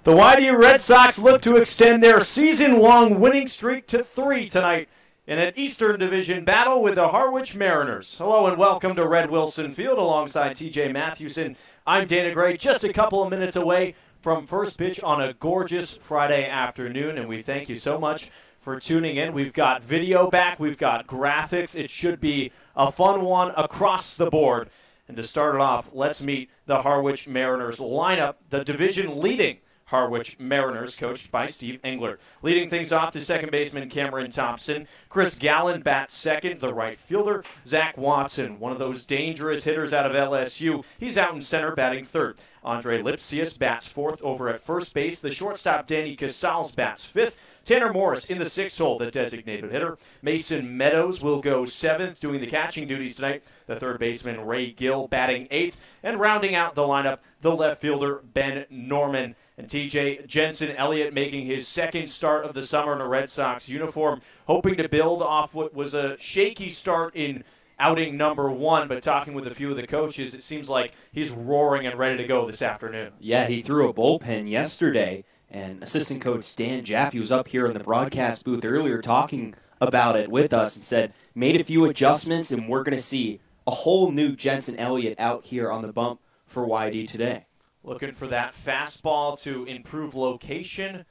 The YD Red Sox look to extend their season-long winning streak to 3 tonight in an Eastern Division battle with the Harwich Mariners. Hello and welcome to Red Wilson Field alongside TJ Matthewson. I'm Dana Gray, just a couple of minutes away from first pitch on a gorgeous Friday afternoon, and we thank you so much for tuning in. We've got video back, we've got graphics. It should be a fun one across the board. And to start it off, let's meet the Harwich Mariners lineup, the division-leading Harwich Mariners, coached by Steve Engler. Leading things off, the second baseman Cameron Thompson. Chris Gallen bats second. The right fielder, Zach Watson, one of those dangerous hitters out of LSU. He's out in center, batting third. Andre Lipsius bats fourth over at first base. The shortstop, Danny Casals, bats fifth. Tanner Morris in the sixth hole, the designated hitter. Mason Meadows will go seventh, doing the catching duties tonight. The third baseman, Ray Gill, batting eighth. And rounding out the lineup, the left fielder, Ben Norman. And TJ, Jensen Elliott making his second start of the summer in a Red Sox uniform, hoping to build off what was a shaky start in outing number one, but talking with a few of the coaches, it seems like he's roaring and ready to go this afternoon. Yeah, he threw a bullpen yesterday, and assistant coach Dan Jaffe was up here in the broadcast booth earlier talking about it with us and said, made a few adjustments, and we're going to see a whole new Jensen Elliott out here on the bump for YD today. Looking for that fastball to improve location.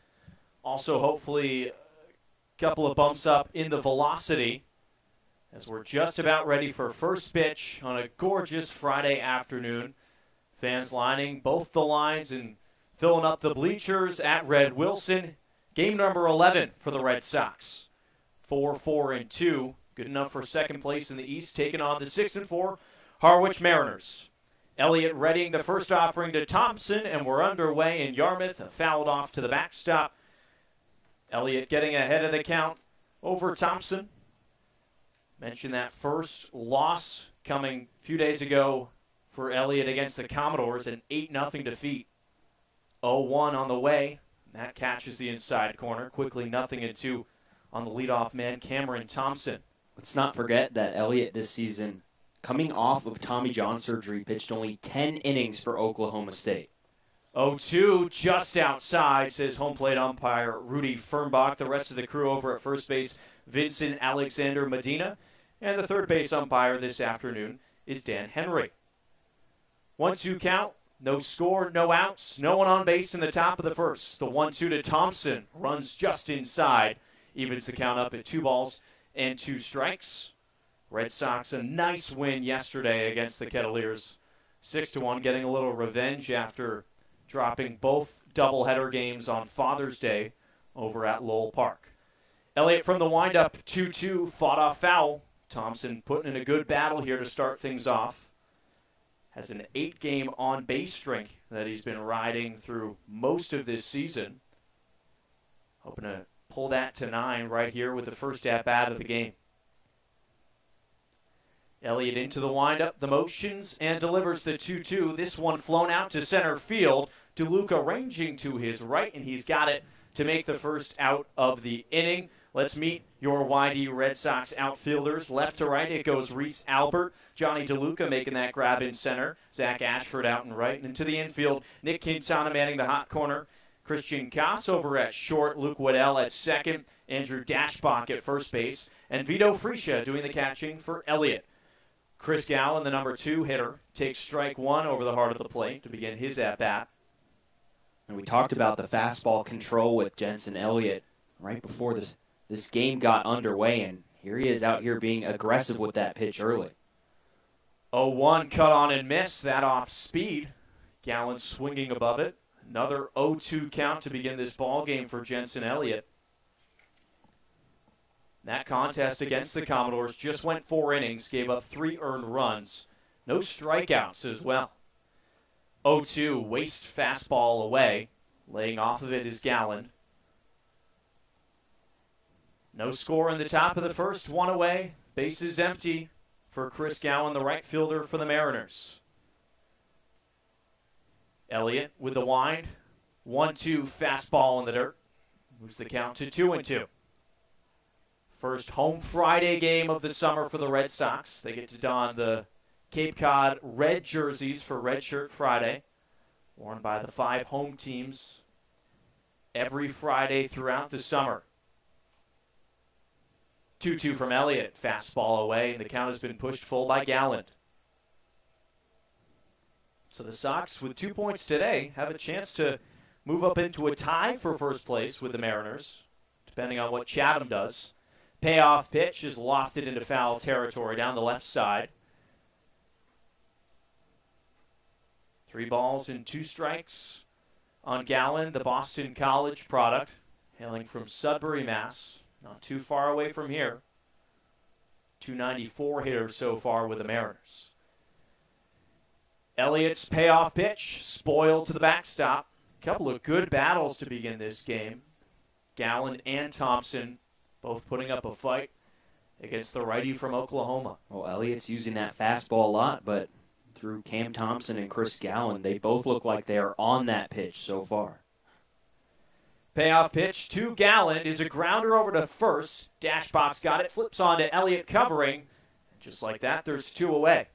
Also, hopefully, a couple of bumps up in the velocity as we're just about ready for first pitch on a gorgeous Friday afternoon. Fans lining both the lines and filling up the bleachers at Red Wilson. Game number 11 for the Red Sox. 4-4-2. Good enough for second place in the East, taking on the 6-4 Harwich Mariners. Elliott readying the first offering to Thompson, and we're underway in Yarmouth. Fouled off to the backstop. Elliott getting ahead of the count over Thompson. Mentioned that first loss coming a few days ago for Elliott against the Commodores, an 8-0 defeat. 0-1 on the way. That catches the inside corner. Quickly 0-2 on the leadoff man, Cameron Thompson. Let's not forget that Elliott this season, coming off of Tommy John surgery, pitched only 10 innings for Oklahoma State. 0-2 just outside, says home plate umpire Rudy Fernbach. The rest of the crew over at first base, Vincent Alexander Medina. And the third base umpire this afternoon is Dan Henry. 1-2 count, no score, no outs, no one on base in the top of the first. The 1-2 to Thompson runs just inside, evens the count up at 2-2 strikes. Red Sox, a nice win yesterday against the Kettleers. 6-1, getting a little revenge after dropping both doubleheader games on Father's Day over at Lowell Park. Elliott from the windup, 2-2, fought off foul. Thompson putting in a good battle here to start things off. Has an 8-game on-base streak that he's been riding through most of this season. Hoping to pull that to 9 right here with the first at-bat of the game. Elliott into the windup, the motions, and delivers the 2-2. This one flown out to center field. DeLuca ranging to his right, and he's got it to make the first out of the inning. Let's meet your YD Red Sox outfielders. Left to right, it goes Reese Albert. Johnny DeLuca making that grab in center. Zach Ashford out in right. And into the infield, Nick Quintana manning the hot corner. Christian Koss over at short. Luke Waddell at second. Andrew Dashbach at first base. And Vito Freesia doing the catching for Elliott. Chris Gallen, the number 2 hitter, takes strike 1 over the heart of the plate to begin his at-bat. And we talked about the fastball control with Jensen Elliott right before this game got underway, and here he is out here being aggressive with that pitch early. 0-1 cut on and miss, that off speed. Gallen swinging above it. Another 0-2 count to begin this ball game for Jensen Elliott. That contest against the Commodores just went 4 innings, gave up 3 earned runs. No strikeouts as well. 0-2, waste fastball away. Laying off of it is Gallen. No score in the top of the first, 1 away. Bases empty for Chris Gallen, the right fielder for the Mariners. Elliott with the wind. 1-2 fastball in the dirt. Moves the count to 2-2. First home Friday game of the summer for the Red Sox. They get to don the Cape Cod red jerseys for Red Shirt Friday, worn by the 5 home teams every Friday throughout the summer. 2-2 from Elliott. Fastball away, and the count has been pushed full by Galland. So the Sox, with 2 points today, have a chance to move up into a tie for first place with the Mariners, depending on what Chatham does. Payoff pitch is lofted into foul territory down the left side. 3 balls and 2 strikes on Galland, the Boston College product, hailing from Sudbury, Mass. Not too far away from here. 294 hitter so far with the Mariners. Elliott's payoff pitch, spoiled to the backstop. A couple of good battles to begin this game. Galland and Thompson both putting up a fight against the righty from Oklahoma. Well, Elliott's using that fastball a lot, but through Cam Thompson and Chris Galland, they both look like they are on that pitch so far. Payoff pitch to Galland is a grounder over to first. Dashbox got it, flips on to Elliott covering. Just like that, there's 2 away.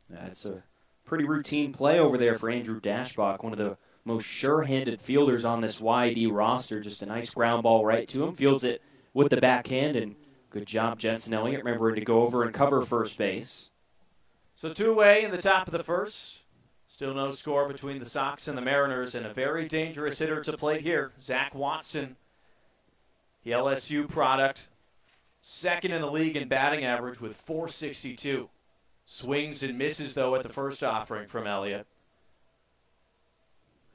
That's a pretty routine play over there for Andrew Dashbach, one of the most sure-handed fielders on this YD roster. Just a nice ground ball right to him. Fields it with the backhand, and good job, Jensen Elliott, remembering to go over and cover first base. So 2 away in the top of the first. Still no score between the Sox and the Mariners, and a very dangerous hitter to plate here, Zach Watson, the LSU product, second in the league in batting average with .462. Swings and misses, though, at the first offering from Elliott.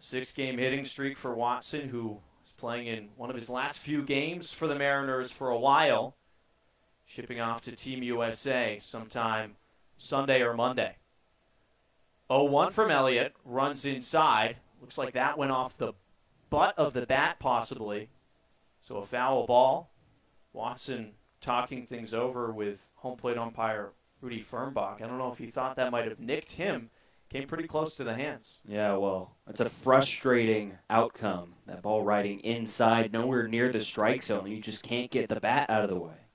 6-game hitting streak for Watson, who is playing in one of his last few games for the Mariners for a while, shipping off to Team USA sometime Sunday or Monday. 0-1 from Elliott, runs inside. Looks like that went off the butt of the bat, possibly. So a foul ball. Watson talking things over with home plate umpire Rudy Fernbach. I don't know if he thought that might have nicked him. Came pretty close to the hands. Yeah, well, it's a frustrating outcome. That ball riding inside, nowhere near the strike zone. You just can't get the bat out of the way.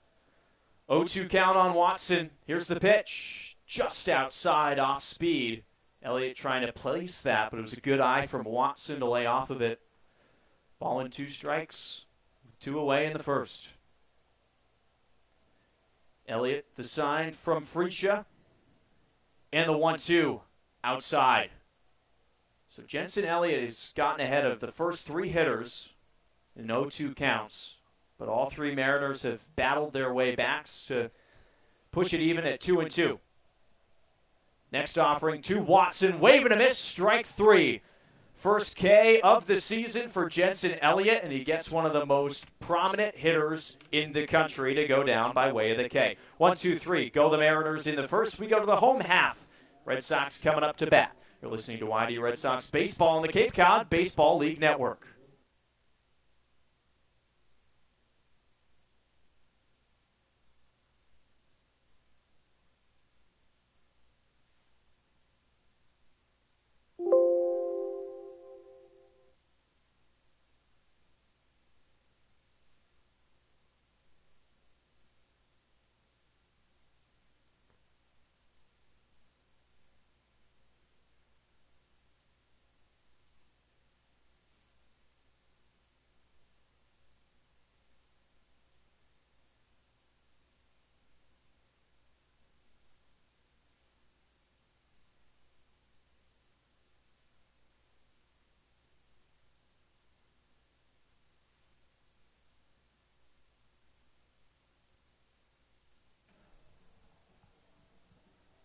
0-2 count on Watson. Here's the pitch. Just outside, off speed. Elliott trying to place that, but it was a good eye from Watson to lay off of it. Ball and 2 strikes. 2 away in the first. Elliott, the sign from Freesia. And the 1-2 outside. So Jensen Elliott has gotten ahead of the first 3 hitters in 0-2 counts. But all 3 Mariners have battled their way back to push it even at 2-2. Next offering to Watson. Wave and a miss. Strike 3. First K of the season for Jensen Elliott, and he gets one of the most prominent hitters in the country to go down by way of the K. 1-2-3. Go the Mariners in the first. We go to the home half. Red Sox coming up to bat. You're listening to YD Red Sox Baseball on the Cape Cod Baseball League Network.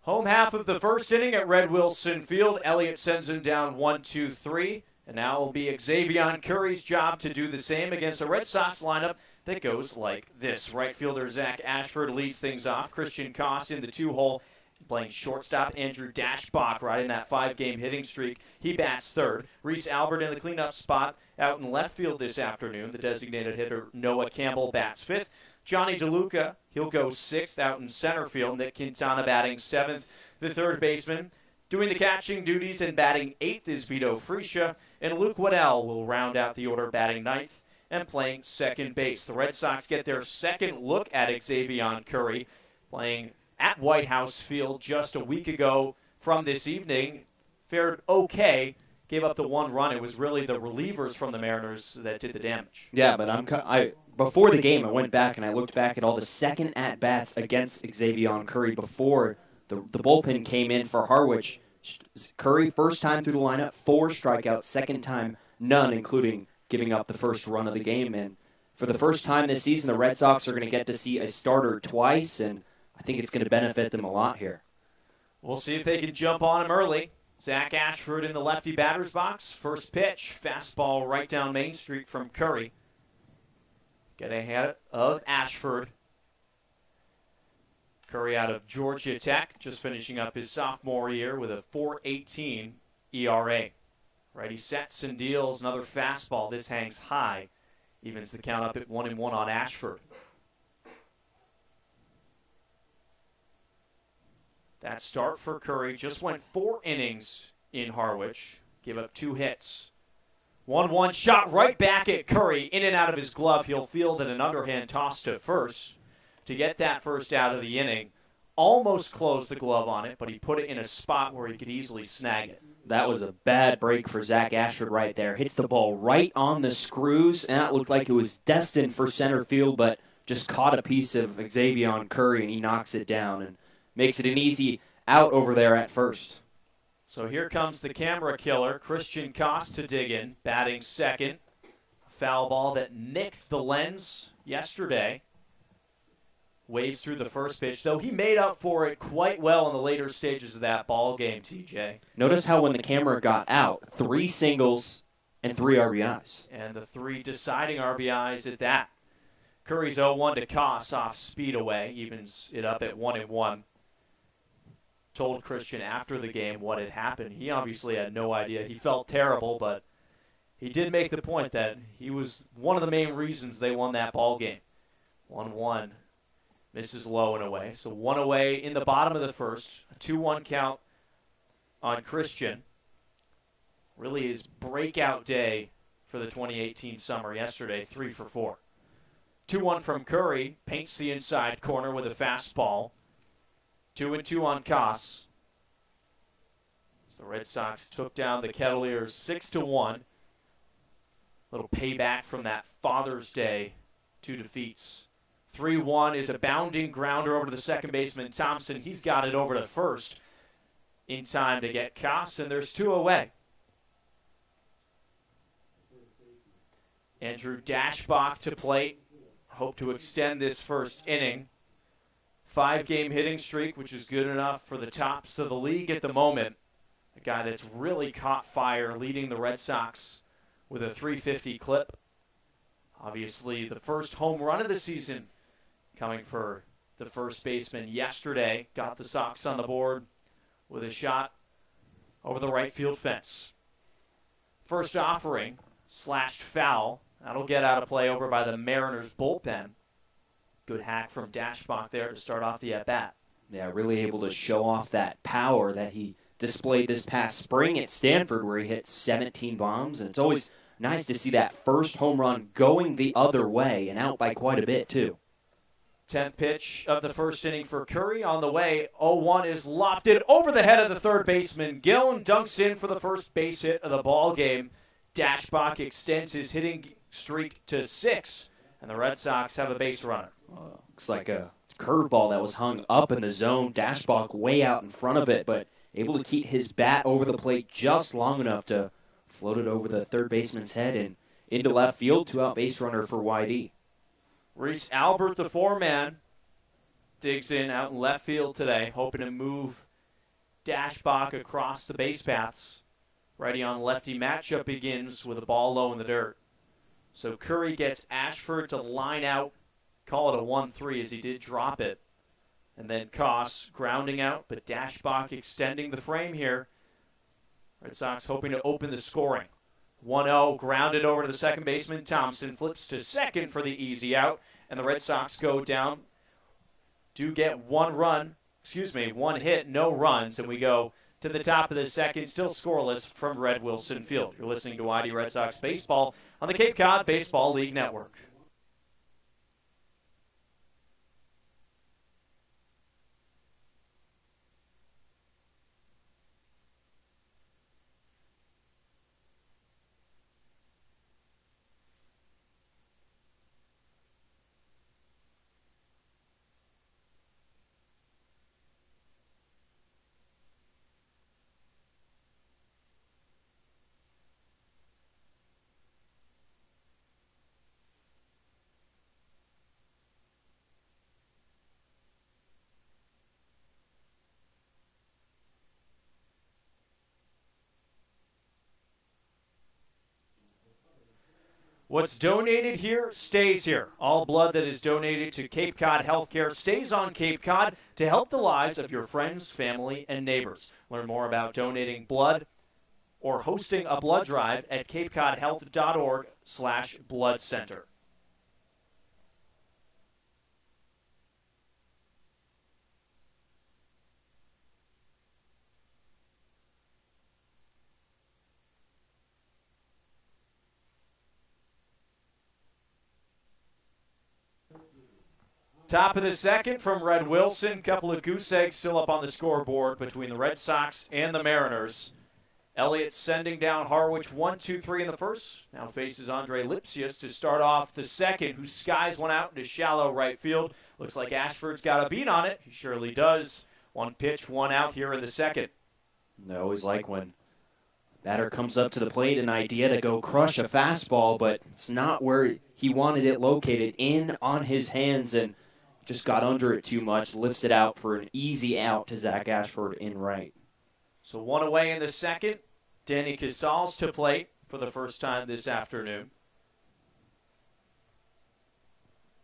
Home half of the first inning at Red Wilson Field. Elliott sends him down 1-2-3. And now it will be Xavier Curry's job to do the same against a Red Sox lineup that goes like this. Right fielder Zach Ashford leads things off. Christian Koss in the 2-hole. Playing shortstop, Andrew Dashbach riding that 5-game hitting streak. He bats third. Reese Albert in the cleanup spot out in left field this afternoon. The designated hitter Noah Campbell bats fifth. Johnny DeLuca, he'll go sixth out in center field. Nick Quintana batting seventh. The third baseman doing the catching duties and batting eighth is Vito Freesia. And Luke Waddell will round out the order batting ninth and playing second base. The Red Sox get their second look at Xavier Curry playing at White House Field just a week ago from this evening. Fared okay gave up the 1 run. It was really the relievers from the Mariners that did the damage. Yeah, but before the game, I went back and I looked back at all the second at-bats against Xavier Curry before the bullpen came in for Harwich. Curry, first time through the lineup, 4 strikeouts, second time, none, including giving up the first run of the game. And for the first time this season, the Red Sox are going to get to see a starter twice, and I think it's going to benefit them a lot here. We'll see if they can jump on him early. Zach Ashford in the lefty batter's box. First pitch, fastball right down Main Street from Curry. Get ahead of Ashford. Curry out of Georgia Tech, just finishing up his sophomore year with a 4.18 ERA. Righty sets and deals another fastball. This hangs high. Evens the count up at 1-1 on Ashford. That start for Curry just went 4 innings in Harwich. Gave up 2 hits. 1-1 shot right back at Curry. In and out of his glove. He'll field an underhand toss to first to get that first out of the inning. Almost closed the glove on it, but he put it in a spot where he could easily snag it. That was a bad break for Zach Ashford right there. Hits the ball right on the screws, and that looked like it was destined for center field, but just caught a piece of Xavier Curry, and he knocks it down and makes it an easy out over there at first. So here comes the camera killer, Christian Koss, to dig in, batting second. A foul ball that nicked the lens yesterday. Waves through the first pitch, though he made up for it quite well in the later stages of that ball game, TJ. Notice how when the camera got out, 3 singles and 3 RBIs. And the 3 deciding RBIs at that. Curry's 0-1 to Koss off speed away, evens it up at 1-1. Told Christian after the game what had happened. He obviously had no idea. He felt terrible, but he did make the point that he was one of the main reasons they won that ball game. 1-1. Misses low and away. So 1 away in the bottom of the first. A 2-1 count on Christian. Really his breakout day for the 2018 summer yesterday. 3 for 4. 2-1 from Curry. Paints the inside corner with a fastball. 2-2 on Koss. As the Red Sox took down the Cavaliers 6-1. Little payback from that Father's Day 2 defeats. 3-1 is a bounding grounder over to the second baseman, Thompson. He's got it over to first in time to get Koss, and there's 2 away. Andrew Dashbach to plate. Hope to extend this first inning. 5-game hitting streak, which is good enough for the tops of the league at the moment. A guy that's really caught fire, leading the Red Sox with a .350 clip. Obviously, the first home run of the season coming for the first baseman yesterday. Got the Sox on the board with a shot over the right field fence. First offering, slashed foul. That'll get out of play over by the Mariners bullpen. Good hack from Dashbach there to start off the at-bat. Yeah, really able to show off that power that he displayed this past spring at Stanford, where he hit 17 bombs. And it's always nice to see that first home run going the other way and out by quite a bit, too. 10th pitch of the first inning for Curry on the way. 0-1 is lofted over the head of the third baseman. Gillen dunks in for the first base hit of the ball game. Dashbach extends his hitting streak to 6, and the Red Sox have a base runner. Looks like a curveball that was hung up in the zone. Dashbach way out in front of it, but able to keep his bat over the plate just long enough to float it over the third baseman's head and into left field. 2-out base runner for YD. Reese Albert, the foreman, digs in out in left field today, hoping to move Dashbach across the base paths. Righty on lefty matchup begins with a ball low in the dirt. So Curry gets Ashford to line out, call it a 1-3 as he did drop it. And then Koss grounding out, but Dashbach extending the frame here. Red Sox hoping to open the scoring. 1-0, grounded over to the second baseman. Thompson flips to second for the easy out, and the Red Sox go down. Do get one hit, no runs, and we go to the top of the second, still scoreless from Red Wilson Field. You're listening to ID Red Sox Baseball on the Cape Cod Baseball League Network. What's donated here stays here. All blood that is donated to Cape Cod Healthcare stays on Cape Cod to help the lives of your friends, family, and neighbors. Learn more about donating blood or hosting a blood drive at capecodhealth.org/blood center. Top of the second from Red Wilson. Couple of goose eggs still up on the scoreboard between the Red Sox and the Mariners. Elliott sending down Harwich 1-2-3 in the first. Now faces Andre Lipsius to start off the second, who skies one out into shallow right field. Looks like Ashford's got a beat on it. He surely does. One pitch, one out here in the second. I always like when batter comes up to the plate, an idea to go crush a fastball, but it's not where he wanted it located, in on his hands, and just got under it too much, lifts it out for an easy out to Zach Ashford in right. So one away in the second. Danny Casals to plate for the first time this afternoon.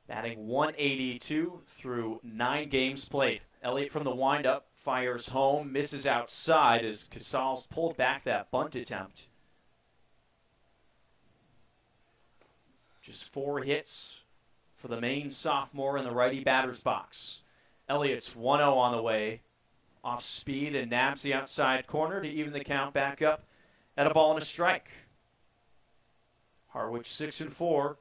Batting 182 through 9 games played. Elliott from the windup fires home, misses outside as Casals pulled back that bunt attempt. Just 4 hits for the Maine sophomore in the righty batter's box. Elliott's 1-0 on the way. Off speed and nabs the outside corner to even the count back up at a ball and a strike. Harwich 6-4,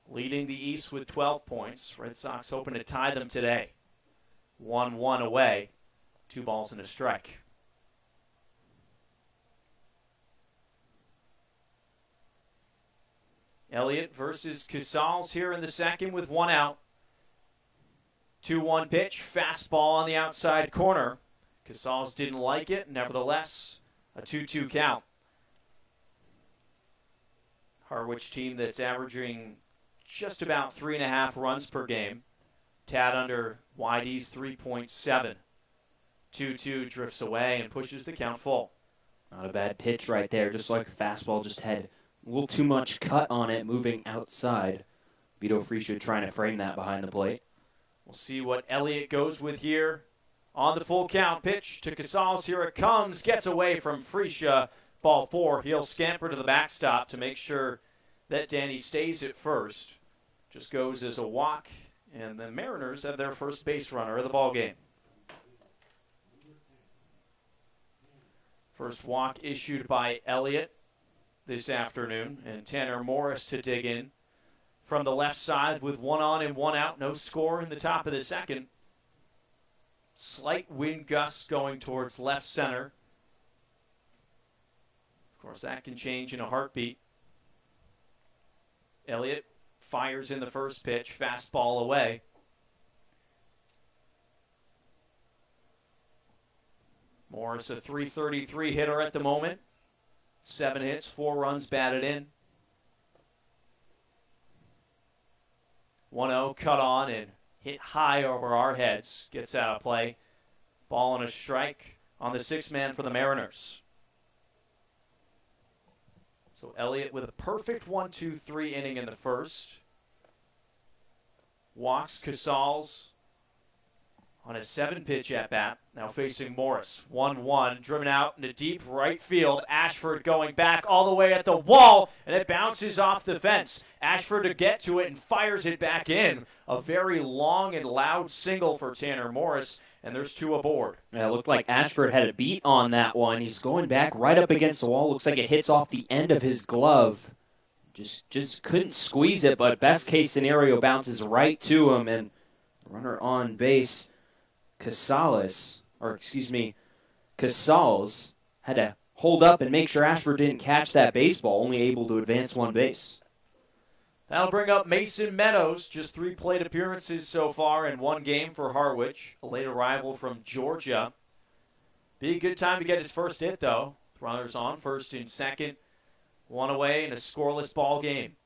leading the East with 12 points. Red Sox hoping to tie them today. 1-1 away, 2 balls and a strike. Elliott versus Casals here in the second with 1 out. 2-1 pitch, fastball on the outside corner. Casals didn't like it, nevertheless, a 2-2 count. Harwich team that's averaging just about 3.5 runs per game. Tad under YD's 3.7. 2-2 drifts away and pushes the count full. Not a bad pitch right there, just like a fastball, just had a little too much cut on it moving outside. Vito Freesia trying to frame that behind the plate. We'll see what Elliott goes with here on the full count. Pitch to Casals. Here it comes. Gets away from Freesia. Ball 4. He'll scamper to the backstop to make sure that Danny stays at first. Just goes as a walk, and the Mariners have their first base runner of the ball game. First walk issued by Elliott this afternoon, and Tanner Morris to dig in from the left side with 1 on and 1 out. No score in the top of the second. Slight wind gusts going towards left center. Of course, that can change in a heartbeat. Elliott fires in the first pitch. Fastball away. Morris, a .333 hitter at the moment. 7 hits, 4 runs batted in. 1-0 cut on and hit high over our heads. Gets out of play. Ball and a strike on the 6th man for the Mariners. So Elliott with a perfect 1-2-3 inning in the first. Walks Casals on a 7-pitch at-bat. Now facing Morris. 1-1, driven out into deep right field. Ashford going back all the way at the wall, and it bounces off the fence. Ashford to get to it and fires it back in. A very long and loud single for Tanner Morris, and there's 2 aboard. Yeah, it looked like Ashford had a beat on that one. He's going back right up against the wall. Looks like it hits off the end of his glove. Just couldn't squeeze it, but best case scenario bounces right to him, and runner on base. Casals had to hold up and make sure Ashford didn't catch that baseball, only able to advance 1 base. That'll bring up Mason Meadows. Just 3 plate appearances so far in 1 game for Harwich. A late arrival from Georgia. Be a good time to get his first hit, though. Runners on first and second. 1 away in a scoreless ball game.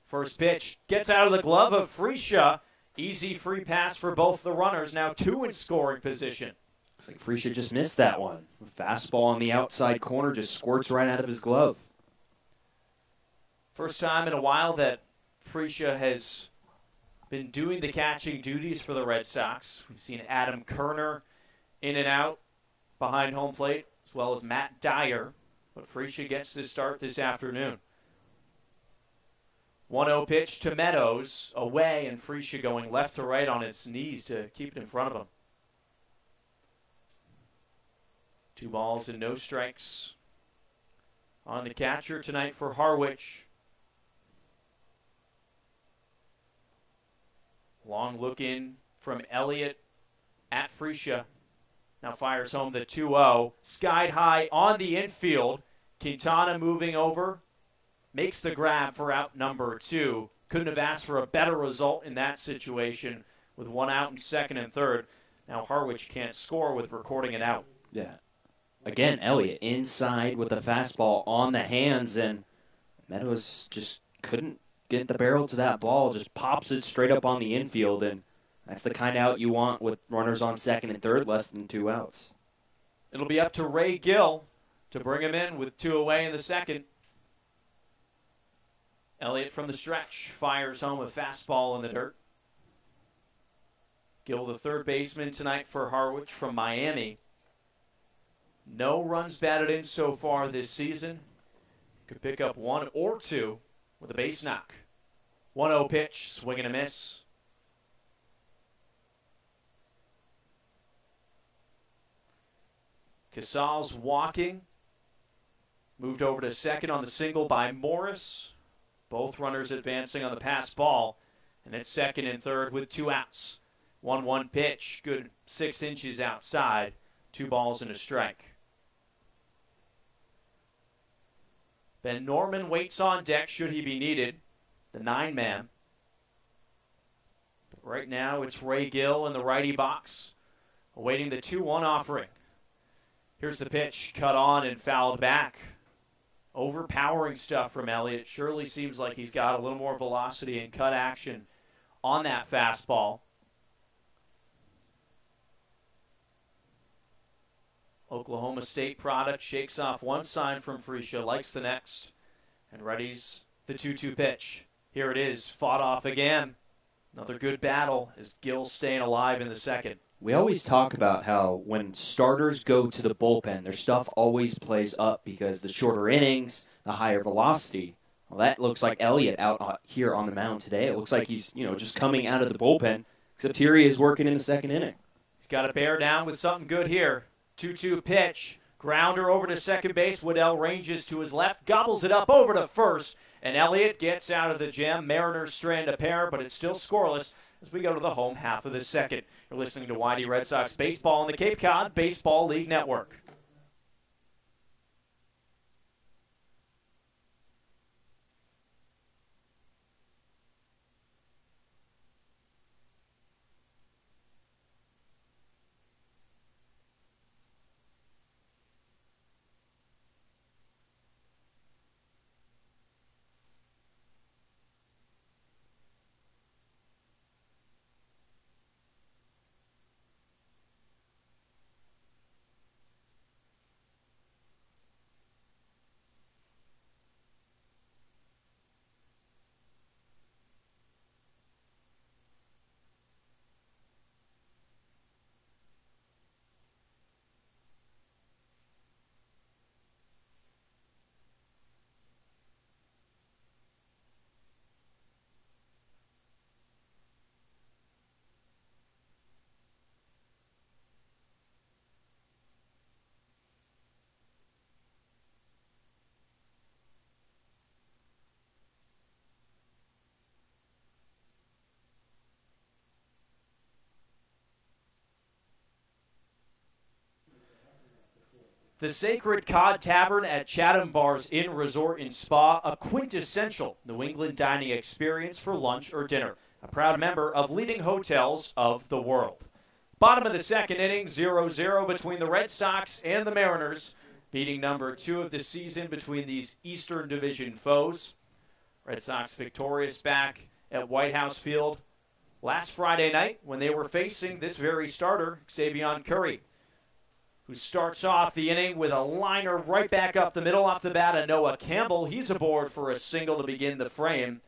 First pitch gets out of the glove of Freesia. Easy free pass for both the runners. Now 2 in scoring position. Looks like Freesia just missed that one. Fastball on the outside corner just squirts right out of his glove. First time in a while that Freesia has been doing the catching duties for the Red Sox. We've seen Adam Kerner in and out behind home plate, as well as Matt Dyer. But Freesia gets to start this afternoon. 1-0 pitch to Meadows, away, and Freesia going left to right on its knees to keep it in front of him. 2 balls and no strikes on the catcher tonight for Harwich. Long look in from Elliott at Freesia. Now fires home the 2-0. Skied high on the infield. Quintana moving over. Makes the grab for out number 2. Couldn't have asked for a better result in that situation with 1 out in second and third. Now Harwich can't score with recording it out. Yeah. Again, Elliott inside with the fastball on the hands, and Meadows just couldn't get the barrel to that ball, just pops it straight up on the infield, and that's the kind of out you want with runners on second and third, less than 2 outs. It'll be up to Ray Gill to bring him in with 2 away in the second. Elliott from the stretch fires home a fastball in the dirt. Gill, the third baseman tonight for Harwich from Miami. No runs batted in so far this season. Could pick up 1 or 2 with a base knock. 1-0 pitch, swing and a miss. Casals walking. Moved over to second on the single by Morris. Both runners advancing on the pass ball. And it's second and third with 2 outs. 1-1 pitch, good 6 inches outside. 2 balls and a strike. Ben Norman waits on deck should he be needed, the 9-man. But right now it's Ray Gill in the righty box, awaiting the 2-1 offering. Here's the pitch, cut on and fouled back. Overpowering stuff from Elliott. Surely seems like he's got a little more velocity and cut action on that fastball. Oklahoma State product shakes off one sign from Freesia, likes the next, and readies the 2-2 pitch. Here it is, fought off again. Another good battle as Gill staying alive in the second. We always talk about how when starters go to the bullpen, their stuff always plays up because the shorter innings, the higher velocity. Well, that looks like Elliott out here on the mound today. It looks like he's, just coming out of the bullpen, except here he is working in the second inning. He's got to bear down with something good here. 2-2 pitch, grounder over to second base. Waddell ranges to his left, gobbles it up over to first, and Elliott gets out of the jam. Mariners strand a pair, but it's still scoreless as we go to the home half of the second. You're listening to YD Red Sox Baseball on the Cape Cod Baseball League Network. The Sacred Cod Tavern at Chatham Bars Inn Resort and Spa, a quintessential New England dining experience for lunch or dinner. A proud member of leading hotels of the world. Bottom of the second inning, 0-0 between the Red Sox and the Mariners, beating number 2 of the season between these Eastern Division foes. Red Sox victorious back at White House Field last Friday night when they were facing this very starter, Xavion Curry, who starts off the inning with a liner right back up the middle off the bat of Noah Campbell. He's aboard for a single to begin the frame.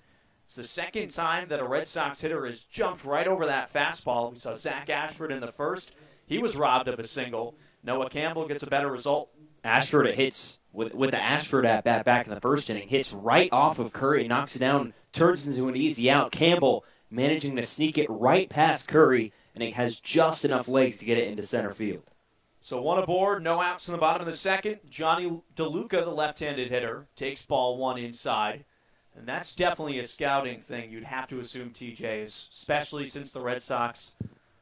It's the second time that a Red Sox hitter has jumped right over that fastball. We saw Zach Ashford in the first. He was robbed of a single. Noah Campbell gets a better result. Ashford hits with the Ashford at bat back in the first inning, hits right off of Curry, knocks it down, turns into an easy out. Campbell managing to sneak it right past Curry, and it has just enough legs to get it into center field. So one aboard, no outs in the bottom of the second. Johnny DeLuca, the left-handed hitter, takes ball one inside. And that's definitely a scouting thing you'd have to assume, TJ, especially since the Red Sox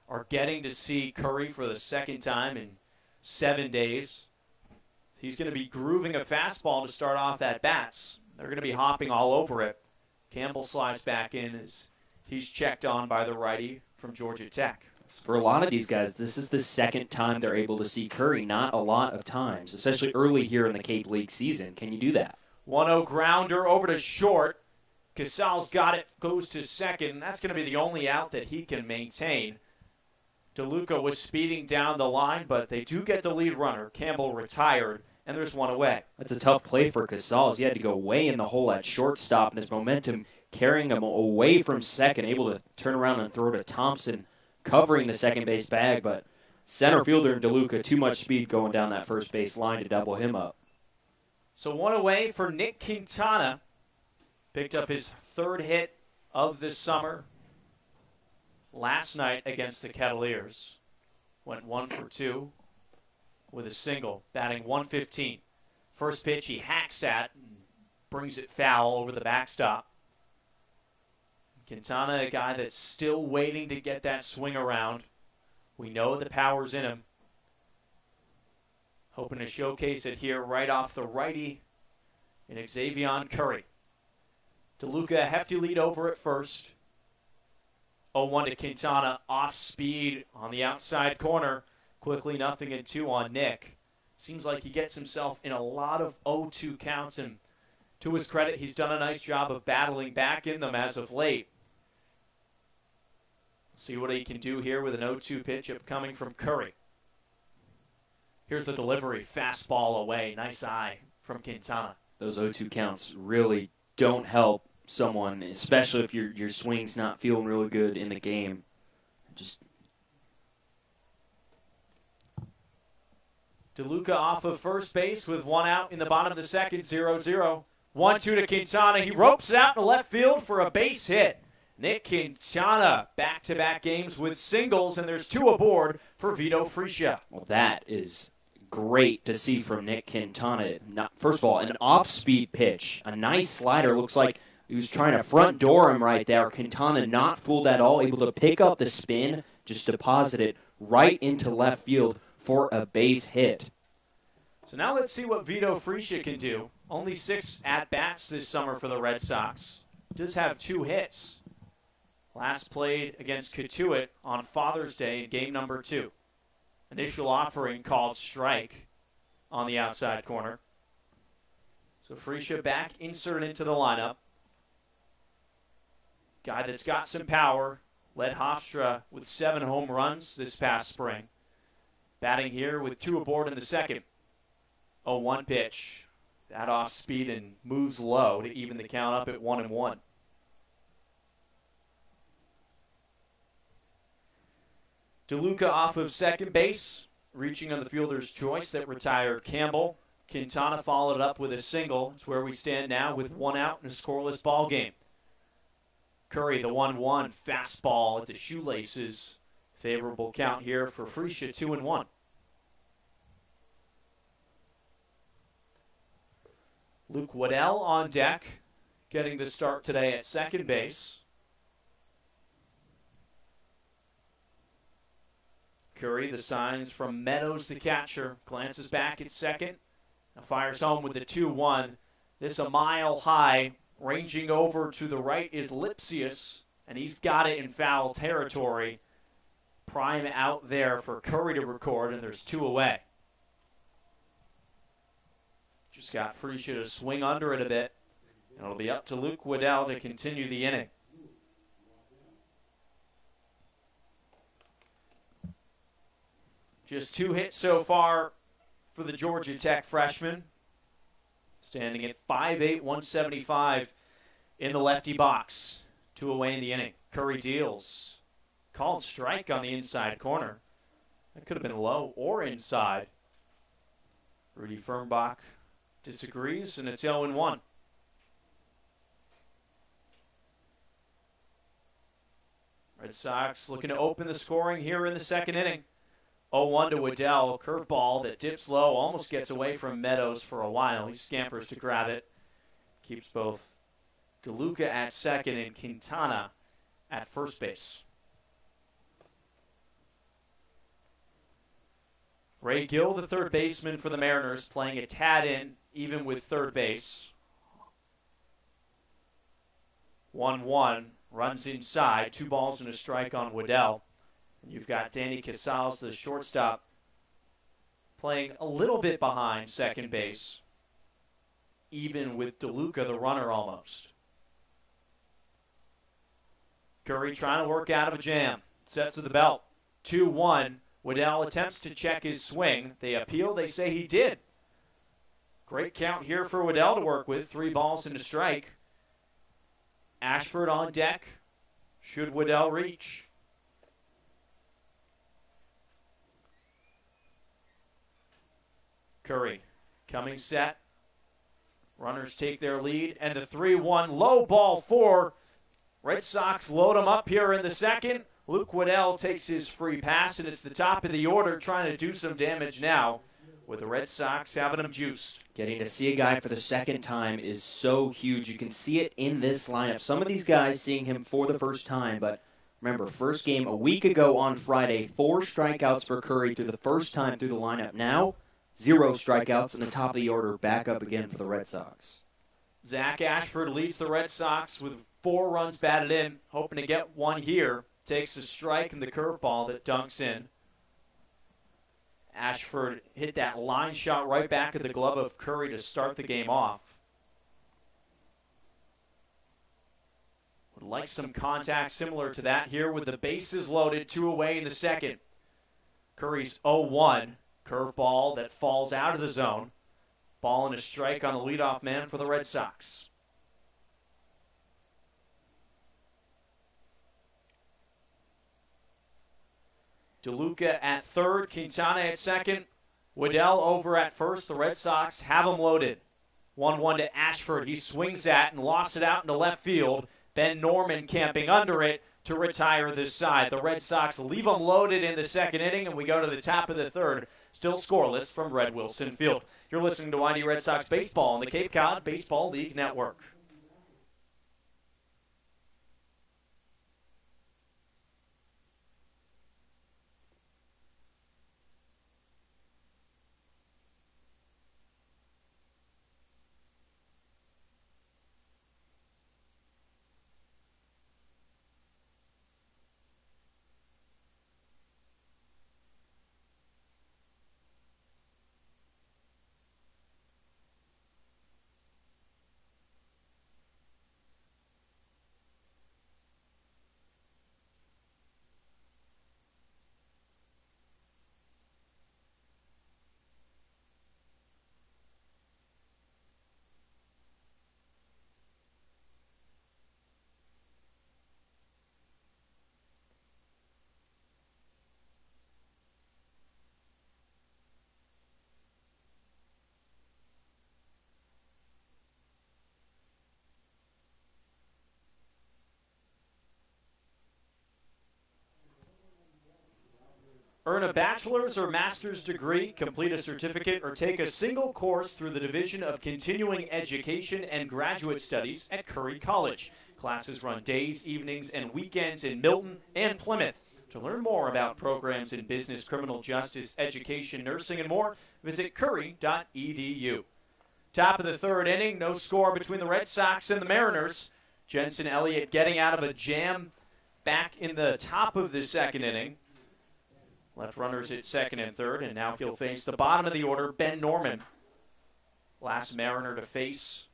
are getting to see Curry for the second time in 7 days. He's going to be grooving a fastball to start off at bats. They're going to be hopping all over it. Campbell slides back in as he's checked on by the righty from Georgia Tech. For a lot of these guys, this is the second time they're able to see Curry. Not a lot of times, especially early here in the Cape League season. Can you do that? 1-0 grounder over to short. Casal's got it, goes to second. That's going to be the only out that he can maintain. DeLuca was speeding down the line, but they do get the lead runner. Campbell retired, and there's one away. That's a tough play for Casals. He had to go way in the hole at shortstop, and his momentum carrying him away from second, able to turn around and throw to Thompson, covering the second base bag, but center fielder and DeLuca, too much speed going down that first base line to double him up. So one away for Nick Quintana. Picked up his third hit of this summer last night against the Cavaliers. Went 1 for 2 with a single, batting .115. First pitch he hacks at and brings it foul over the backstop. Quintana, a guy that's still waiting to get that swing around. We know the power's in him. Hoping to showcase it here right off the righty in Xavier Curry. DeLuca, a hefty lead over at first. 0-1 to Quintana, off speed on the outside corner. Quickly 0-2 on Nick. Seems like he gets himself in a lot of 0-2 counts, and to his credit, he's done a nice job of battling back in them as of late. See what he can do here with an 0-2 pitch upcoming from Curry. Here's the delivery, fastball away. Nice eye from Quintana. Those 0-2 counts really don't help someone, especially if your swing's not feeling really good in the game. Just DeLuca off of first base with one out in the bottom of the second, 0-0. 1-2 to Quintana. He ropes it out in left field for a base hit. Nick Quintana, back-to-back games with singles, and there's two aboard for Vito Fresia. Well, that is great to see from Nick Quintana. First of all, an off-speed pitch, a nice slider. Looks like he was trying to front door him right there. Quintana not fooled at all, able to pick up the spin, just deposit it right into left field for a base hit. So now let's see what Vito Fresia can do. Only 6 at-bats this summer for the Red Sox. Does have 2 hits. Last played against Katuitt on Father's Day in game number 2. Initial offering called strike on the outside corner. So Fresia back inserted into the lineup. Guy that's got some power. Led Hofstra with 7 home runs this past spring. Batting here with 2 aboard in the second. 0-1 pitch. That off speed and moves low to even the count up at 1-1. DeLuca off of second base, reaching on the fielder's choice that retired Campbell. Quintana followed up with a single. It's where we stand now with 1 out in a scoreless ball game. Curry, the 1-1 fastball at the shoelaces. Favorable count here for Fresia, 2-1. Luke Waddell on deck, getting the start today at second base. Curry, the signs from Meadows, the catcher, glances back at second. Now fires home with the 2-1. This a mile high. Ranging over to the right is Lipsius, and he's got it in foul territory. Prime out there for Curry to record, and there's 2 away. Just got Fresia to swing under it a bit, and it'll be up to Luke Waddell to continue the inning. Just 2 hits so far for the Georgia Tech freshman. Standing at 5'8", 175 in the lefty box. 2 away in the inning. Curry deals. Called strike on the inside corner. That could have been low or inside. Rudy Firmbach disagrees, and it's 0-1. Red Sox looking to open the scoring here in the second inning. 0-1 to Waddell. Curveball that dips low, almost gets away from Meadows for a while. He scampers to grab it. Keeps both DeLuca at second and Quintana at first base. Ray Gill, the third baseman for the Mariners, playing a tad in, even with third base. 1-1, runs inside, 2 balls and a strike on Waddell. And you've got Danny Casals, the shortstop, playing a little bit behind second base, even with DeLuca, the runner, almost. Curry trying to work out of a jam. Sets to the belt. 2-1. Waddell attempts to check his swing. They appeal. They say he did. Great count here for Waddell to work with. 3 balls and a strike. Ashford on deck. Should Waddell reach? Curry coming set. Runners take their lead. And the 3-1 low ball 4. Red Sox load them up here in the second. Luke Waddell takes his free pass, and it's the top of the order trying to do some damage now with the Red Sox having him juiced. Getting to see a guy for the second time is so huge. You can see it in this lineup. Some of these guys seeing him for the first time, but remember, first game a week ago on Friday, 4 strikeouts for Curry through the first time through the lineup. Now, 0 strikeouts in the top of the order, back up again for the Red Sox. Zach Ashford leads the Red Sox with 4 runs batted in, hoping to get one here. Takes a strike and the curveball that dunks in. Ashford hit that line shot right back at the glove of Curry to start the game off. Would like some contact similar to that here with the bases loaded, 2 away in the second. Curry's 0-1. Curveball that falls out of the zone. Ball and a strike on the leadoff man for the Red Sox. DeLuca at third, Quintana at second, Waddell over at first. The Red Sox have him loaded. 1-1 to Ashford. He swings at and lofts it out into left field. Ben Norman camping under it to retire this side. The Red Sox leave him loaded in the second inning, and we go to the top of the third. Still scoreless from Red Wilson Field. You're listening to ID Red Sox Baseball on the Cape Cod Baseball League Network. Earn a bachelor's or master's degree, complete a certificate, or take a single course through the Division of Continuing Education and Graduate Studies at Curry College. Classes run days, evenings, and weekends in Milton and Plymouth. To learn more about programs in business, criminal justice, education, nursing, and more, visit curry.edu. Top of the third inning, no score between the Red Sox and the Mariners. Jensen Elliott getting out of a jam back in the top of the second inning. Left runners at second and third, and now he'll face the bottom of the order, Ben Norman. Last Mariner to face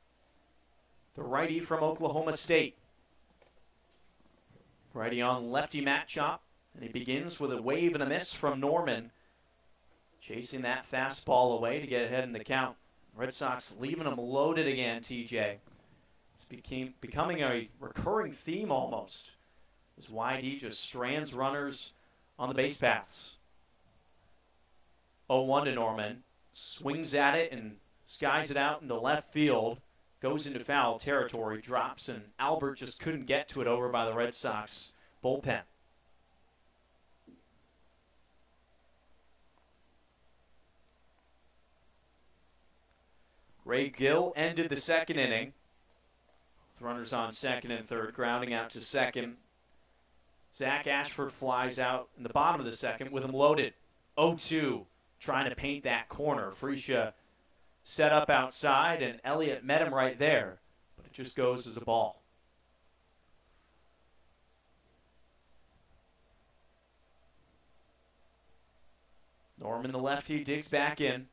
the righty from Oklahoma State. Righty on lefty matchup, and he begins with a wave and a miss from Norman. chasing that fastball away to get ahead in the count. Red Sox leaving them loaded again, TJ. It's becoming a recurring theme almost, as YD just strands runners on the base paths. 0-1 to Norman. Swings at it and skies it out into left field. Goes into foul territory, drops, and Albert just couldn't get to it over by the Red Sox bullpen. Ray Gill ended the second inning with runners on second and third, grounding out to second. Zach Ashford flies out in the bottom of the second with him loaded. 0-2, trying to paint that corner. Freesia set up outside, and Elliott met him right there, but it just goes as a ball. Norman, the lefty, digs back in.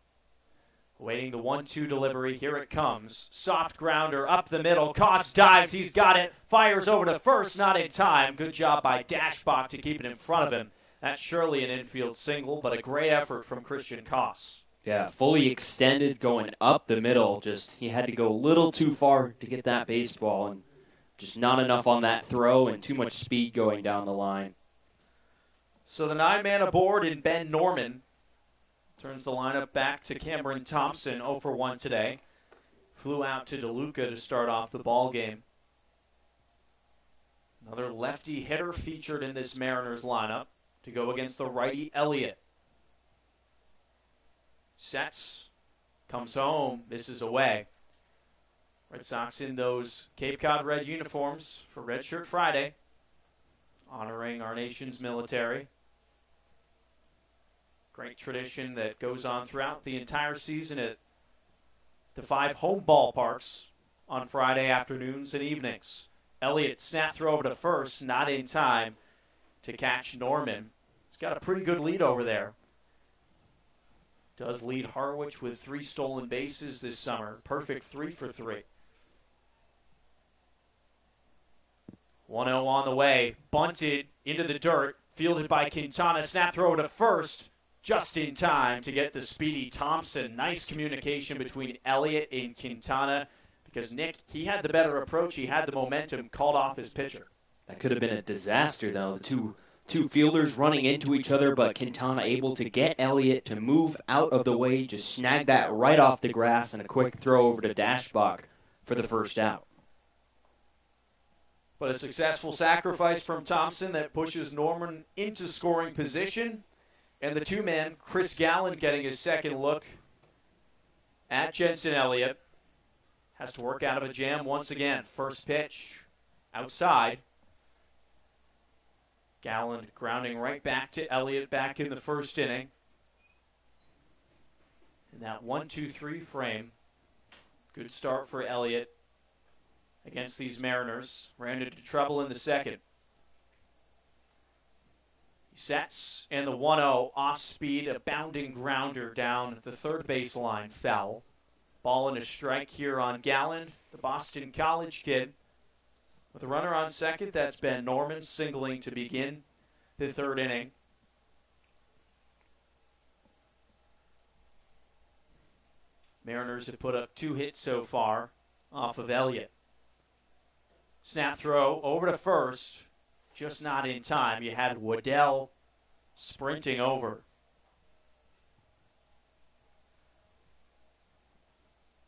Waiting the 1-2 delivery. Here it comes. Soft grounder up the middle. Koss dives. He's got it. Fires over to first. Not in time. Good job by Dashbach to keep it in front of him. That's surely an infield single, but a great effort from Christian Koss. Yeah, fully extended, going up the middle. Just he had to go a little too far to get that baseball, and just not enough on that throw and too much speed going down the line. So the 9-man aboard in Ben Norman turns the lineup back to Cameron Thompson, 0 for 1 today. Flew out to DeLuca to start off the ball game. Another lefty hitter featured in this Mariners lineup to go against the righty Elliott. Sets, comes home, misses away. Red Sox in those Cape Cod red uniforms for Red Shirt Friday, honoring our nation's military. Great tradition that goes on throughout the entire season at the 5 home ballparks on Friday afternoons and evenings. Elliott snap throw over to first, not in time to catch Norman. He's got a pretty good lead over there. Does lead Harwich with 3 stolen bases this summer. Perfect 3 for 3. 1-0 on the way. Bunted into the dirt. Fielded by Quintana. Snap throw to first. Just in time to get the speedy Thompson. Nice communication between Elliott and Quintana. Because Nick, he had the better approach. He had the momentum. Called off his pitcher. That could have been a disaster, though. The two fielders running into each other, but Quintana able to get Elliott to move out of the way, just snag that right off the grass, and a quick throw over to Dashbach for the first out. But a successful sacrifice from Thompson that pushes Norman into scoring position. And the 2-man, Chris Gallen, getting his second look at Jensen Elliott. Has to work out of a jam once again. First pitch, outside. Gallen grounding right back to Elliott back in the first inning. In that 1-2-3 frame. Good start for Elliott against these Mariners. Ran into trouble in the second. He sets, and the 1-0 off speed, a bounding grounder down the third baseline, foul. Ball and a strike here on Gallen, the Boston College kid. With a runner on second, that's Ben Norman singling to begin the third inning. Mariners have put up 2 hits so far off of Elliott. Snap throw over to first, just not in time. You had Waddell sprinting over.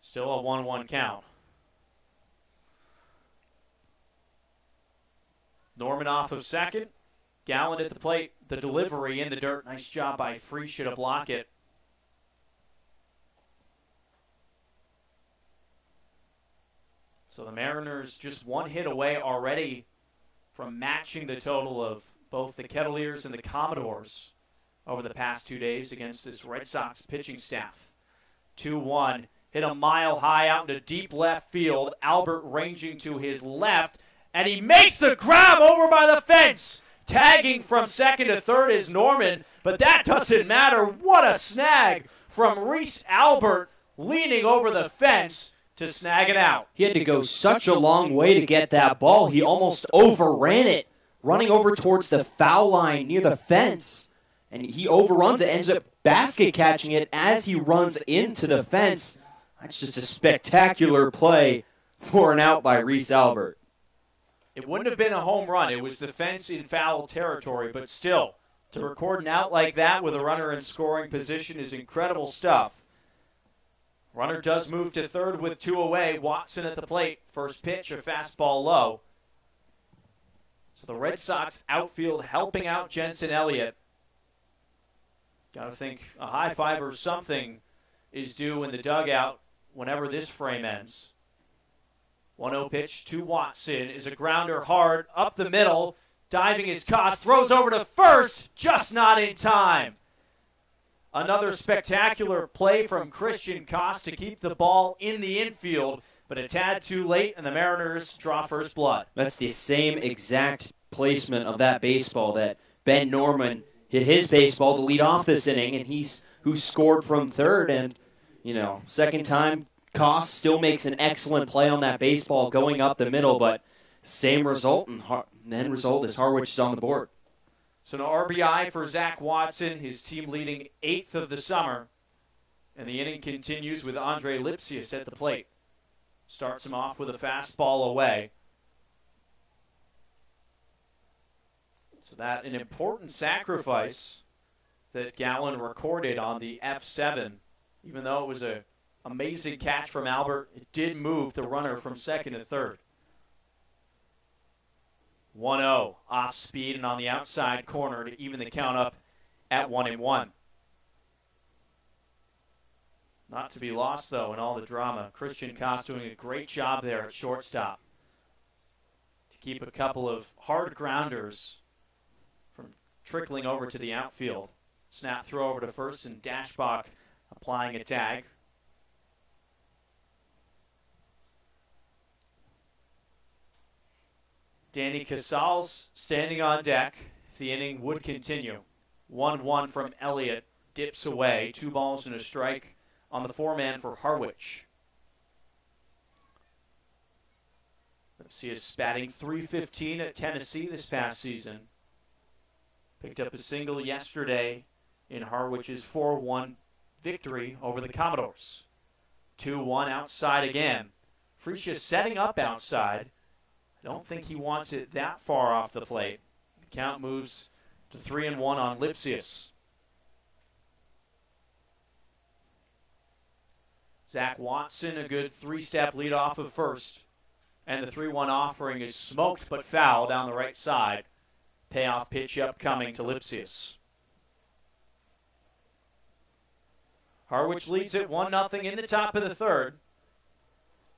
Still a 1-1 count. Norman off of second. Gallen at the plate. The delivery in the dirt. Nice job by Freesia to block it. So the Mariners just 1 hit away already from matching the total of both the Kettleers and the Commodores over the past 2 days against this Red Sox pitching staff. 2-1. Hit a mile high out into deep left field. Albert ranging to his left. And he makes the grab over by the fence. Tagging from second to third is Norman. But that doesn't matter. What a snag from Reese Albert leaning over the fence to snag it out. He had to go such a long way to get that ball. He almost overran it, running over towards the foul line near the fence. And he overruns it, ends up basket catching it as he runs into the fence. That's just a spectacular play for an out by Reese Albert. It wouldn't have been a home run. It was the fence in foul territory, but still, to record an out like that with a runner in scoring position is incredible stuff. Runner does move to third with 2 away. Watson at the plate. First pitch, a fastball low. So the Red Sox outfield helping out Jensen Elliott. Got to think a high five or something is due in the dugout whenever this frame ends. 1-0 pitch to Watson is a grounder hard up the middle. Diving is Koss, throws over to first, just not in time. Another spectacular play from Christian Koss to keep the ball in the infield, but a tad too late, and the Mariners draw first blood. That's the same exact placement of that baseball that Ben Norman hit his baseball to lead off this inning, and he's who scored from third. And, second time, Koss still makes an excellent play on that baseball going up the middle, but same result, and the end result is Harwich is on the board. So no RBI for Zach Watson, his team leading 8th of the summer. And the inning continues with Andre Lipsius at the plate. Starts him off with a fastball away. So that an important sacrifice that Gallen recorded on the F7. Even though it was an amazing catch from Albert, it did move the runner from second to third. 1-0 off speed and on the outside corner to even the count up at 1-1. Not to be lost, though, in all the drama. Christian Koss doing a great job there at shortstop to keep a couple of hard grounders from trickling over to the outfield. Snap throw over to first, and Dashbach applying a tag. Danny Casals standing on deck. The inning would continue. 1-1 from Elliott. Dips away. 2 balls and a strike on the foreman for Harwich. Lipsius batting .315 at Tennessee this past season. Picked up a single yesterday in Harwich's 4-1 victory over the Commodores. 2-1 outside again. Freesia setting up outside. Don't think he wants it that far off the plate. The count moves to 3-1 on Lipsius. Zach Watson, a good 3-step lead off of first. And the 3-1 offering is smoked but foul down the right side. Payoff pitch upcoming to Lipsius. Harwich leads it 1-0 in the top of the third.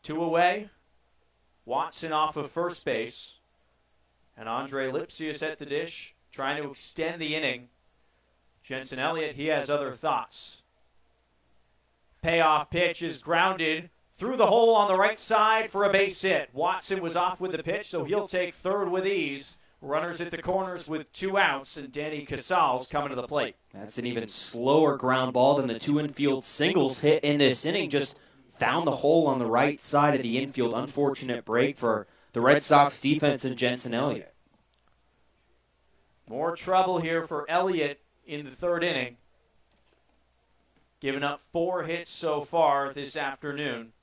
2 away. Watson off of first base. And Andre Lipsius at the dish, trying to extend the inning. Jensen Elliott, he has other thoughts. Payoff pitch is grounded through the hole on the right side for a base hit. Watson was off with the pitch, so he'll take third with ease. Runners at the corners with 2 outs, and Danny Casals coming to the plate. That's an even slower ground ball than the 2 infield singles hit in this inning. Just found the hole on the right side of the infield. Unfortunate break for the Red Sox defense and Jensen Elliott. More trouble here for Elliott in the third inning. Giving up 4 hits so far this afternoon.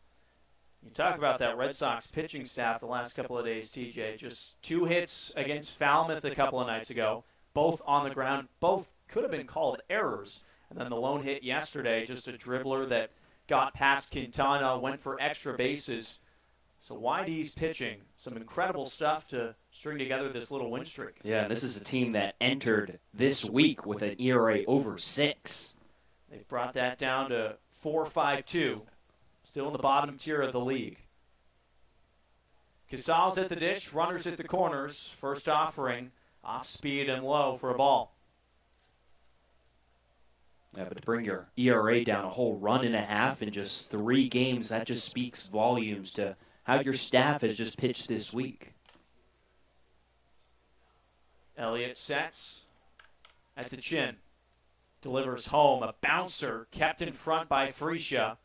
You talk about that Red Sox pitching staff the last couple of days, TJ. Just 2 hits against Falmouth a couple of nights ago, both on the ground. Both could have been called errors. And then the lone hit yesterday, just a dribbler that got past Quintana, went for extra bases. So YD's pitching. Some incredible stuff to string together this little win streak. Yeah, and this is a team that entered this week with an ERA over 6. They've brought that down to 4.52. Still in the bottom tier of the league. Casals at the dish, runners at the corners. First offering, off speed and low for a ball. Yeah, but to bring your ERA down a whole 1.5 in just 3 games, that just speaks volumes to how your staff has just pitched this week. Elliott sets at the chin. Delivers home. A bouncer kept in front by Freesia.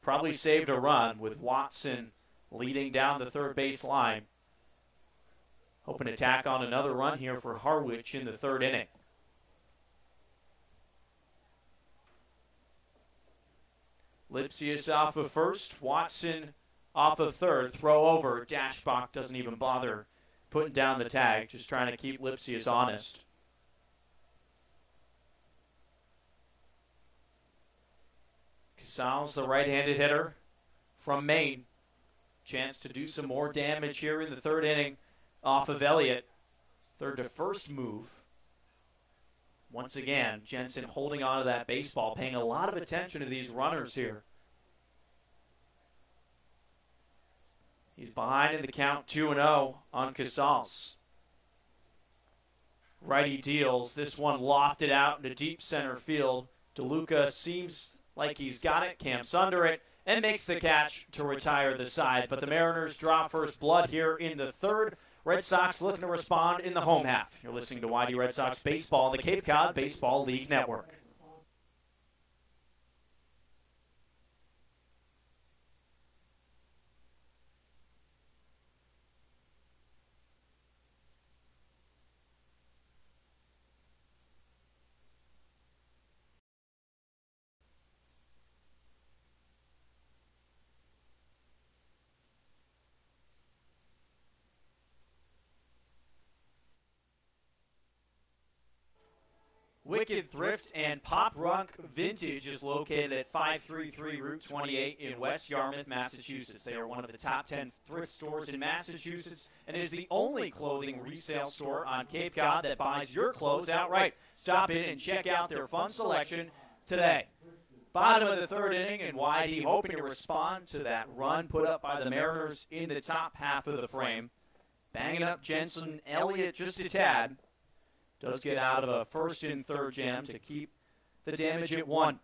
Probably saved a run with Watson leading down the third base line. Hoping to tack on another run here for Harwich in the third inning. Lipsius off of first, Watson off of third, throw over. Dashbach doesn't even bother putting down the tag, just trying to keep Lipsius honest. Casals, the right-handed hitter from Maine. Chance to do some more damage here in the third inning off of Elliott. Third to first move. Once again, Jensen holding on to that baseball, paying a lot of attention to these runners here. He's behind in the count 2-0 on Casals. Righty deals. This one lofted out into deep center field. DeLuca seems like he's got it, camps under it, and makes the catch to retire the side. But the Mariners draw first blood here in the third. Red Sox looking to respond in the home half. You're listening to YD Red Sox Baseball on the Cape Cod Baseball League Network. Wicked Thrift and Pop Rock Vintage is located at 533 Route 28 in West Yarmouth, Massachusetts. They are one of the top 10 thrift stores in Massachusetts and is the only clothing resale store on Cape Cod that buys your clothes outright. Stop in and check out their fun selection today. Bottom of the third inning, and YD hoping to respond to that run put up by the Mariners in the top half of the frame. Banging up Jensen Elliott just a tad. Does get out of a first and third jam to keep the damage at 1.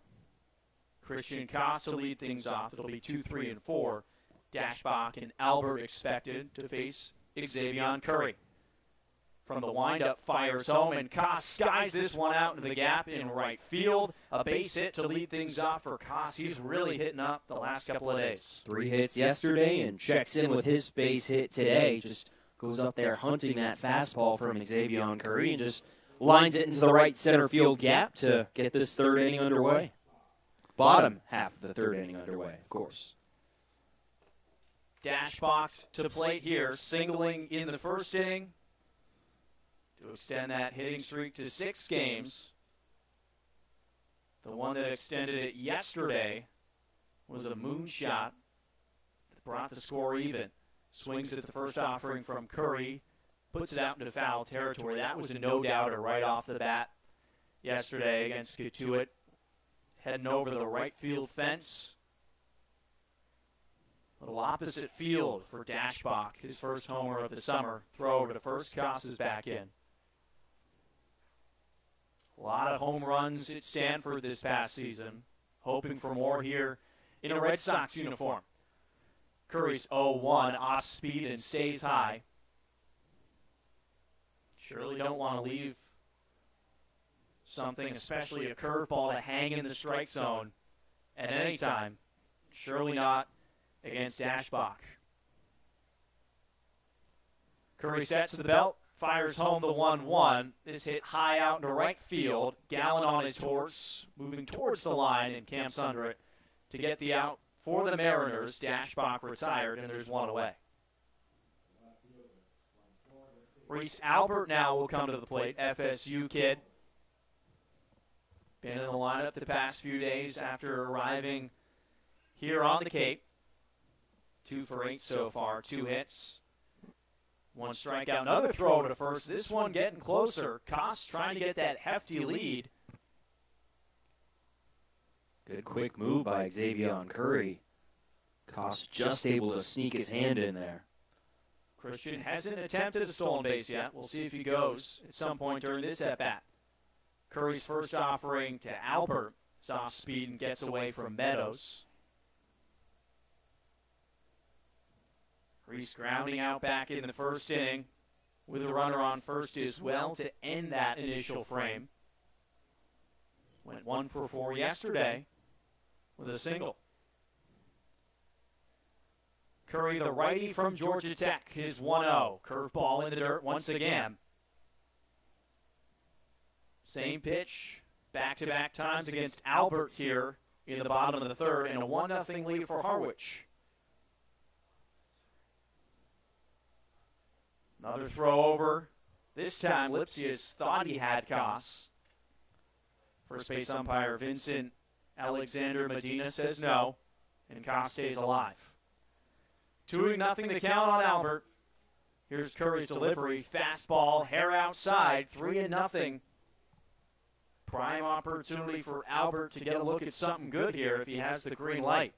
Christian Costa lead things off. It'll be 2, 3, and 4. Dashbach and Albert expected to face Xavier Curry. From the windup, fires home, and Koss skies this one out into the gap in right field. A base hit to lead things off for Koss. He's really hitting up the last couple of days. 3 hits yesterday and checks in with his base hit today. Just goes up there hunting that fastball from Xavier Curry and just lines it into the right center field gap to get this third inning underway. Bottom half of the third inning underway, of course. Dashbach to plate here, singling in the first inning to extend that hitting streak to 6 games. The one that extended it yesterday was a moonshot that brought the score even. Swings at the first offering from Curry, puts it out into foul territory. That was a no-doubter right off the bat yesterday against Katuitt. Heading over the right field fence. A little opposite field for Dashbach, his first homer of the summer. Throw over to first, Koss is back in. A lot of home runs at Stanford this past season. Hoping for more here in a Red Sox uniform. Curry's 0-1, off speed and stays high. Surely don't want to leave something, especially a curveball, to hang in the strike zone at any time. Surely not against Dashbach. Curry sets to the belt, fires home the 1-1. This hit high out into right field. Gallen on his horse, moving towards the line and camps under it to get the out. For the Mariners, Dashbach retired, and there's one away. Reese Albert now will come to the plate, FSU kid. Been in the lineup the past few days after arriving here on the Cape. 2 for 8 so far, 2 hits. 1 strikeout, another throw to first. This one getting closer. Koss trying to get that hefty lead. Good quick move by Xavier Curry. Koss just able to sneak his hand in there. Christian hasn't attempted a stolen base yet. We'll see if he goes at some point during this at-bat. Curry's first offering to Albert. Soft speed and gets away from Meadows. Reese grounding out back in the first inning with a runner on first as well to end that initial frame. Went 1 for 4 yesterday with a single. Curry, the righty from Georgia Tech, his 1-0. Curveball in the dirt once again. Same pitch, back-to-back times against Albert here in the bottom of the third, and a 1-0 lead for Harwich. Another throw over. This time, Lipsius thought he had Koss. First base umpire Vincent Alexander Medina says no, and Koss stays alive. 2-0 the count on Albert. Here's Curry's delivery. Fastball, hair outside, 3-0. Prime opportunity for Albert to get a look at something good here if he has the green light.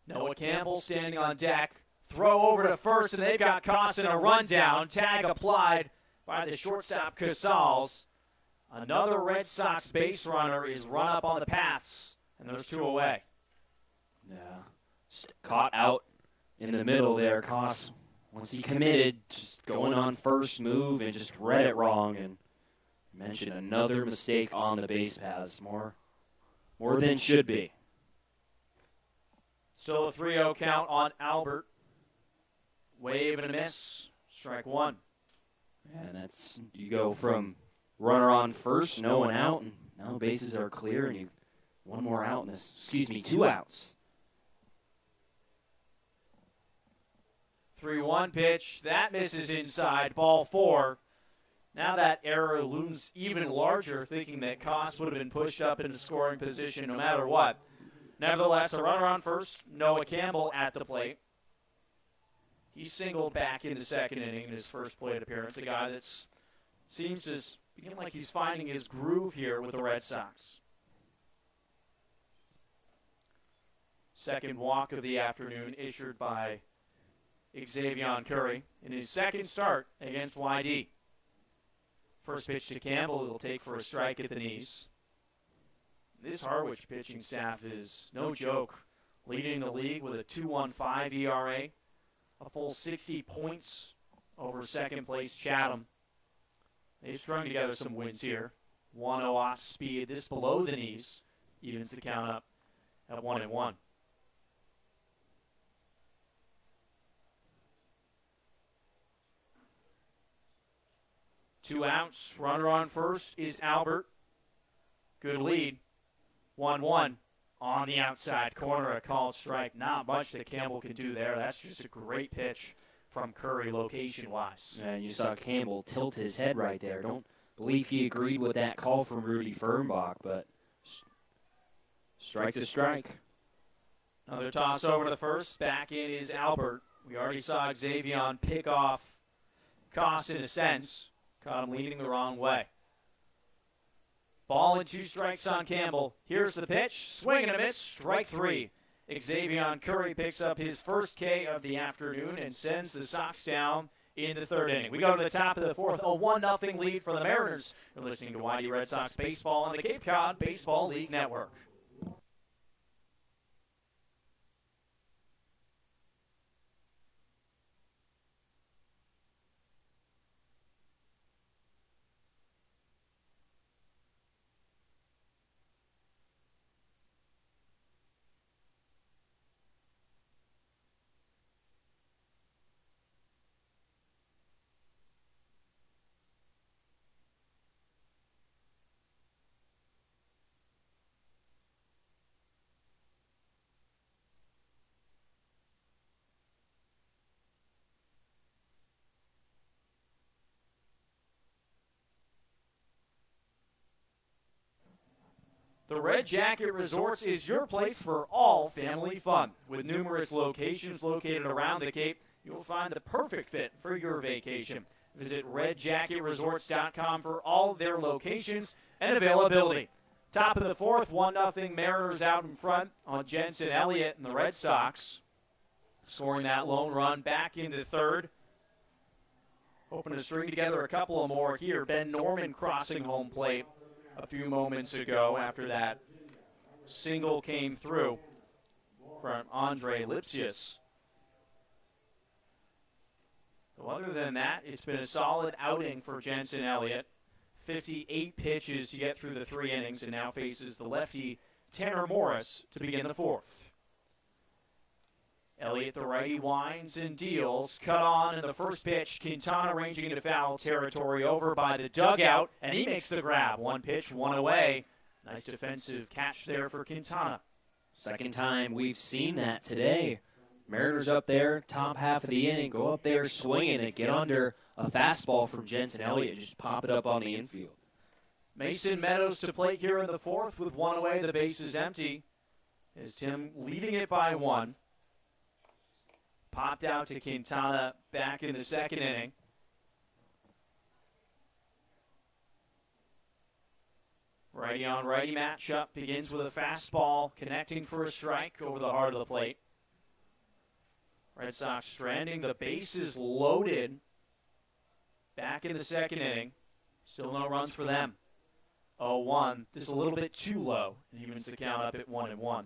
Noah Campbell standing on deck. Throw over to first, and they've got Koss in a rundown. Tag applied by the shortstop Casals. Another Red Sox base runner is run up on the paths, and there's 2 away. Yeah, just caught out in the middle there. Koss, once he committed, just going on first move and just read it wrong, and mentioned another mistake on the base paths. More than should be. Still a 3-0 count on Albert. Wave and a miss. Strike one. And that's, you go from runner on first, no one out, and now bases are clear, and you one more out in this, 2 outs. 3-1 pitch. That misses inside. Ball 4. Now that error looms even larger, thinking that Koss would have been pushed up into scoring position no matter what. Nevertheless, a runner on first. Noah Campbell at the plate. He singled back in the second inning in his first plate appearance. A guy that seems to begin like he's finding his groove here with the Red Sox. Second walk of the afternoon issued by Xavier Curry in his second start against YD. First pitch to Campbell, he'll take for a strike at the knees. This Harwich pitching staff is no joke, leading the league with a 2.15 ERA, a full 60 points over second place Chatham. They've strung together some wins here. 1-0 off speed, this below the knees, evens the count up at 1-1. Two outs, runner on first is Albert. Good lead. 1-1 on the outside corner, a called strike. Not much that Campbell can do there. That's just a great pitch from Curry location-wise. And you saw Campbell tilt his head right there. Don't believe he agreed with that call from Rudy Fernbach, but strike's a strike. Another toss over to the first. Back in is Albert. We already saw Xavier pick off Koss in a sense. Caught him leading the wrong way. Ball and 2 strikes on Campbell. Here's the pitch. Swing and a miss. Strike 3. Xavier Curry picks up his first K of the afternoon and sends the Sox down in the third inning. We go to the top of the fourth. A 1-0 lead for the Mariners. You're listening to YD Red Sox Baseball on the Cape Cod Baseball League Network. The Red Jacket Resorts is your place for all family fun. With numerous locations located around the Cape, you'll find the perfect fit for your vacation. Visit redjacketresorts.com for all of their locations and availability. Top of the fourth, 1-0 Mariners out in front on Jensen Elliott and the Red Sox. Scoring that lone run back into third. Hoping to string together a couple of more here. Ben Norman crossing home plate a few moments ago after that single came through from Andre Lipsius. So other than that, it's been a solid outing for Jensen Elliott. 58 pitches to get through the 3 innings, and now faces the lefty Tanner Morris to begin the fourth. Elliott, the righty, winds and deals. Cut on in the first pitch. Quintana ranging into foul territory over by the dugout, and he makes the grab. One pitch, one away. Nice defensive catch there for Quintana. Second time we've seen that today. Mariners up there, top half of the inning, go up there swinging and get under a fastball from Jensen Elliott. Just pop it up on the infield. Mason Meadows to plate here in the fourth with one away. The base is empty. As Tim leading it by one. Popped out to Quintana back in the second inning. Righty on righty matchup begins with a fastball connecting for a strike over the heart of the plate. Red Sox stranding. The base is loaded back in the second inning. Still no runs for them. 0-1. This is a little bit too low, and evens the count up at 1-1.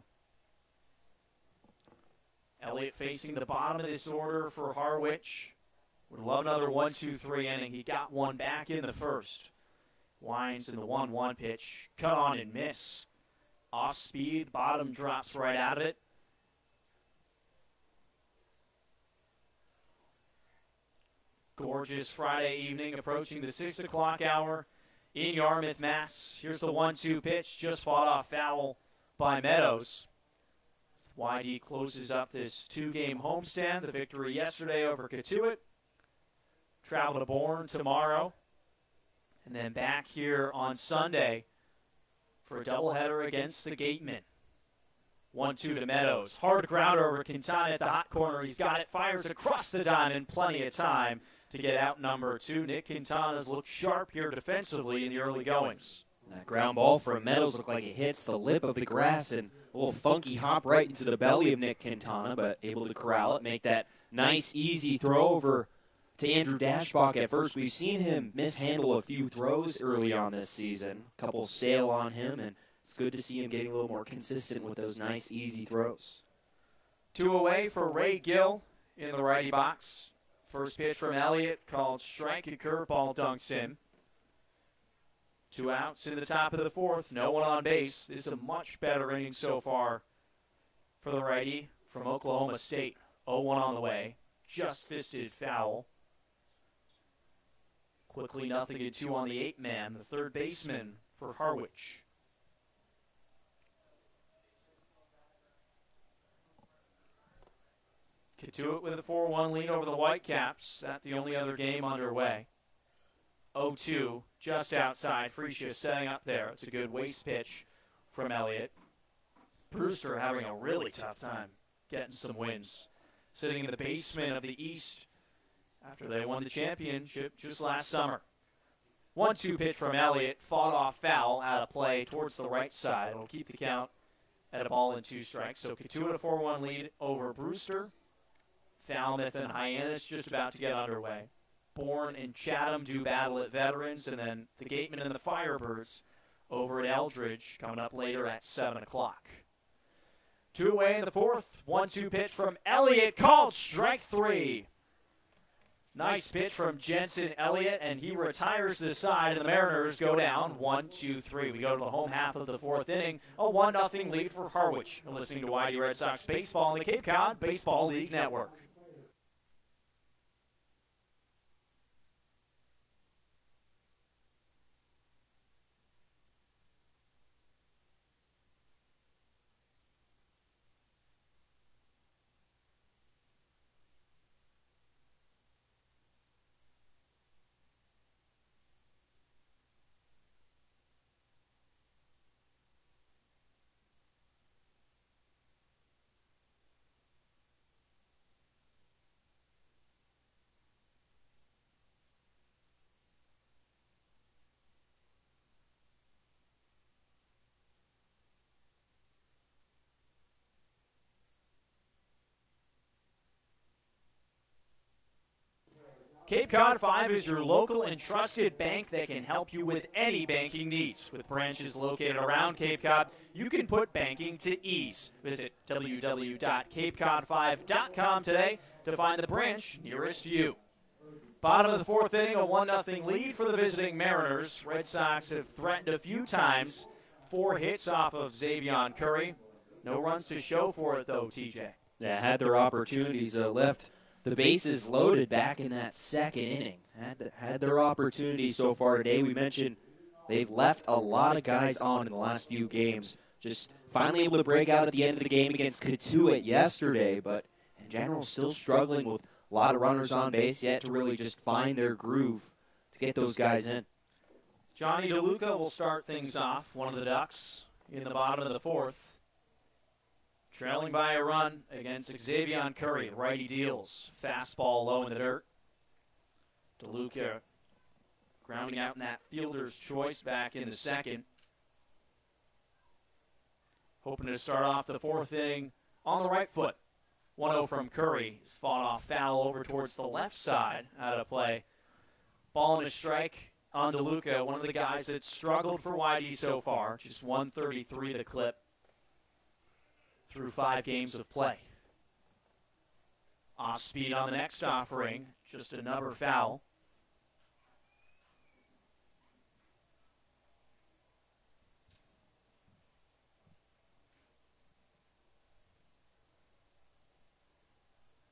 Elliott facing the bottom of this order for Harwich. Would love another 1-2-3 inning. He got one back in the first. Winds in the 1-1 pitch. Cut on and miss. Off speed. Bottom drops right out of it. Gorgeous Friday evening approaching the 6 o'clock hour in Yarmouth, Mass. Here's the 1-2 pitch. Just fought off foul by Meadows. YD closes up this two-game homestand. The victory yesterday over Katuitt. Travel to Bourne tomorrow. And then back here on Sunday for a doubleheader against the Gatemen. 1-2 to Meadows. Hard grounder over Quintana at the hot corner. He's got it. Fires across the diamond. Plenty of time to get out number two. Nick Quintana's looked sharp here defensively in the early goings. That ground ball from Meadows looked like it hits the lip of the grass and a little funky hop right into the belly of Nick Quintana, but able to corral it, make that nice, easy throw over to Andrew Dashbach at first. We've seen him mishandle a few throws early on this season. A couple sail on him, and it's good to see him getting a little more consistent with those nice, easy throws. 2 away for Ray Gill in the righty box. First pitch from Elliott called strike. A curveball dunks in. 2 outs in the top of the fourth. No one on base. This is a much better inning so far for the righty from Oklahoma State. 0-1 on the way. Just fisted foul. Quickly 0-2 on the 8-man, the third baseman for Harwich. Katuitt with a 4-1 lead over the Whitecaps. That's the only other game underway. 0-2, just outside. Freesia setting up there. It's a good waste pitch from Elliott. Brewster having a really tough time getting some wins. Sitting in the basement of the East after they won the championship just last summer. 1-2 pitch from Elliott. Fought off foul out of play towards the right side. It'll keep the count at a ball and 2 strikes. So Katuitt a 4-1 lead over Brewster. Falmouth and Hyannis just about to get underway. Bourne and Chatham do battle at Veterans, and then the Gatemen and the Firebirds over at Eldridge coming up later at 7 o'clock. 2 away in the fourth. 1-2 pitch from Elliott, called strike 3. Nice pitch from Jensen Elliott, and he retires the side, and the Mariners go down 1-2-3. We go to the home half of the fourth inning, a 1-0 lead for Harwich. You're listening to YD Red Sox Baseball on the Cape Cod Baseball League Network. Cape Cod 5 is your local and trusted bank that can help you with any banking needs. With branches located around Cape Cod, you can put banking to ease. Visit www.capecod5.com today to find the branch nearest you. Bottom of the fourth inning, a 1-0 lead for the visiting Mariners. Red Sox have threatened a few times. 4 hits off of Xavion Curry. No runs to show for it, though, TJ. Yeah, had their opportunities, left the bases loaded back in that second inning. Had their opportunities so far today. We mentioned they've left a lot of guys on in the last few games. Just finally able to break out at the end of the game against Katuitt yesterday, but in general still struggling with a lot of runners on base yet to really just find their groove to get those guys in. Johnny DeLuca will start things off, one of the Ducks, in the bottom of the fourth. Trailing by a run against Xavier Curry. Righty deals. Fastball low in the dirt. DeLuca grounding out in that fielder's choice back in the second. Hoping to start off the fourth inning on the right foot. 1-0 from Curry. He's fought off foul over towards the left side out of play. Ball and a strike on DeLuca, one of the guys that struggled for YD so far. Just 133 the clip through 5 games of play. Off speed on the next offering. Just another foul.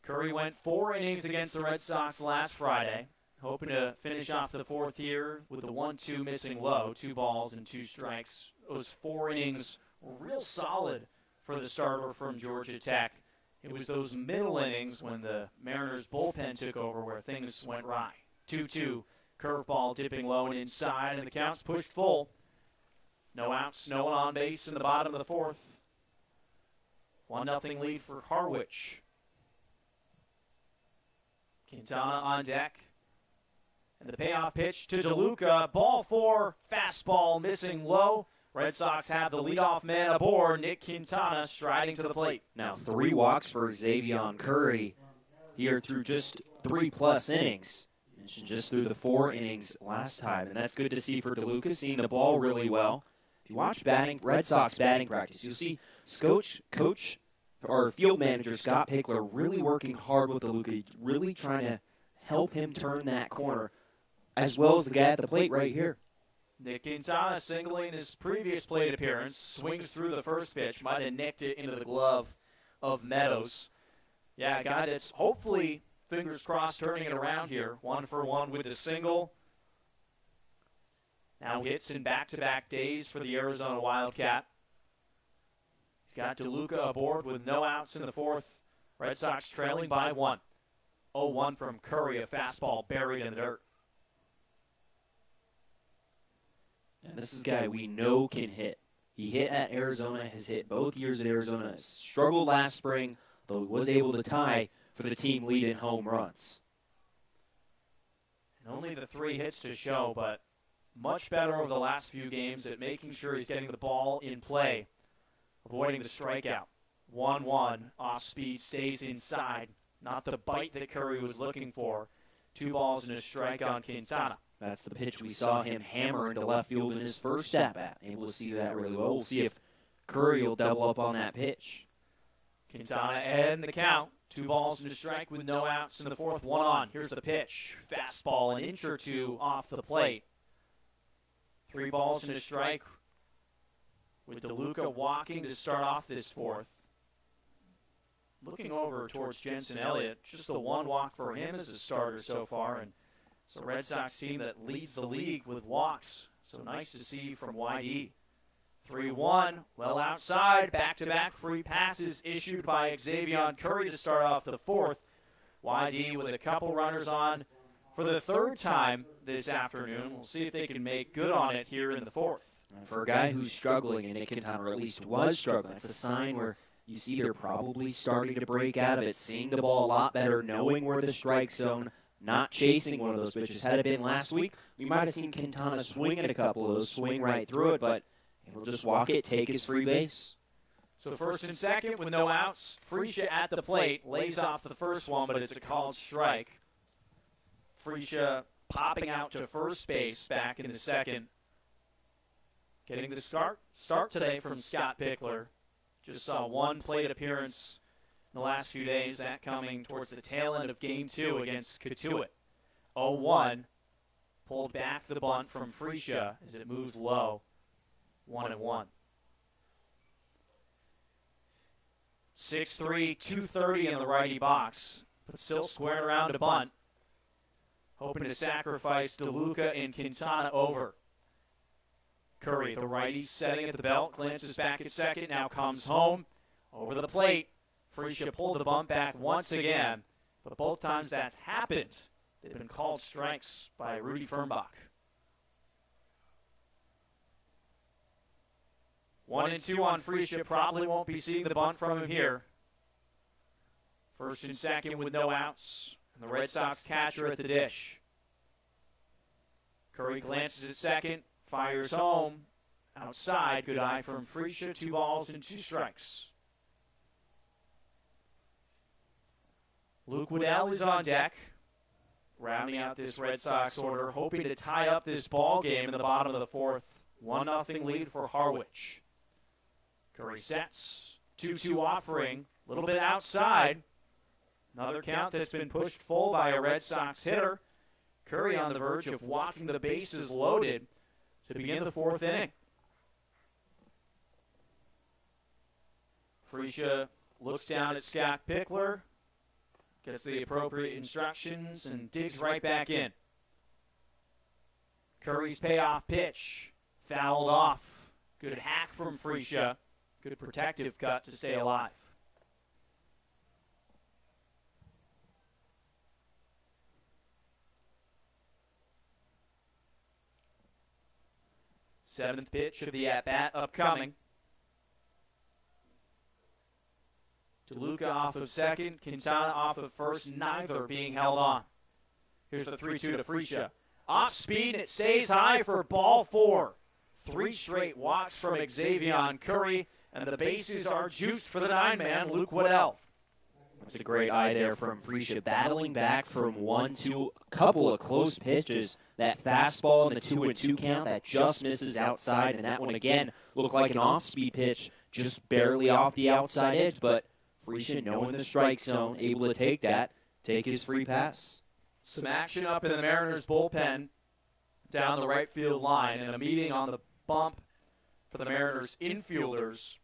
Curry went 4 innings against the Red Sox last Friday. Hoping to finish off the fourth here with the 1-2 missing low. 2 balls and 2 strikes. Those 4 innings were real solid for the starter from Georgia Tech. It was those middle innings when the Mariners bullpen took over where things went awry. 2-2. Curveball dipping low and inside, and the count's pushed full. No outs, no one on base in the bottom of the fourth. 1-0 lead for Harwich. Quintana on deck. And the payoff pitch to DeLuca. Ball 4, fastball missing low. Red Sox have the leadoff man aboard, Nick Quintana, striding to the plate. Now 3 walks for Xavier Curry here through just 3+ innings. Mentioned just through the 4 innings last time, and that's good to see for DeLuca, seeing the ball really well. If you watch Red Sox batting practice, you'll see coach or field manager Scott Pickler really working hard with DeLuca, really trying to help him turn that corner, as well as the guy at the plate right here. Nick Quintana singling his previous plate appearance, swings through the first pitch, might have nicked it into the glove of Meadows. Yeah, a guy that's hopefully, fingers crossed, turning it around here. 1 for 1 with the single. Now hits in back-to-back days for the Arizona Wildcat. He's got DeLuca aboard with no outs in the fourth. Red Sox trailing by 1. 0-1 from Curry, a fastball buried in the dirt. And this is a guy we know can hit. He hit at Arizona, has hit both years at Arizona, struggled last spring, though he was able to tie for the team lead in home runs. And only the 3 hits to show, but much better over the last few games at making sure he's getting the ball in play, avoiding the strikeout. 1-1, off speed, stays inside. Not the bite that Curry was looking for. 2 balls and a strike on Quintana. That's the pitch we saw him hammer into left field in his first at-bat. Able to see that really well. We'll see if Curry will double up on that pitch. Quintana and the count. 2 balls and a strike with no outs in the fourth. 1 on. Here's the pitch. Fastball, an inch or 2 off the plate. 3 balls and a strike with DeLuca walking to start off this fourth. Looking over towards Jensen Elliott, just the 1 walk for him as a starter so far, and it's a Red Sox team that leads the league with walks. So nice to see from YD. 3-1, well outside, back-to-back free passes issued by Xavier Curry to start off the fourth. YD with a couple runners on for the 3rd time this afternoon. We'll see if they can make good on it here in the fourth. And for a guy who's struggling, and Nick Quintana, or at least was struggling, that's a sign where you see they're probably starting to break out of it, seeing the ball a lot better, knowing where the strike zone, not chasing one of those pitches. Had it been last week, we might have seen Quintana swing at a couple of those, swing right through it, but he'll just walk it, take his free base. So first and second with no outs. Freesia at the plate, lays off the first one, but it's a called strike. Freesia popping out to first base back in the second. Getting the start today from Scott Pickler. Just saw 1 plate appearance in the last few days, that coming towards the tail end of Game 2 against Katuitt. 0-1, pulled back the bunt from Freesia as it moves low. 1-1. 6'3", 230 in the righty box, but still squaring around to bunt, hoping to sacrifice DeLuca and Quintana over. Curry, the righty, setting at the belt, glances back at second, now comes home. Over the plate, Freesia pulled the bunt back once again, but both times that's happened, they've been called strikes by Rudy Fernbach. 1-2 on Freesia, probably won't be seeing the bunt from him here. First and second with no outs, and the Red Sox catcher at the dish. Curry glances at second, fires home, outside, good eye from Freesia, 2 balls and 2 strikes. Luke Waddell is on deck, rounding out this Red Sox order, hoping to tie up this ball game in the bottom of the 4th. 1-0 lead for Harwich. Curry sets, 2-2 offering, a little bit outside. Another count that's been pushed full by a Red Sox hitter. Curry on the verge of walking the bases loaded to begin the 4th inning. Freesia looks down at Scott Pickler, gets the appropriate instructions, and digs right back in. Curry's payoff pitch, fouled off. Good hack from Freesia. Good protective cut to stay alive. Seventh pitch of the at-bat upcoming. DeLuca off of second, Quintana off of first, neither being held on. Here's the 3-2 to Freesia. Off speed, and it stays high for ball 4. 3 straight walks from Xavion Curry, and the bases are juiced for the 9-man, Luke Waddell. That's a great eye there from Freesia, battling back from 1-2, a couple of close pitches. That fastball in the 2-2 count that just misses outside, and that one again looked like an off-speed pitch, just barely off the outside edge, but Freesia, knowing the strike zone, able to take that, take his free pass. Some action up in the Mariners bullpen down the right field line, and a meeting on the bump for the Mariners infielders.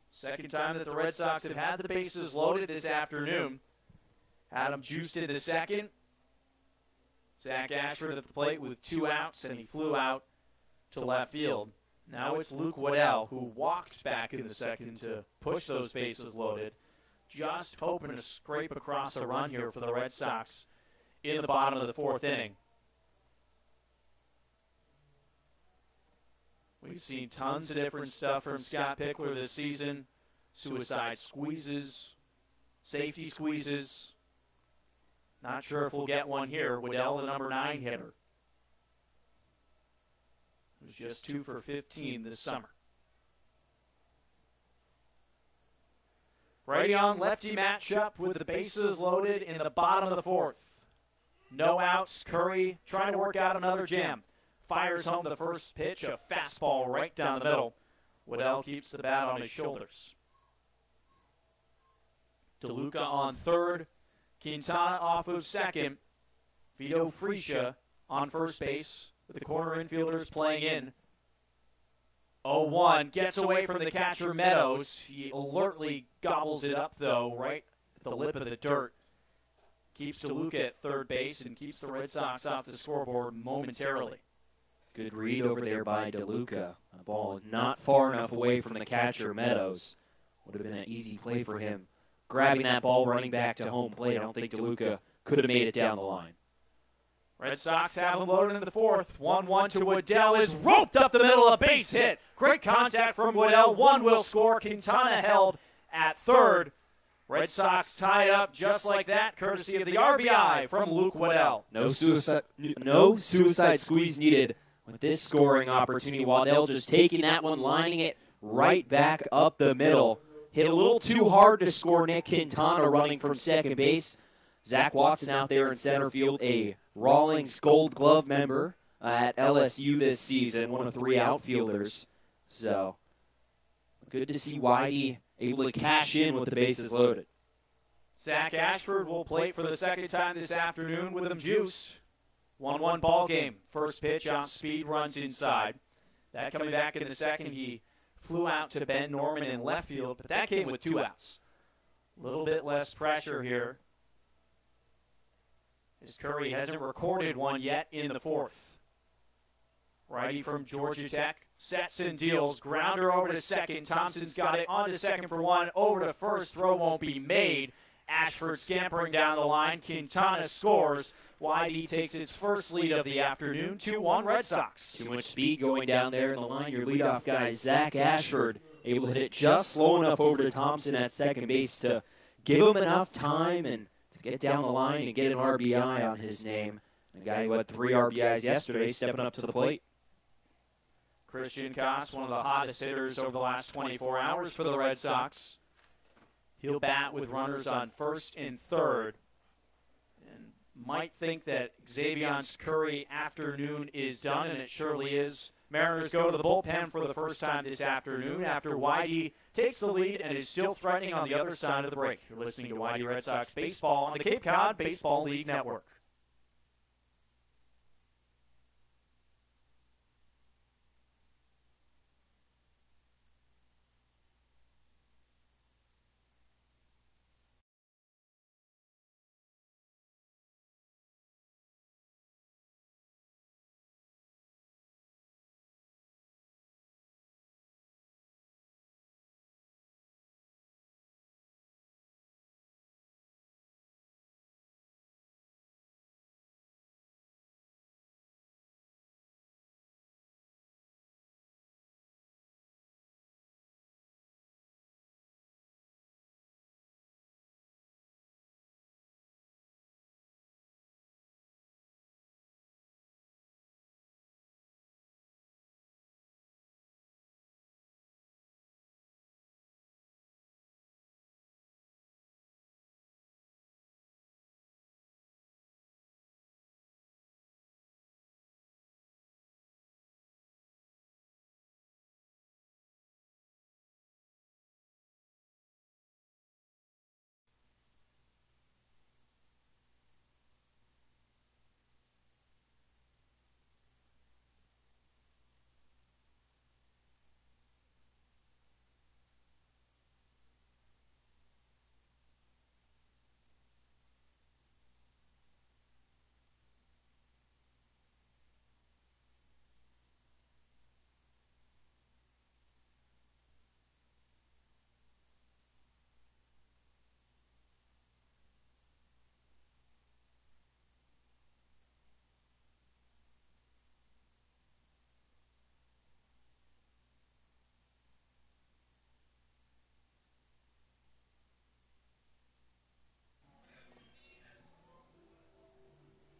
Second time that the Red Sox have had the bases loaded this afternoon. Had them juiced into second. Zach Ashford at the plate with 2 outs, and he flew out to left field. Now it's Luke Waddell, who walked back in the second to push those bases loaded, just hoping to scrape across a run here for the Red Sox in the bottom of the 4th inning. We've seen tons of different stuff from Scott Pickler this season. Suicide squeezes, safety squeezes. Not sure if we'll get one here. Waddell, the number 9 hitter. It was just 2 for 15 this summer. Righty on lefty matchup with the bases loaded in the bottom of the 4th. No outs. Curry trying to work out another jam. Fires home the first pitch, a fastball right down the middle. Waddell keeps the bat on his shoulders. DeLuca on third. Quintana off of second. Vito Freesia on first base with the corner infielders playing in. 0-1, gets away from the catcher Meadows. He alertly gobbles it up, though, right at the lip of the dirt. Keeps DeLuca at third base and keeps the Red Sox off the scoreboard momentarily. Good read over there by DeLuca. The ball not far enough away from the catcher Meadows. Would have been an easy play for him. Grabbing that ball, running back to home plate. I don't think DeLuca could have made it down the line. Red Sox have him loaded in the 4th. 1-1 to Waddell is roped up the middle, a base hit. Great contact from Waddell. 1 will score. Quintana held at third. Red Sox tied up just like that, courtesy of the RBI from Luke Waddell. No suicide squeeze needed with this scoring opportunity. Waddell just taking that one, lining it right back up the middle. Hit a little too hard to score. Nick Quintana running from second base. Zach Watson out there in center field, a Rawlings Gold Glove member at LSU this season, one of 3 outfielders. So, good to see Whitey able to cash in with the bases loaded. Zach Ashford will plate for the second time this afternoon with him juiced. 1-1 ball game. First pitch off speed, runs inside. That coming back in the second, he flew out to Ben Norman in left field, but that came with 2 outs. A little bit less pressure here, as Curry hasn't recorded one yet in the 4th. Righty from Georgia Tech sets and deals. Grounder over to second. Thompson's got it on to second for 1. Over to first. Throw won't be made. Ashford scampering down the line. Quintana scores. YD takes its first lead of the afternoon. 2-1 Red Sox. Too much speed going down there in the line. Your leadoff guy, Zach Ashford, able to hit it just slow enough over to Thompson at second base to give him enough time and to get down the line and get an RBI on his name. The guy who had 3 RBIs yesterday stepping up to the plate. Christian Koss, one of the hottest hitters over the last 24 hours for the Red Sox. He'll bat with runners on first and third. And might think that Xavion's Curry afternoon is done, and it surely is. Mariners go to the bullpen for the first time this afternoon after YD takes the lead and is still threatening on the other side of the break. You're listening to YD Red Sox Baseball on the Cape Cod Baseball League Network.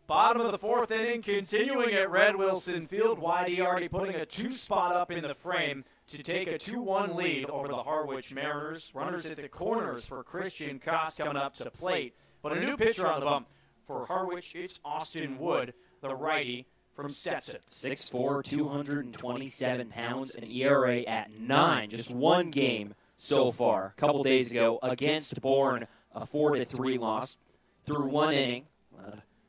Bottom of the 4th inning, continuing at Red Wilson Field. YD already putting a 2 spot up in the frame to take a 2-1 lead over the Harwich Mariners. Runners at the corners for Christian Koss coming up to plate. But a new pitcher on the bump for Harwich, it's Austin Wood, the righty from Stetson. 6'4", 227 pounds, an ERA at 9. Just 1 game so far. A couple days ago against Bourne, a 4-3 loss through 1 inning.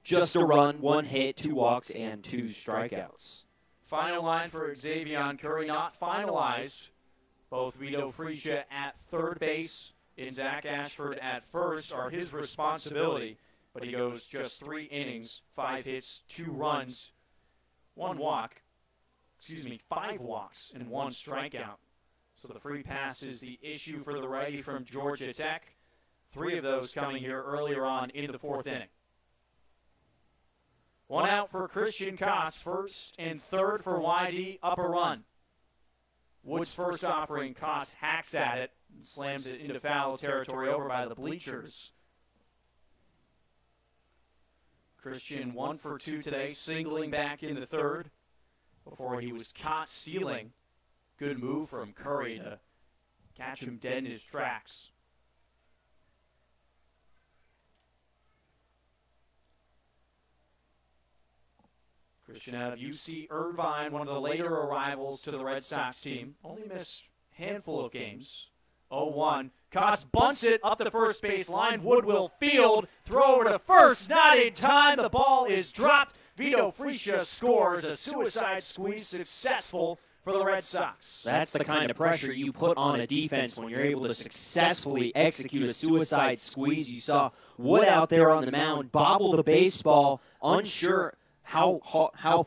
Just a run, 1 hit, 2 walks, and 2 strikeouts. Final line for Xavion Curry, not finalized. Both Vito Fresia at third base and Zach Ashford at first are his responsibility. But he goes just 3 innings, 5 hits, 2 runs, 5 walks, and 1 strikeout. So the free pass is the issue for the righty from Georgia Tech. 3 of those coming here earlier on in the 4th inning. 1 out for Christian Koss, first and third for YD, up a run. Wood's first offering, Koss hacks at it and slams it into foul territory over by the bleachers. Christian 1 for 2 today, singling back in the 3rd before he was caught stealing. Good move from Curry to catch him dead in his tracks. Christian out of UC Irvine, one of the later arrivals to the Red Sox team. Only missed a handful of games. 0-1. Koss bunts it up the first base line. Wood will field. Throw over to first. Not in time. The ball is dropped. Vito Fresia scores. A suicide squeeze successful for the Red Sox. That's the kind of pressure you put on a defense when you're able to successfully execute a suicide squeeze. You saw Wood out there on the mound, bobble the baseball, unsure how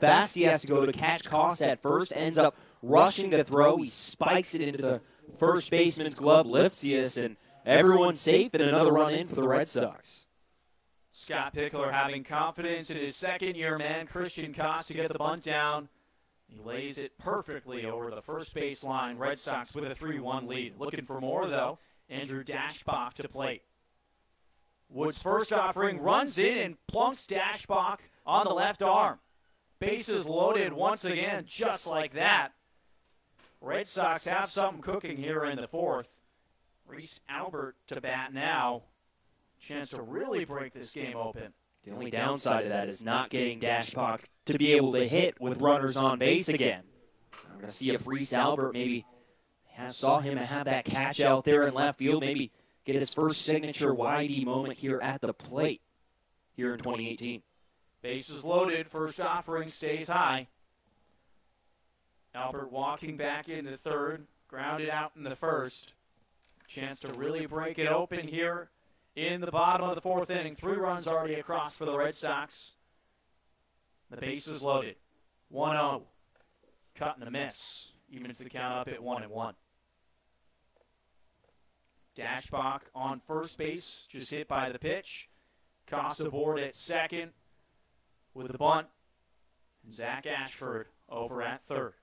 fast he has to go to catch Koss at first, ends up rushing to throw. He spikes it into the first baseman's glove, Liftius, and everyone's safe, and another run in for the Red Sox. Scott Pickler having confidence in his second-year man, Christian Koss, to get the bunt down. He lays it perfectly over the first base line. Red Sox with a 3-1 lead. Looking for more, though. Andrew Dashbach to plate. Wood's first offering runs in and plunks Dashbach on the left arm. Bases loaded once again, just like that. Red Sox have something cooking here in the fourth. Reese Albert to bat now. Chance to really break this game open. The only downside of that is not getting Dashbach to be able to hit with runners on base again. We're going to see if Reese Albert maybe saw him have that catch out there in left field, maybe get his first signature YD moment here at the plate here in 2018. Bases loaded, first offering stays high. Albert walking back in the third, grounded out in the first. Chance to really break it open here in the bottom of the fourth inning. 3 runs already across for the Red Sox. The bases loaded. 1-0. Cut and a miss. Evens the count up at 1-1. Dashbach on first base, just hit by the pitch. Koss aboard at second with the bunt. And Zach Ashford over at third.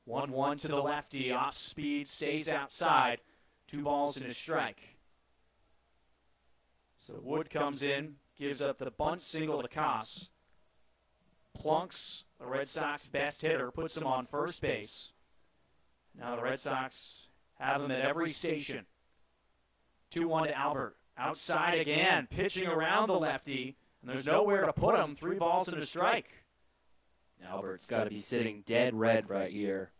1-1 to the lefty. Off speed, stays outside. 2 balls and a strike. So Wood comes in, gives up the bunt single to Koss. Plunks the Red Sox best hitter, puts him on first base. Now the Red Sox have him at every station. 2-1 to Albert. Outside again, pitching around the lefty, and there's nowhere to put him. 3 balls and a strike. Albert's got to be sitting dead red right here.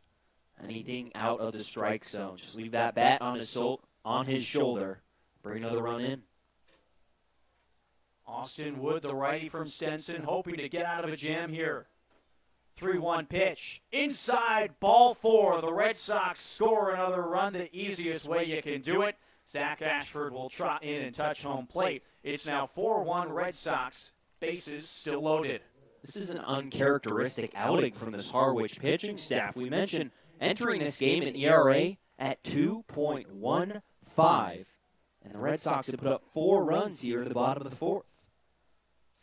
Anything out of the strike zone, just leave that bat on his shoulder. Bring another run in. Austin Wood, the righty from Stenson, hoping to get out of a jam here. 3-1 pitch. Inside, ball 4. The Red Sox score another run the easiest way you can do it. Zach Ashford will trot in and touch home plate. It's now 4-1 Red Sox. Bases still loaded. This is an uncharacteristic outing from this Harwich pitching staff. We mentioned entering this game an ERA at 2.15. And the Red Sox have put up 4 runs here in the bottom of the fourth.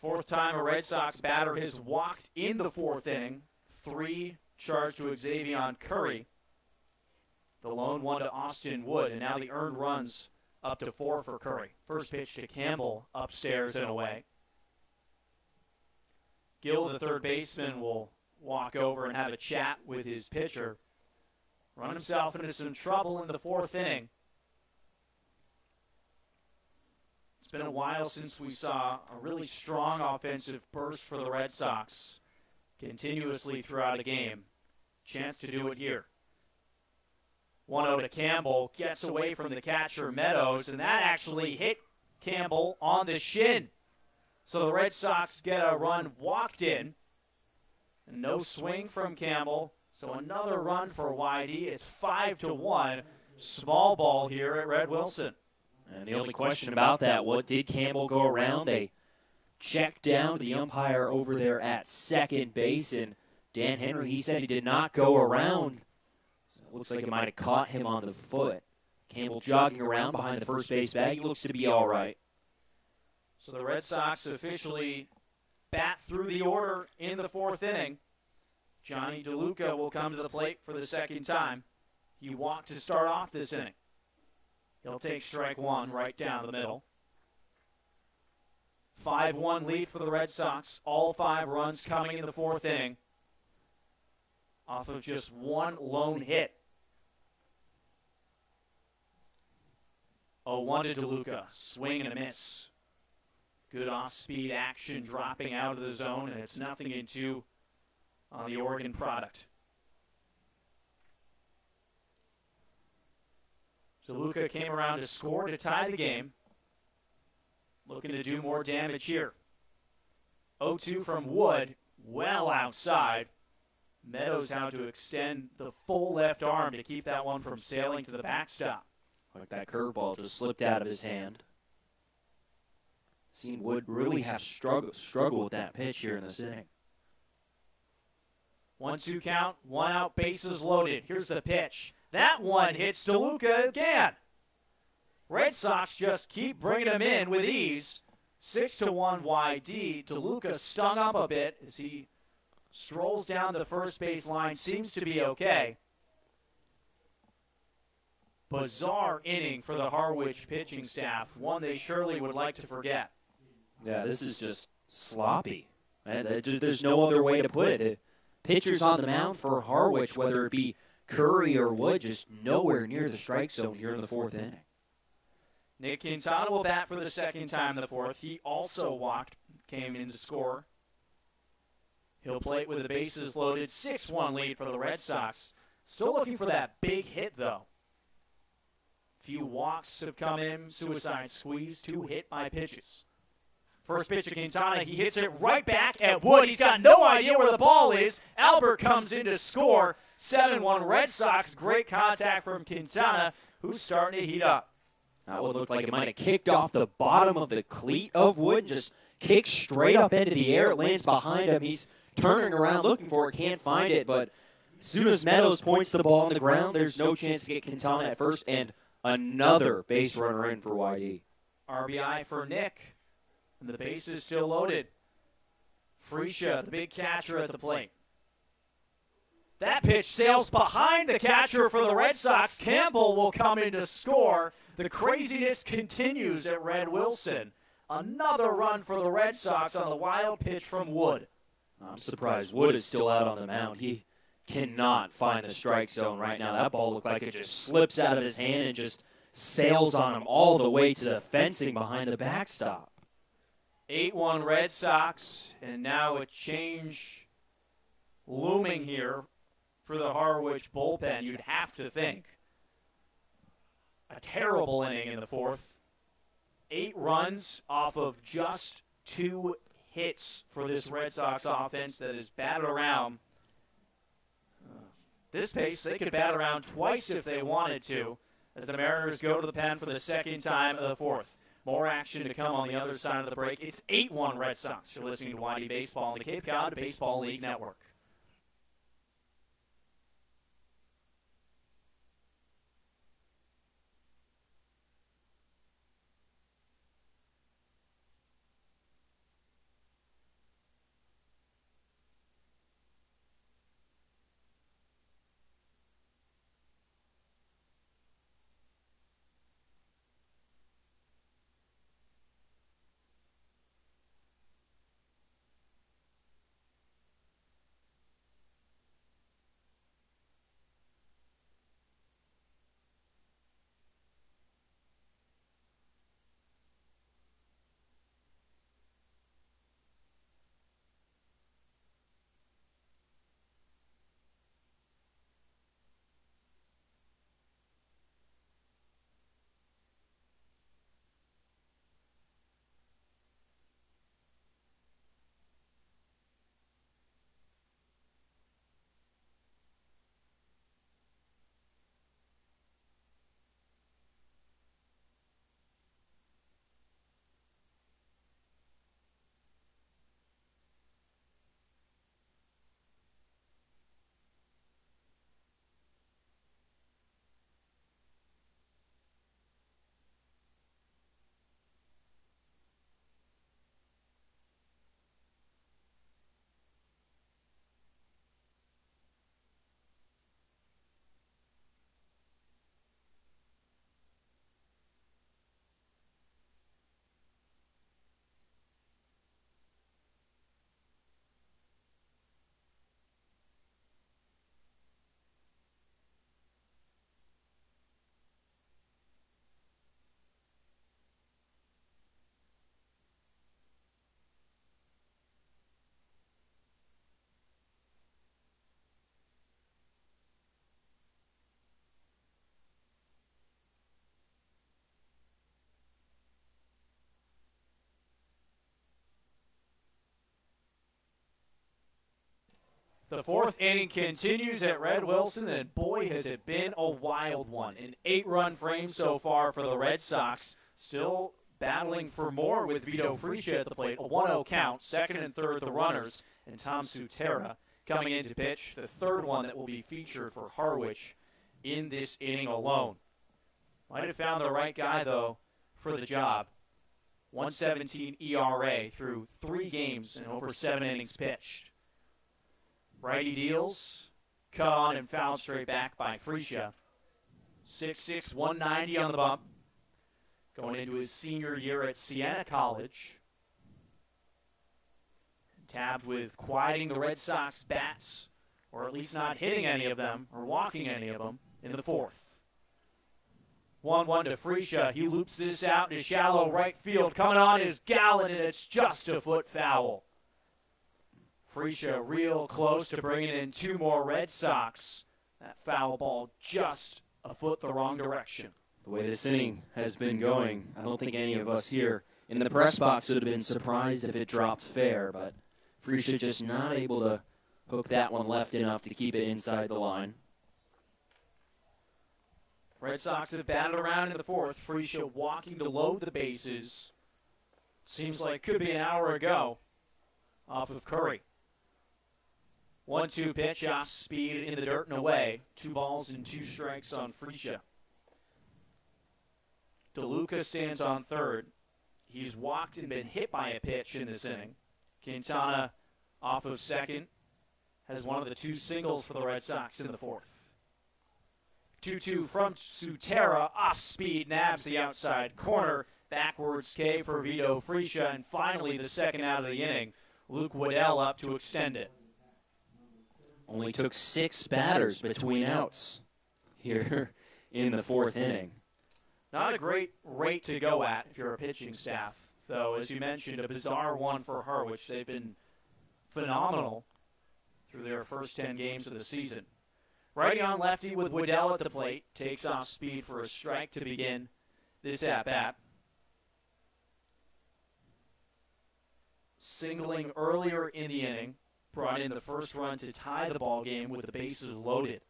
Fourth time a Red Sox batter has walked in the fourth inning. 3 charged to Xavier Curry. The lone one to Austin Wood. And now the earned runs up to 4 for Curry. First pitch to Campbell, upstairs and away. Gill, the third baseman, will walk over and have a chat with his pitcher. Run himself into some trouble in the fourth inning. It's been a while since we saw a really strong offensive burst for the Red Sox continuously throughout a game. Chance to do it here. 1-0 to Campbell, gets away from the catcher Meadows, and that actually hit Campbell on the shin. So the Red Sox get a run walked in. And no swing from Campbell. So another run for YD. It's 5-1. Small ball here at Red Wilson. And the only question about that, what did Campbell go around? They checked down the umpire over there at second base. And Dan Henry, he said he did not go around. So it looks like it might have caught him on the foot. Campbell jogging around behind the first base bag. He looks to be all right. So the Red Sox officially bat through the order in the fourth inning. Johnny DeLuca will come to the plate for the second time. He walked to start off this inning. He'll take strike 1 right down the middle. 5-1 lead for the Red Sox. All 5 runs coming in the fourth inning off of just 1 lone hit. 0-1 to DeLuca. Swing and a miss. Good off-speed action dropping out of the zone, and it's 0-2 on the Oregon product. DeLuca came around to score to tie the game. Looking to do more damage here. 0-2 from Wood, well outside. Meadows how to extend the full left arm to keep that one from sailing to the backstop. Like that curveball just slipped out of his hand. Seen Wood really have struggle with that pitch here in this inning. 1-2 count, 1 out, bases loaded. Here's the pitch. That one hits DeLuca again. Red Sox just keep bringing him in with ease. 6-1 YD. DeLuca stung up a bit as he strolls down the first base line. Seems to be okay. Bizarre inning for the Harwich pitching staff. One they surely would like to forget. Yeah, this is just sloppy. There's no other way to put it. Pitchers on the mound for Harwich, whether it be Curry or Wood, just nowhere near the strike zone here in the fourth inning. Nick Quintana will bat for the second time in the fourth. He also walked, came in to score. He'll play it with the bases loaded. 6-1 lead for the Red Sox. Still looking for that big hit, though. Few walks have come in. Suicide squeeze. 2 hit by pitches. First pitch to Quintana. He hits it right back at Wood. He's got no idea where the ball is. Albert comes in to score. 7-1 Red Sox. Great contact from Quintana, who's starting to heat up. That would look like it might have kicked off the bottom of the cleat of Wood. Just kicked straight up into the air. It lands behind him. He's turning around looking for it. Can't find it. But as soon as Meadows points the ball on the ground, there's no chance to get Quintana at first. And another base runner in for YD. RBI for Nick. And the base is still loaded. Freesia, the big catcher at the plate. That pitch sails behind the catcher for the Red Sox. Campbell will come in to score. The craziness continues at Red Wilson. Another run for the Red Sox on the wild pitch from Wood. I'm surprised Wood is still out on the mound. He cannot find the strike zone right now. That ball looked like it just slips out of his hand and just sails on him all the way to the fencing behind the backstop. 8-1 Red Sox, and now a change looming here for the Harwich bullpen, you'd have to think. A terrible inning in the fourth. 8 runs off of just 2 hits for this Red Sox offense that is batted around. This pace, they could bat around twice if they wanted to, as the Mariners go to the pen for the second time of the fourth. More action to come on the other side of the break. It's 8-1 Red Sox. You're listening to YD Baseball on the Cape Cod Baseball League Network. The fourth inning continues at Red Wilson, and boy, has it been a wild one. An 8-run frame so far for the Red Sox, still battling for more with Vito Frecia at the plate. A 1-0 count, second and third the runners, and Tom Sutera coming in to pitch the third one that will be featured for Harwich in this inning alone. Might have found the right guy, though, for the job. 1.17 ERA through 3 games and over 7 innings pitched. Righty deals, cut on and fouled straight back by Frecia. 6'6", 190 on the bump. Going into his senior year at Siena College. Tabbed with quieting the Red Sox bats, or at least not hitting any of them, or walking any of them, in the fourth. 1-1 to Frecia. He loops this out into shallow right field. Coming on is Gallen, and it's just a foot foul. Frecia real close to bringing in 2 more Red Sox. That foul ball just a foot the wrong direction. The way this inning has been going, I don't think any of us here in the press box would have been surprised if it dropped fair, but Frecia just not able to hook that one left enough to keep it inside the line. Red Sox have batted around in the fourth. Frecia walking to load the bases. Seems like could be an hour ago off of Curry. 1-2 pitch, off speed in the dirt and away. 2 balls and 2 strikes on Frecia. DeLuca stands on third. He's walked and been hit by a pitch in this inning. Quintana off of second has one of the 2 singles for the Red Sox in the fourth. 2-2 from Sutera, off speed, nabs the outside corner. Backwards K for Vito Frecia, and finally the second out of the inning. Luke Waddell up to extend it. Only took 6 batters between outs here in the fourth inning. Not a great rate to go at if you're a pitching staff, though, as you mentioned, a bizarre one for Harwich. They've been phenomenal through their first 10 games of the season. Righty on lefty with Waddell at the plate. Takes off speed for a strike to begin this at-bat. Singling earlier in the inning brought in the first run to tie the ball game with the bases loaded.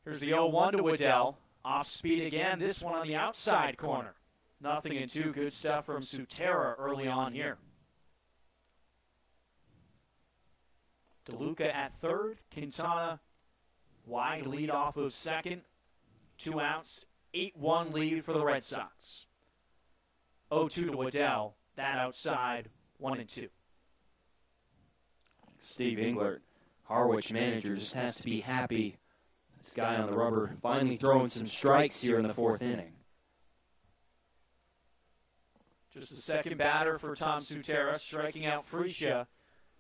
Here's the 0-1 to Waddell. Off speed again, this one on the outside corner. 0-2, good stuff from Sutera early on here. DeLuca at third. Quintana wide lead off of second. 2 outs, 8-1 lead for the Red Sox. 0-2 to Waddell. That outside, 1-2. Steve Englert, Harwich manager, just has to be happy. This guy on the rubber finally throwing some strikes here in the fourth inning. Just the second batter for Tom Sutera, striking out Frecia,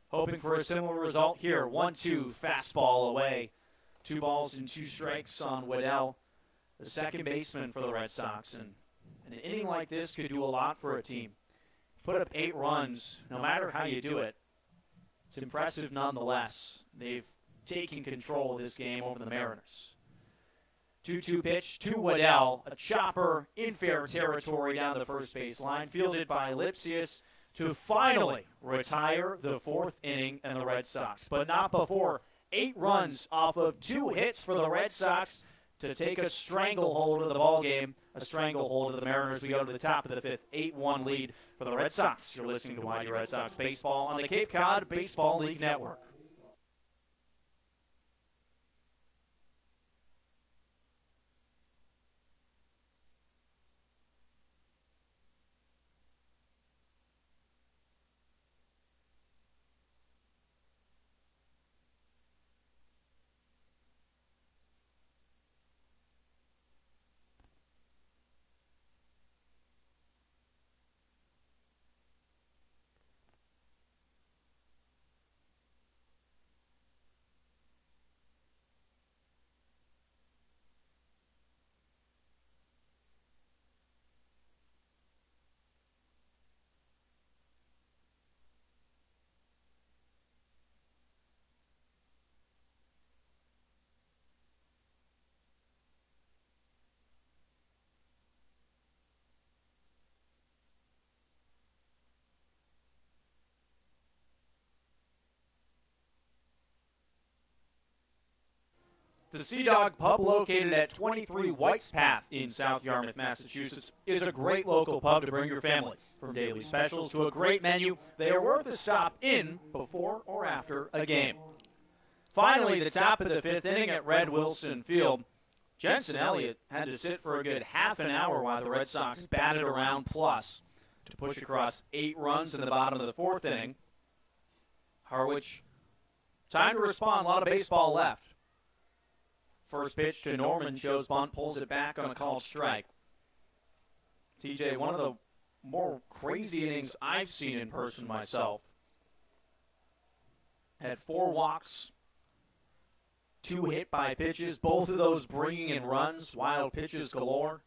hoping for a similar result here. 1-2, fastball away. 2 balls and 2 strikes on Waddell, the second baseman for the Red Sox. And an inning like this could do a lot for a team. Put up 8 runs, no matter how you do it. It's impressive nonetheless. They've taken control of this game over the Mariners. 2-2 pitch to Waddell. A chopper in fair territory down the first base line, fielded by Lipsius to finally retire the fourth inning and the Red Sox. But not before 8 runs off of 2 hits for the Red Sox to take a stranglehold of the ball game, a stranglehold of the Mariners. We go to the top of the fifth, 8-1 lead for the Red Sox. You're listening to Mighty Red Sox Baseball on the Cape Cod Baseball League Network. The Sea Dog Pub, located at 23 White's Path in South Yarmouth, Massachusetts, is a great local pub to bring your family. From daily specials to a great menu, they are worth a stop in before or after a game. Finally, the top of the fifth inning at Red Wilson Field, Jensen Elliott had to sit for a good half an hour while the Red Sox batted around plus to push across 8 runs in the bottom of the fourth inning. Harwich, time to respond, a lot of baseball left. First pitch to Norman, shows bunt, pulls it back on a called strike. TJ, one of the more crazy innings I've seen in person myself. Had 4 walks, 2 hit by pitches, both of those bringing in runs, wild pitches galore.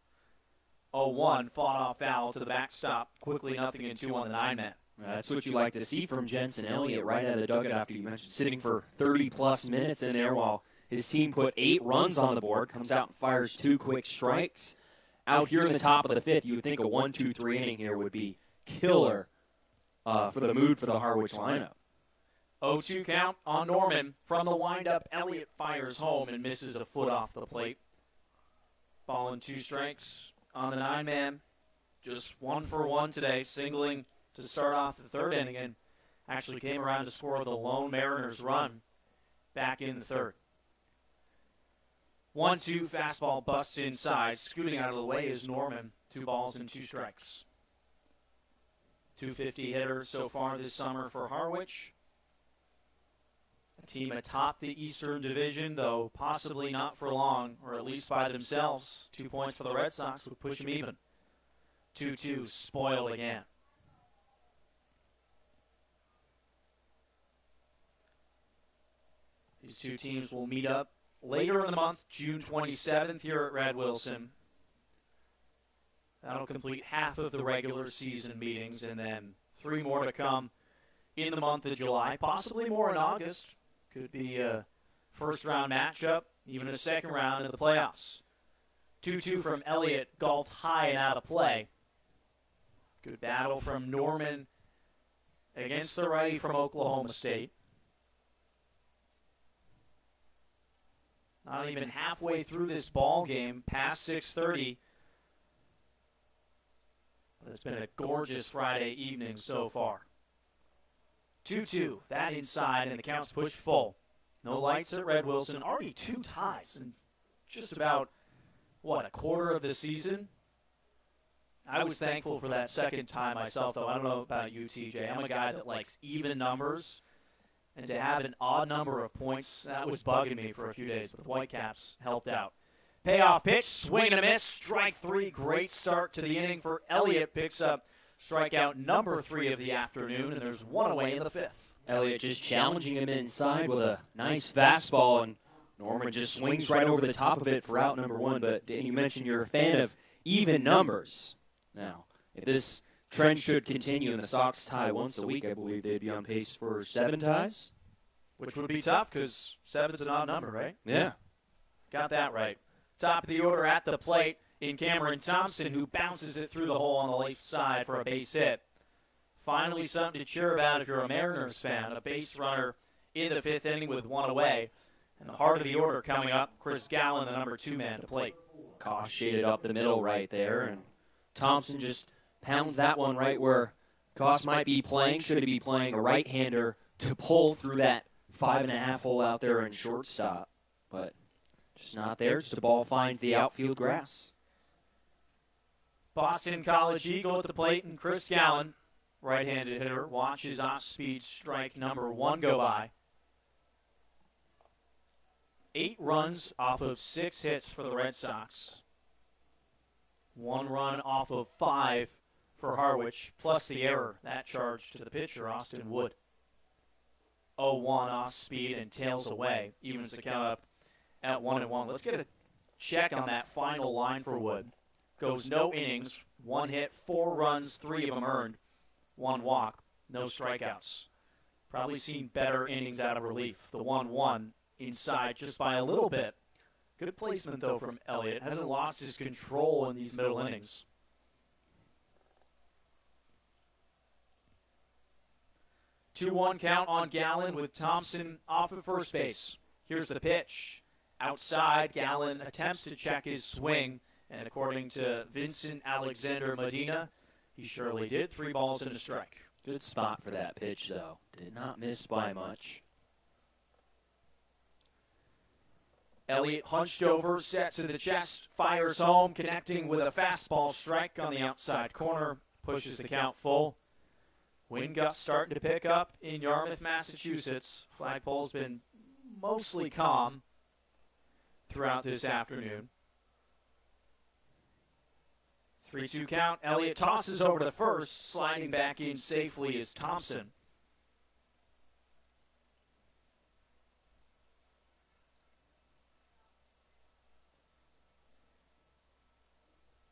0-1, fought off foul to the backstop, quickly 0-2 on the 9-man. That's what you like to see from Jensen Elliott right out of the dugout after you mentioned sitting for 30-plus minutes in there while his team put 8 runs on the board, comes out and fires 2 quick strikes. Out here in the top of the fifth, you would think a 1-2-3 inning here would be killer for the mood for the Harwich lineup. 0-2 count on Norman. From the windup, Elliott fires home and misses a foot off the plate. Ball and 2 strikes on the 9-man. Just 1 for 1 today, singling to start off the third inning and actually came around to score the lone Mariners run back in the third. 1-2 fastball busts inside. Scooting out of the way is Norman. 2 balls and 2 strikes. 250 hitter so far this summer for Harwich. A team atop the Eastern Division, though possibly not for long, or at least by themselves. 2 points for the Red Sox would push them even. 2-2 spoiled again. These two teams will meet up later in the month, June 27th, here at Red Wilson. That'll complete half of the regular season meetings, and then 3 more to come in the month of July, possibly more in August. Could be a first-round matchup, even a second round in the playoffs. 2-2 from Elliott, golfed high and out of play. Good battle from Norman against the righty from Oklahoma State. Not even halfway through this ball game, past 6:30. But it's been a gorgeous Friday evening so far. 2-2, that inside, and the count's pushed full. No lights at Red Wilson. Already 2 ties in just about, a quarter of the season? I was thankful for that second tie myself, though. I don't know about you, TJ. I'm a guy that likes even numbers. And to have an odd number of points, that was bugging me for a few days, but the Whitecaps helped out. Payoff pitch, swing and a miss, strike 3. Great start to the inning for Elliott. Picks up strikeout number 3 of the afternoon, and there's 1 away in the 5th. Elliott just challenging him inside with a nice fastball, and Norman just swings right over the top of it for out number 1. But you mentioned you're a fan of even numbers. Now, if this trend should continue and the Sox tie once a week, I believe they'd be on pace for 7 ties. Which would be tough because 7's an odd number, right? Yeah. Got that right. Top of the order at the plate in Cameron Thompson, who bounces it through the hole on the left side for a base hit. Finally something to cheer about if you're a Mariners fan. A base runner in the 5th inning with 1 away. And the heart of the order coming up, Chris Gallen, the number 2 man to plate. Koss shaded up the middle right there, and Thompson just pounds that one right where Koss might be playing. Should he be playing a right-hander to pull through that 5.5 hole out there in shortstop. But just not there. Just the ball finds the outfield grass. Boston College Eagle at the plate, and Chris Gallen, right-handed hitter, watches off-speed strike number 1 go by. 8 runs off of 6 hits for the Red Sox. 1 run off of 5 for Harwich, plus the error, that charge to the pitcher, Austin Wood. 0-1 off speed and tails away, evens the count up at 1-1. Let's get a check on that final line for Wood. Goes no innings, 1 hit, 4 runs, 3 of them earned, 1 walk, no strikeouts. Probably seen better innings out of relief. The 1-1 inside just by a little bit. Good placement, though, from Elliott. Hasn't lost his control in these middle innings. 2-1 count on Gallen with Thompson off at first base. Here's the pitch. outside. Gallen attempts to check his swing, and according to Vincent Alexander Medina, he surely did. 3 balls and a strike. Good spot for that pitch, though. Did not miss by much. Elliott hunched over, set to the chest, fires home, connecting with a fastball strike on the outside corner, pushes the count full. Wind gusts starting to pick up in Yarmouth, Massachusetts. Flagpole's been mostly calm throughout this afternoon. 3-2 count. Elliott tosses over to first, sliding back in safely is Thompson.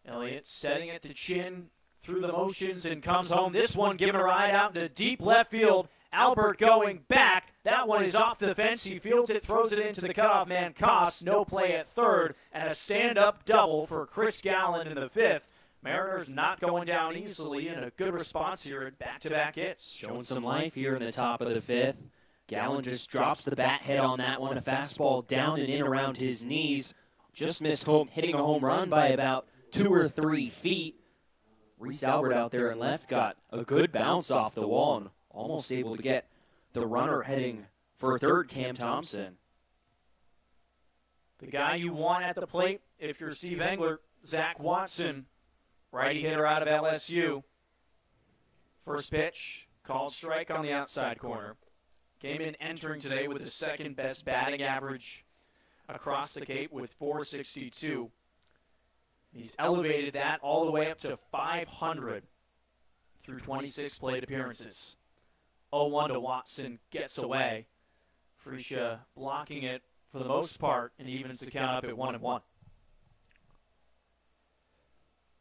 Elliott setting at the chin through the motions and comes home. This one given a ride out into deep left field. Albert going back. That one is off the fence. He fields it, throws it into the cutoff man, Koss. No play at third, and a stand-up double for Chris Gallen in the 5th. Mariners not going down easily, and a good response here at back-to-back hits. Showing some life here in the top of the 5th. Gallen just drops the bat head on that one. A fastball down and in around his knees. Just missed hitting a home run by about 2 or 3 feet. Reese Albert out there in left got a good bounce off the wall and almost able to get the runner heading for third, Cam Thompson. The guy you want at the plate, if you're Steve Engler, Zach Watson, righty hitter out of LSU. First pitch, called strike on the outside corner. Came in entering today with the second best batting average across the Cape with .462. He's elevated that all the way up to .500 through 26 plate appearances. 0-1 to Watson, gets away. Freesia blocking it for the most part and evens the count up at 1-1.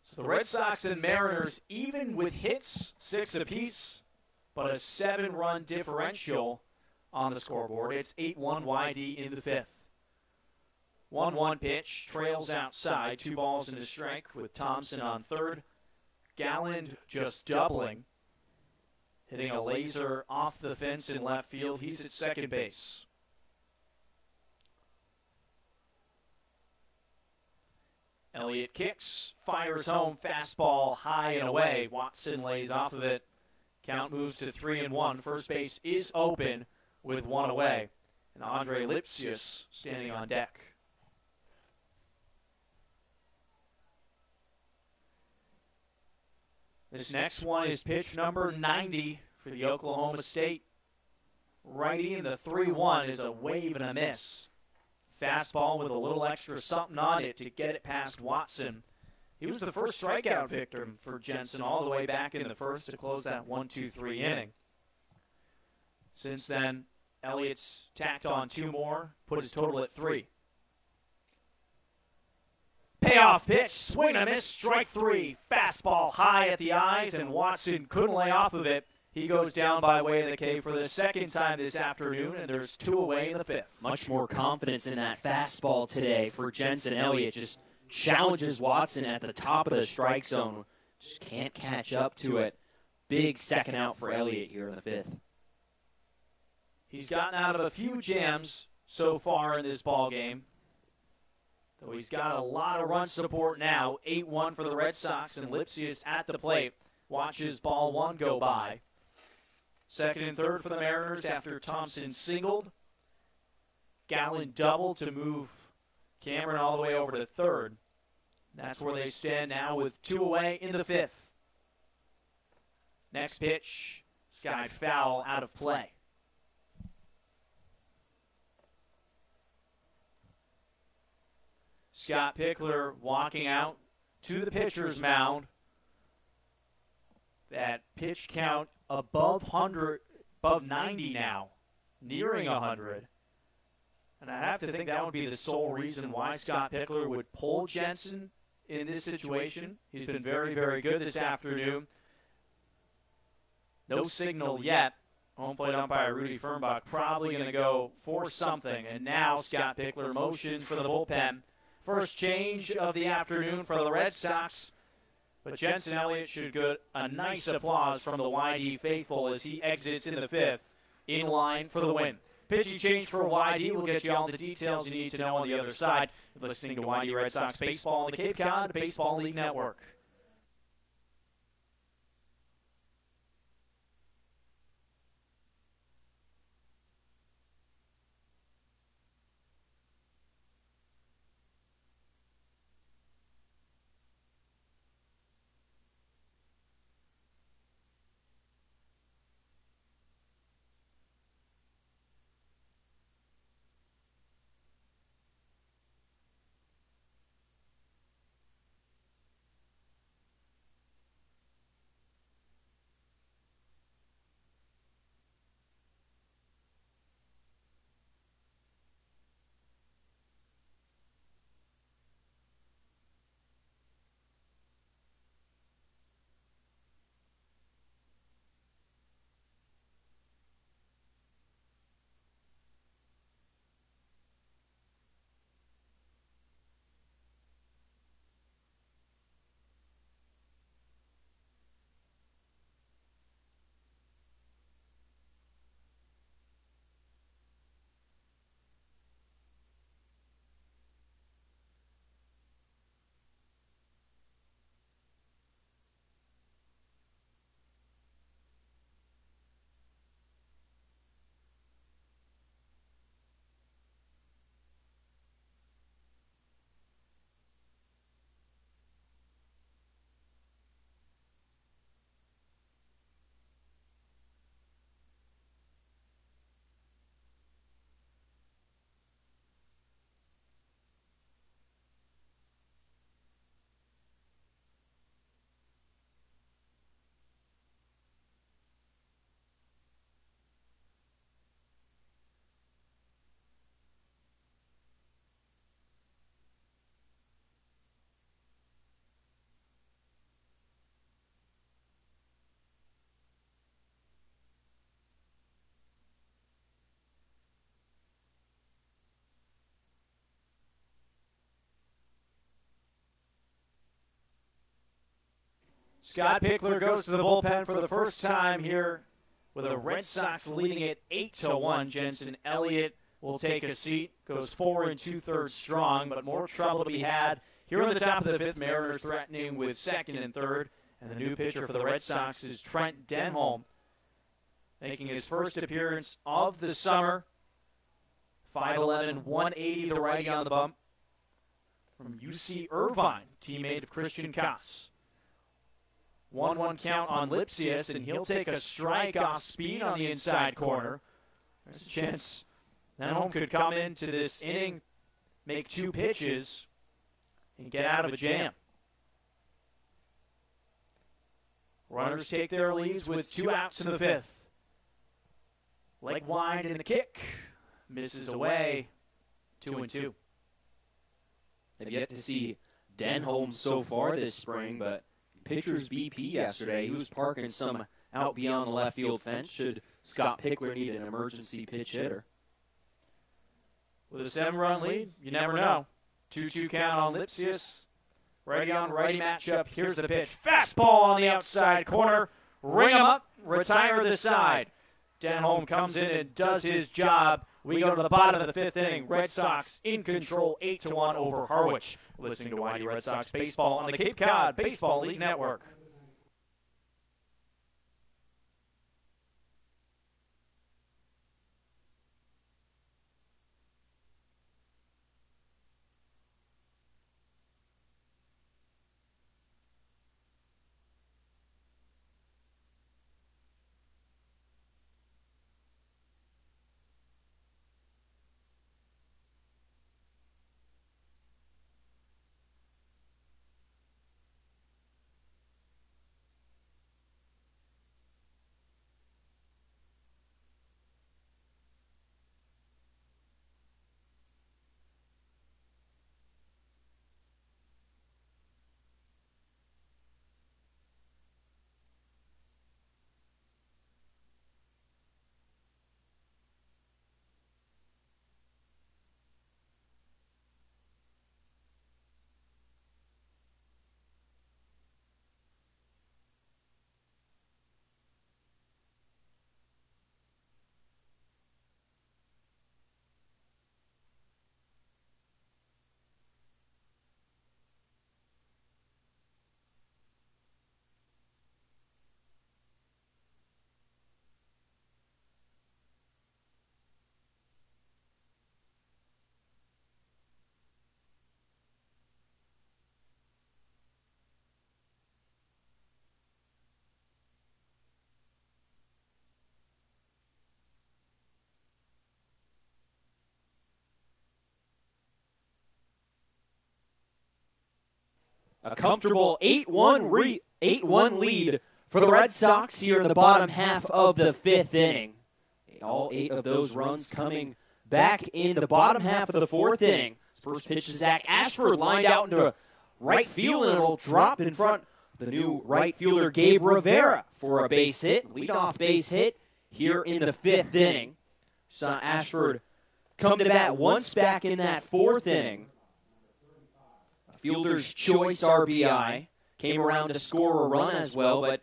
So the Red Sox and Mariners even with hits, 6 apiece, but a 7-run differential on the scoreboard. It's 8-1 YD in the 5th. 1-1 pitch, trails outside, 2 balls and a strike with Thompson on third. Gallen just doubling, hitting a laser off the fence in left field. He's at second base. Elliott kicks, fires home, fastball high and away. Watson lays off of it. Count moves to 3-1. First base is open with 1 away. And Andre Lipsius standing on deck. This next one is pitch number 90 for the Oklahoma State righty, and the 3-1 is a wave and a miss. Fastball with a little extra something on it to get it past Watson. He was the first strikeout victim for Jensen all the way back in the first to close that 1-2-3 inning. Since then, Elliott's tacked on 2 more, put his total at 3. Payoff pitch, swing and a miss, strike 3. Fastball high at the eyes, and Watson couldn't lay off of it. He goes down by way of the K for the second time this afternoon, and there's 2 away in the 5th. Much more confidence in that fastball today for Jensen Elliott. Just challenges Watson at the top of the strike zone. Just can't catch up to it. Big second out for Elliott here in the 5th. He's gotten out of a few jams so far in this ball game. Though he's got a lot of run support now. 8-1 for the Red Sox, and Lipsius at the plate. Watches ball 1 go by. Second and third for the Mariners after Thompson singled. Gallen doubled to move Cameron all the way over to third. That's where they stand now with 2 away in the 5th. Next pitch, sky foul out of play. Scott Pickler walking out to the pitcher's mound. That pitch count above 90 now, nearing 100. And I have to think that would be the sole reason why Scott Pickler would pull Jensen in this situation. He's been very, very good this afternoon. No signal yet. Home plate umpire Rudy Fernbach probably going to go for something. And now Scott Pickler motions for the bullpen. First change of the afternoon for the Red Sox. But Jensen Elliott should get a nice applause from the YD faithful as he exits in the 5th, in line for the win. Pitching change for YD. We'll get you all the details you need to know on the other side. You're listening to YD Red Sox Baseball on the Cape Cod Baseball League Network. Scott Pickler goes to the bullpen for the first time here with the Red Sox leading it 8-1. Jensen Elliott will take a seat, goes 4 2/3 strong, but more trouble to be had here in the top of the fifth. Mariners threatening with second and third, and the new pitcher for the Red Sox is Trent Denholm, making his first appearance of the summer. 5'11", 180, the righty on the bump from UC Irvine, teammate of Christian Koss. 1-1 count on Lipsius, and he'll take a strike off speed on the inside corner. There's a chance Denholm could come into this inning, make 2 pitches, and get out of a jam. Runners take their leads with 2 outs in the fifth. Leg wide in the kick. Misses away. 2-2. They've yet to see Denholm so far this spring, but pitcher's BP yesterday, he was parking some out beyond the left field fence should Scott Pickler need an emergency pitch hitter. With a 7-run lead, you never know. 2-2 count on Lipsius. Righty on righty matchup. Here's the pitch. Fastball on the outside corner. Ring him up. Retire the side. Denholm comes in and does his job. We go to the bottom of the fifth inning. Red Sox in control, 8-1 over Harwich. Listening to YD Red Sox Baseball on the Cape Cod Baseball League Network. A comfortable 8-1 lead for the Red Sox here in the bottom half of the fifth inning. All 8 of those runs coming back in the bottom half of the fourth inning. First pitch to Zach Ashford, lined out into right field, and it'll drop in front of the new right fielder Gabe Rivera for a base hit, leadoff base hit here in the fifth inning. Saw Ashford come to bat once back in that fourth inning. A fielder's choice RBI. Came around to score a run as well, but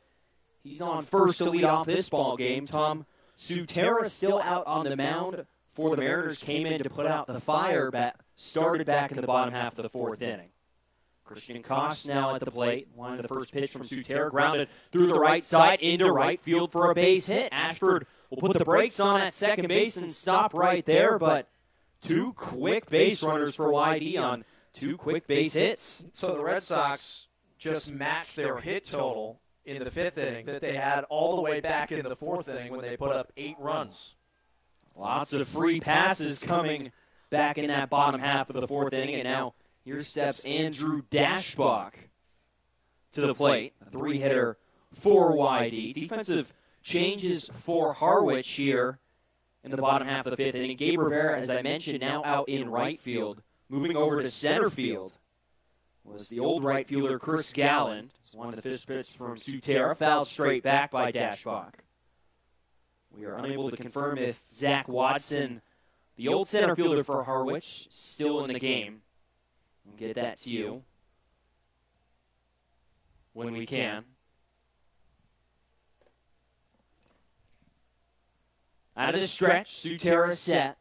he's on first to lead off this ball game. Tom Sutera still out on the mound for the Mariners, came in to put out the fire, started back in the bottom half of the fourth inning. Christian Koss now at the plate. Wanted the first pitch from Sutera, grounded through the right side into right field for a base hit. Ashford will put the brakes on at second base and stop right there, but 2 quick base runners for YD on 2 quick base hits. So the Red Sox just matched their hit total in the fifth inning that they had all the way back in the fourth inning when they put up 8 runs. Lots of free passes coming back in that bottom half of the fourth inning, and now here steps Andrew Dashbach to the plate. A 3-hitter for YD. Defensive changes for Harwich here in the bottom half of the fifth inning. Gabe Rivera, as I mentioned, now out in right field. Moving over to center field was the old right fielder Chris Galland. One of the first pitches from Sutera, fouled straight back by Dashbach. We are unable to confirm if Zach Watson, the old center fielder for Harwich, still in the game. We'll get that to you when we can. Out of the stretch, Sutera set.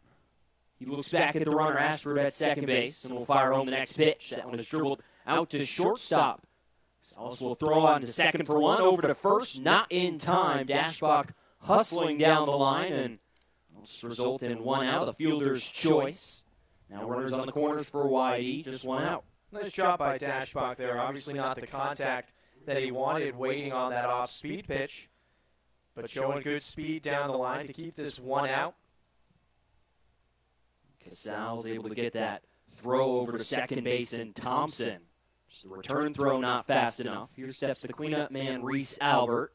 He looks back at the runner, Ashford at second base, and will fire home the next pitch. That one is dribbled out to shortstop. Salas will throw on to second for one, over to first, not in time. Dashbach hustling down the line, and will result in 1 out, the fielder's choice. Now runners on the corners for YD, just 1 out. Nice job by Dashbach there. Obviously not the contact that he wanted, waiting on that off-speed pitch, but showing good speed down the line to keep this 1 out. Casal's able to get that throw over to second base, and Thompson. Just the return throw not fast enough. Here steps the cleanup man, Reese Albert.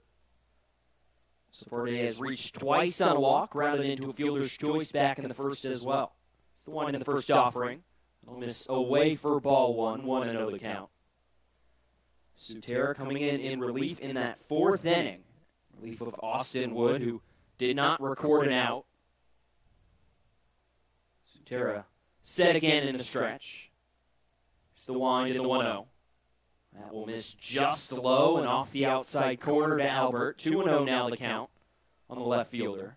Saporte has reached twice on a walk, grounded into a fielder's choice back in the first as well. It's the one in the first offering. He'll miss away for ball 1, 1-0 the count. Sutera coming in relief in that fourth inning. Relief of Austin Wood, who did not record an out. Sutera set again in the stretch. It's the wind in the 1-0. That will miss just low and off the outside corner to Albert. 2-0 now the count on the left fielder.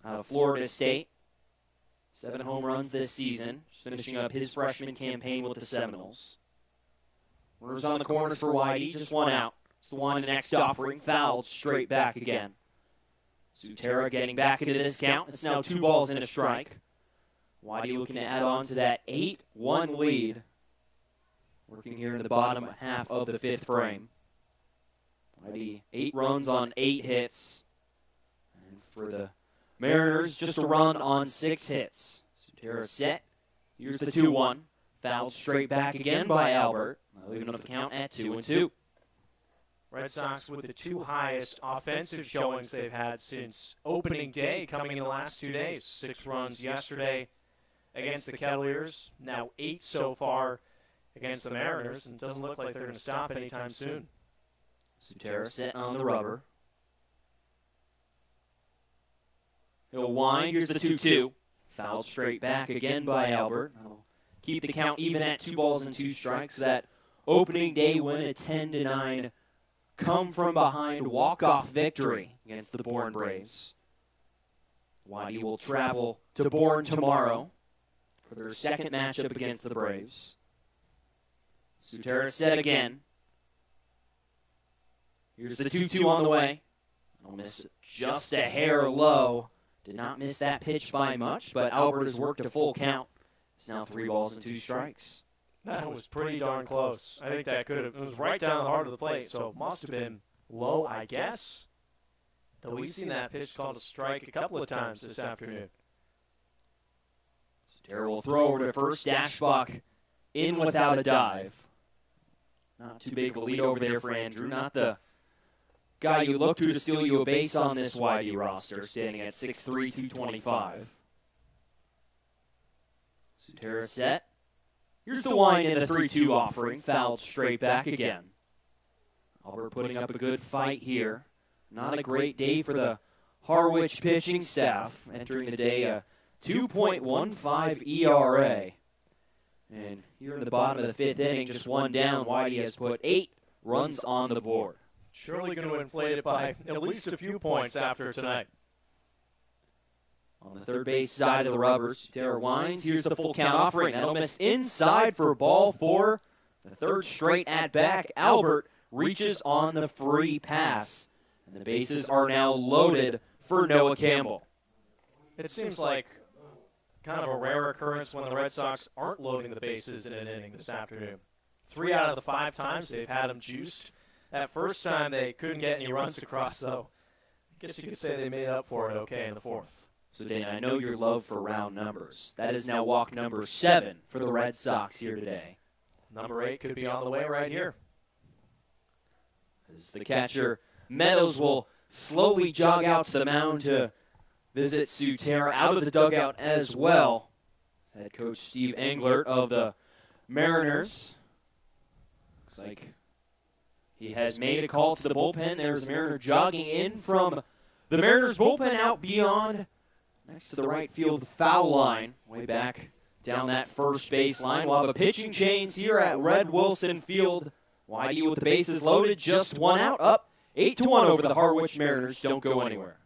Out of Florida State. 7 home runs this season. Just finishing up his freshman campaign with the Seminoles. Runners on the corners for YD, just 1 out. It's the one in the next offering, fouled straight back again. Sutera getting back into this count. It's now 2 balls and a strike. YD looking to add on to that 8-1 lead. Working here in the bottom half of the fifth frame. YD 8 runs on 8 hits. And for the Mariners, just a run on 6 hits. Sutera set. Here's the 2-1. Fouled straight back again by Albert. Leaving up the count at 2-2. Red Sox with the 2 highest offensive showings they've had since opening day, coming in the last 2 days. 6 runs yesterday against the Cavaliers. Now 8 so far against the Mariners, and it doesn't look like they're going to stop anytime soon. Sutera set on the rubber. He'll wind. Here's the 2-2. Fouled straight back again by Albert. That'll keep the count even at 2 balls and 2 strikes. That opening day win, a 10-9 come from behind walk-off victory against the Bourne Braves. YD will travel to Bourne tomorrow for their second matchup against the Braves. Sutera set again. Here's the 2-2 on the way. He'll miss just a hair low. Did not miss that pitch by much, but Albert has worked a full count. It's now 3 balls and 2 strikes. That was pretty darn close. I think that could have, it was right down the heart of the plate, so it must have been low, I guess. Though we've seen that pitch called a strike a couple of times this afternoon. Sutera will throw over to first. Dashbach in without a dive. Not too big of a lead over there for Andrew. Not the guy you look to steal you a base on this YD roster, standing at 6'3", 225. Sutera set. Here's the wind in the 3-2 offering. Fouled straight back again. Albert putting up a good fight here. Not a great day for the Harwich pitching staff. Entering the day a 2.15 ERA. And here in the bottom of the 5th inning, just one down, Whitey has put 8 runs on the board. Surely going to inflate it by at least a few points after tonight. On the third base side of the rubber, Sutera winds. Here's the full count offering. That'll miss inside for ball 4. The third straight at back. Albert reaches on the free pass. And the bases are now loaded for Noah Campbell. It seems like kind of a rare occurrence when the Red Sox aren't loading the bases in an inning this afternoon. 3 out of the 5 times they've had them juiced. That first time they couldn't get any runs across, so I guess you could say they made up for it okay in the 4th. So, Dana, I know your love for round numbers. That is now walk number 7 for the Red Sox here today. Number 8 could be on the way right here. As the catcher, Meadows, will slowly jog out to the mound to visit Sutera out of the dugout as well. Head coach Steve Englert of the Mariners. Looks like he has made a call to the bullpen. There's a Mariner jogging in from the Mariners bullpen out beyond next to the right field foul line, way back down that first base line. We'll have a pitching change here at Red Wilson Field. YD with the bases loaded, just one out, up 8-1 over the Harwich Mariners. Don't go anywhere.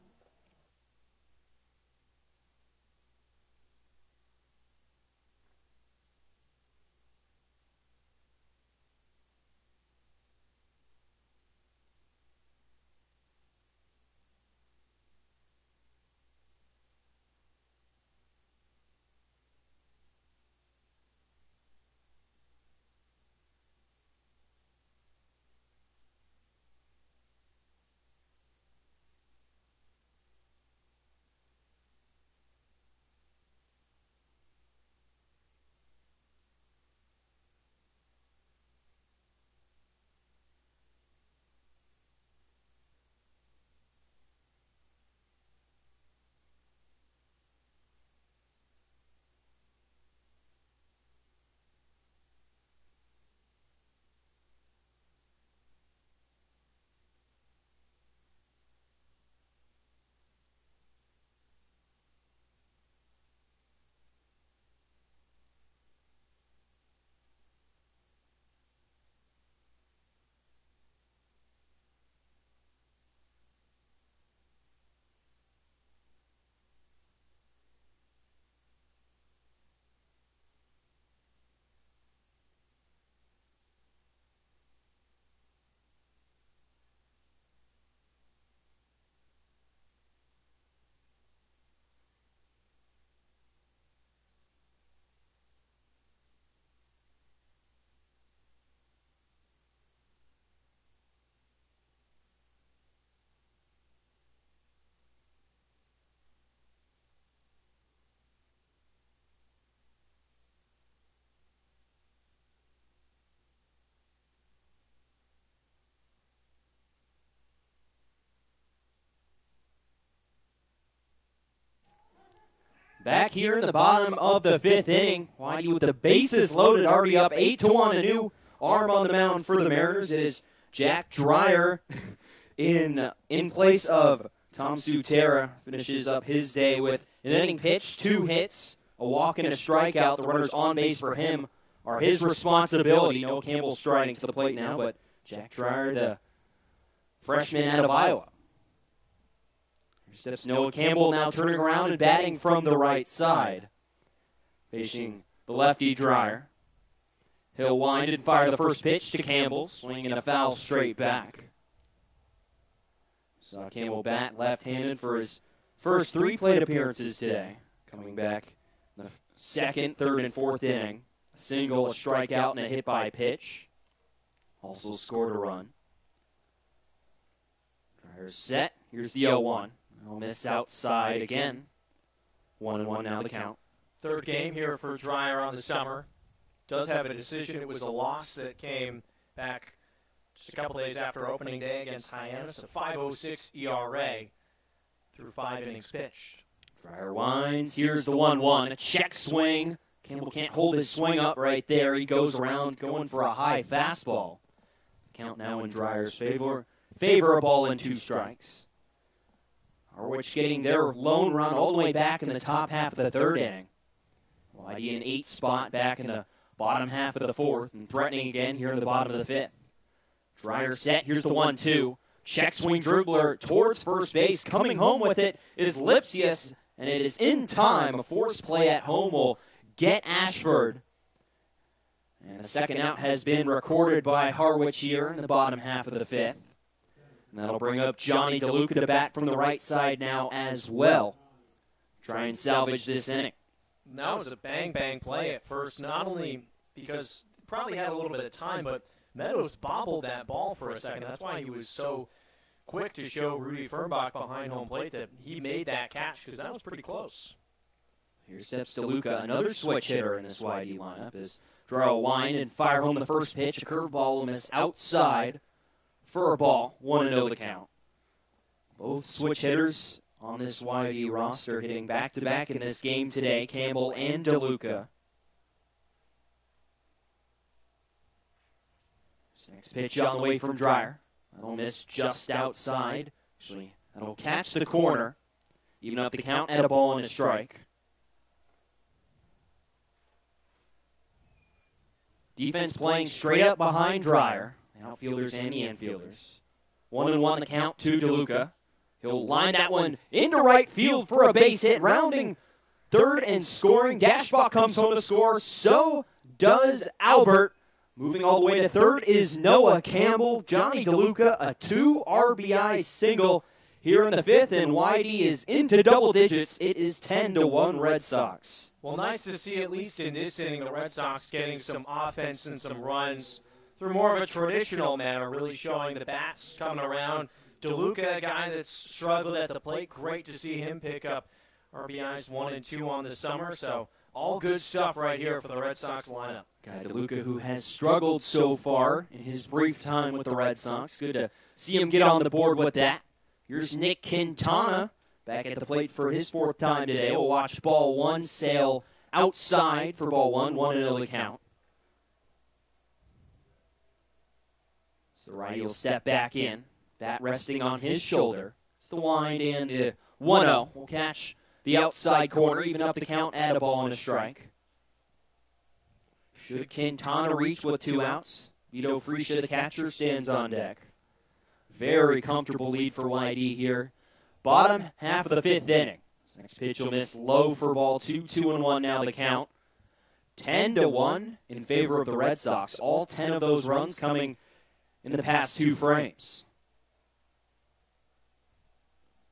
Back here in the bottom of the 5th inning, Whitey with the bases loaded, already up 8-1. A new arm on the mound for the Mariners. It is Jack Dreyer in place of Tom Sutera. Finishes up his day with an inning pitch, 2 hits, a walk and a strikeout. The runners on base for him are his responsibility. Noah Campbell striding to the plate now, but Jack Dreyer, the freshman out of Iowa. Here steps Noah Campbell, now turning around and batting from the right side. Facing the lefty Dreyer. He'll wind and fire the first pitch to Campbell, swinging a foul straight back. Saw Campbell bat left-handed for his first 3 plate appearances today. Coming back in the 2nd, 3rd, and 4th inning. A single, a strikeout, and a hit by pitch. Also scored a run. Dryer's set. Here's the 0-1. He'll miss outside again. 1-1 now the count. 3rd game here for Dreyer on the summer. Does have a decision. It was a loss that came back just a couple days after opening day against Hyannis, a 5.06 ERA through 5 innings pitched. Dreyer winds. Here's the 1-1. A check swing. Campbell can't hold his swing up right there. He goes around going for a high fastball. Count now in Dreyer's favor. A ball and 2 strikes. Harwich getting their lone run all the way back in the top half of the 3rd inning. Whitey in 8th spot back in the bottom half of the 4th and threatening again here in the bottom of the 5th. Dreyer set. Here's the 1-2. Check swing dribbler towards first base. Coming home with it is Lipsius, and it is in time. A forced play at home will get Ashford. And a second out has been recorded by Harwich here in the bottom half of the 5th. And that'll bring up Johnny DeLuca to bat from the right side now as well. Try and salvage this inning. That was a bang-bang play at first, not only because he probably had a little bit of time, but Meadows bobbled that ball for a second. That's why he was so quick to show Rudy Fernbach behind home plate that he made that catch, because that was pretty close. Here steps DeLuca, another switch hitter in this YD lineup, as Dreyer will wind and fire home the first pitch. A curveball will miss outside for a ball. 1-0 the count. Both switch hitters on this YD roster hitting back-to-back in this game today, Campbell and DeLuca. Next pitch on the way from Dreyer. That'll miss just outside. Actually, that'll catch the corner. Even up the count at a ball and a strike. Defense playing straight up behind Dreyer. The outfielders and the infielders. 1-1 the count to DeLuca. He'll line that one into right field for a base hit. Rounding third and scoring. Dashbach comes home to score. So does Albert. Moving all the way to third is Noah Campbell. Johnny DeLuca, a 2 RBI single here in the 5th, and YD is into double digits. It is 10-1 Red Sox. Well, nice to see, at least in this inning, the Red Sox getting some offense and some runs through more of a traditional manner, really showing the bats coming around. DeLuca, a guy that's struggled at the plate, great to see him pick up RBIs 1 and 2 on the summer, so all good stuff right here for the Red Sox lineup. Guy DeLuca, who has struggled so far in his brief time with the Red Sox. Good to see him get on the board with that. Here's Nick Quintana back at the plate for his 4th time today. We'll watch ball 1 sail outside for ball 1, 1-0 the count. So the righty will step back in, bat resting on his shoulder. It's the wind and 1-0. We'll catch the outside corner, even up the count, add a ball and a strike. Should Quintana reach with 2 outs, Vito Freisha, the catcher, stands on deck. Very comfortable lead for YD here. Bottom half of the 5th inning. This next pitch will miss low for ball 2, 2-1 now the count. 10-1 in favor of the Red Sox. All 10 of those runs coming in the past 2 frames.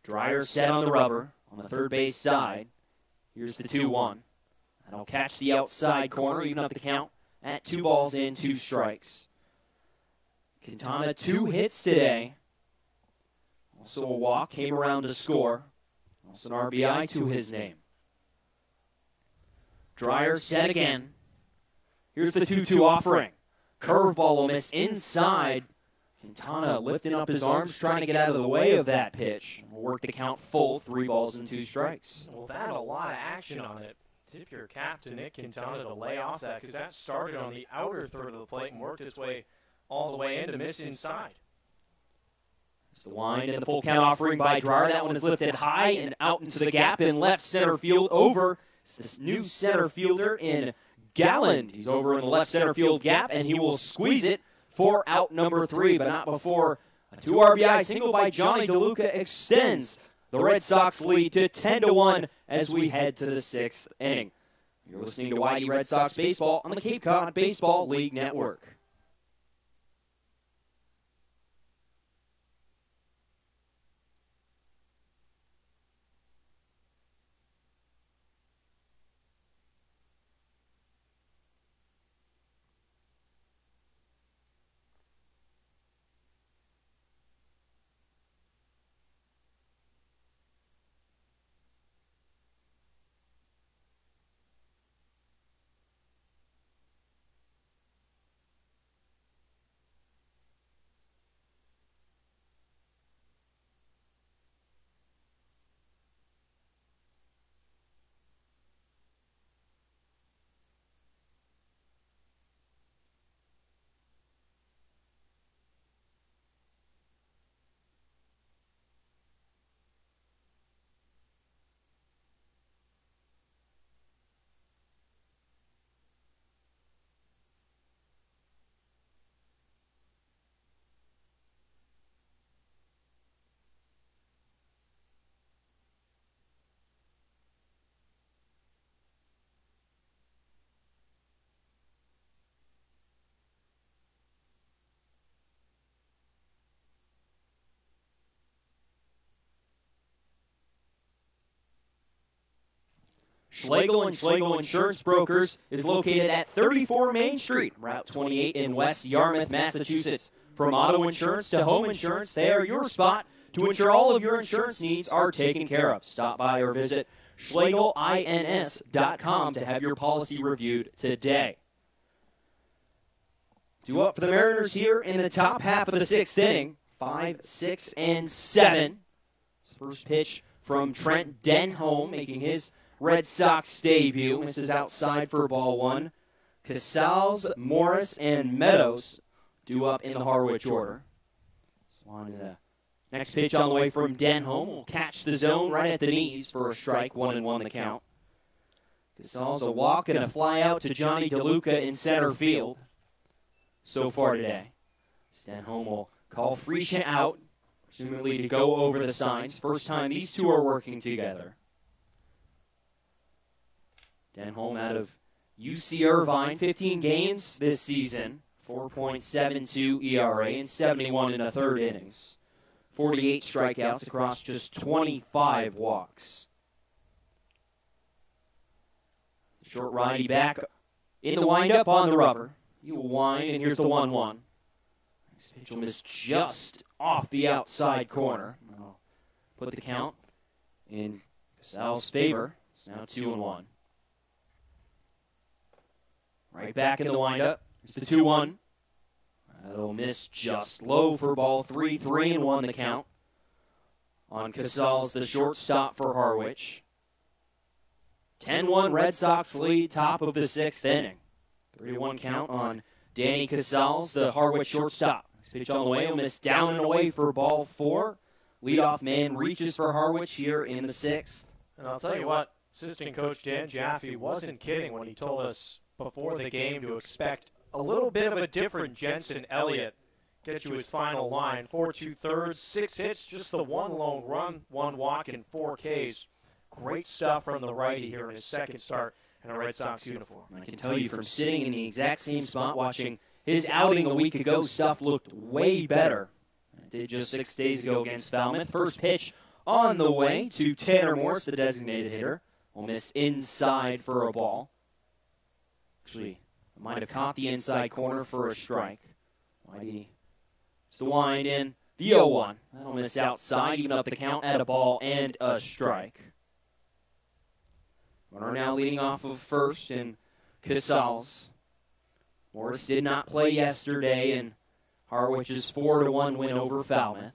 Dreyer set on the rubber on the third base side. Here's the 2-1. That'll catch the outside corner, even up the count at 2 balls and 2 strikes. Quintana 2 hits today. Also a walk, came around to score. Also an RBI to his name. Dreyer set again. Here's the 2-2 offering. Curveball will miss inside. Quintana lifting up his arms, trying to get out of the way of that pitch. We'll work the count full, 3 balls and 2 strikes. Well, that had a lot of action on it. Tip your cap to Nick Quintana to lay off that, because that started on the outer third of the plate and worked its way all the way in to miss inside. It's the wind and the full count offering by Dreyer. That one is lifted high and out into the gap in left center field. Over is this new center fielder in Galland. He's over in the left center field gap, and he will squeeze it for out number 3, but not before a 2 RBI single by Johnny DeLuca extends the Red Sox lead to 10-1 as we head to the 6th inning. You're listening to YD Red Sox Baseball on the Cape Cod Baseball League Network. Schlegel and Schlegel Insurance Brokers is located at 34 Main Street, Route 28 in West Yarmouth, Massachusetts. From auto insurance to home insurance, they are your spot to ensure all of your insurance needs are taken care of. Stop by or visit schlegelins.com to have your policy reviewed today. 2 up for the Mariners here in the top half of the 6th inning. 5, 6, and 7. First pitch from Trent Denholm, making his Red Sox debut. Misses outside for ball 1. Casals, Morris, and Meadows due up in the Harwich order. Next pitch on the way from Denholm will catch the zone right at the knees for a strike. 1-1 the count. Casals a walk and a fly out to Johnny DeLuca in center field so far today. Denholm will call Freesia out, presumably to go over the signs. First time these two are working together. Denholm out of UC Irvine, 15 games this season, 4.72 ERA and 71 in a third innings. 48 strikeouts across just 25 walks. Short righty back in the windup on the rubber. He will wind, and here's the 1-1. Next pitch will miss just off the outside corner. I'll put the count in Casal's favor. It's now 2-1. Right back in the windup. It's the 2-1. That'll miss just low for ball 3, 3-1 the count. On Casals, the shortstop for Harwich. 10-1 Red Sox lead, top of the 6th inning. 3-1 count on Danny Casals, the Harwich shortstop. Next pitch on the way will miss down and away for ball 4. Leadoff man reaches for Harwich here in the 6th. And I'll tell you what, assistant coach Dan Jaffe wasn't kidding when he told us before the game to expect a little bit of a different Jensen Elliott. Get you his final line. 4 2/3, 6 hits, just the 1 lone run, 1 walk, and 4 Ks. Great stuff from the righty here in his second start in a Red Sox uniform. I can tell you from sitting in the exact same spot watching his outing a week ago, stuff looked way better than it did just 6 days ago against Falmouth. First pitch on the way to Tanner Morse, the designated hitter. Will miss inside for a ball. Actually, might have caught the inside corner for a strike. Whitey just to wind in the 0-1. That'll miss outside, even up the count at a ball and a strike. Runner now leading off of first, and Casals. Morris did not play yesterday in Harwich's 4-1 win over Falmouth.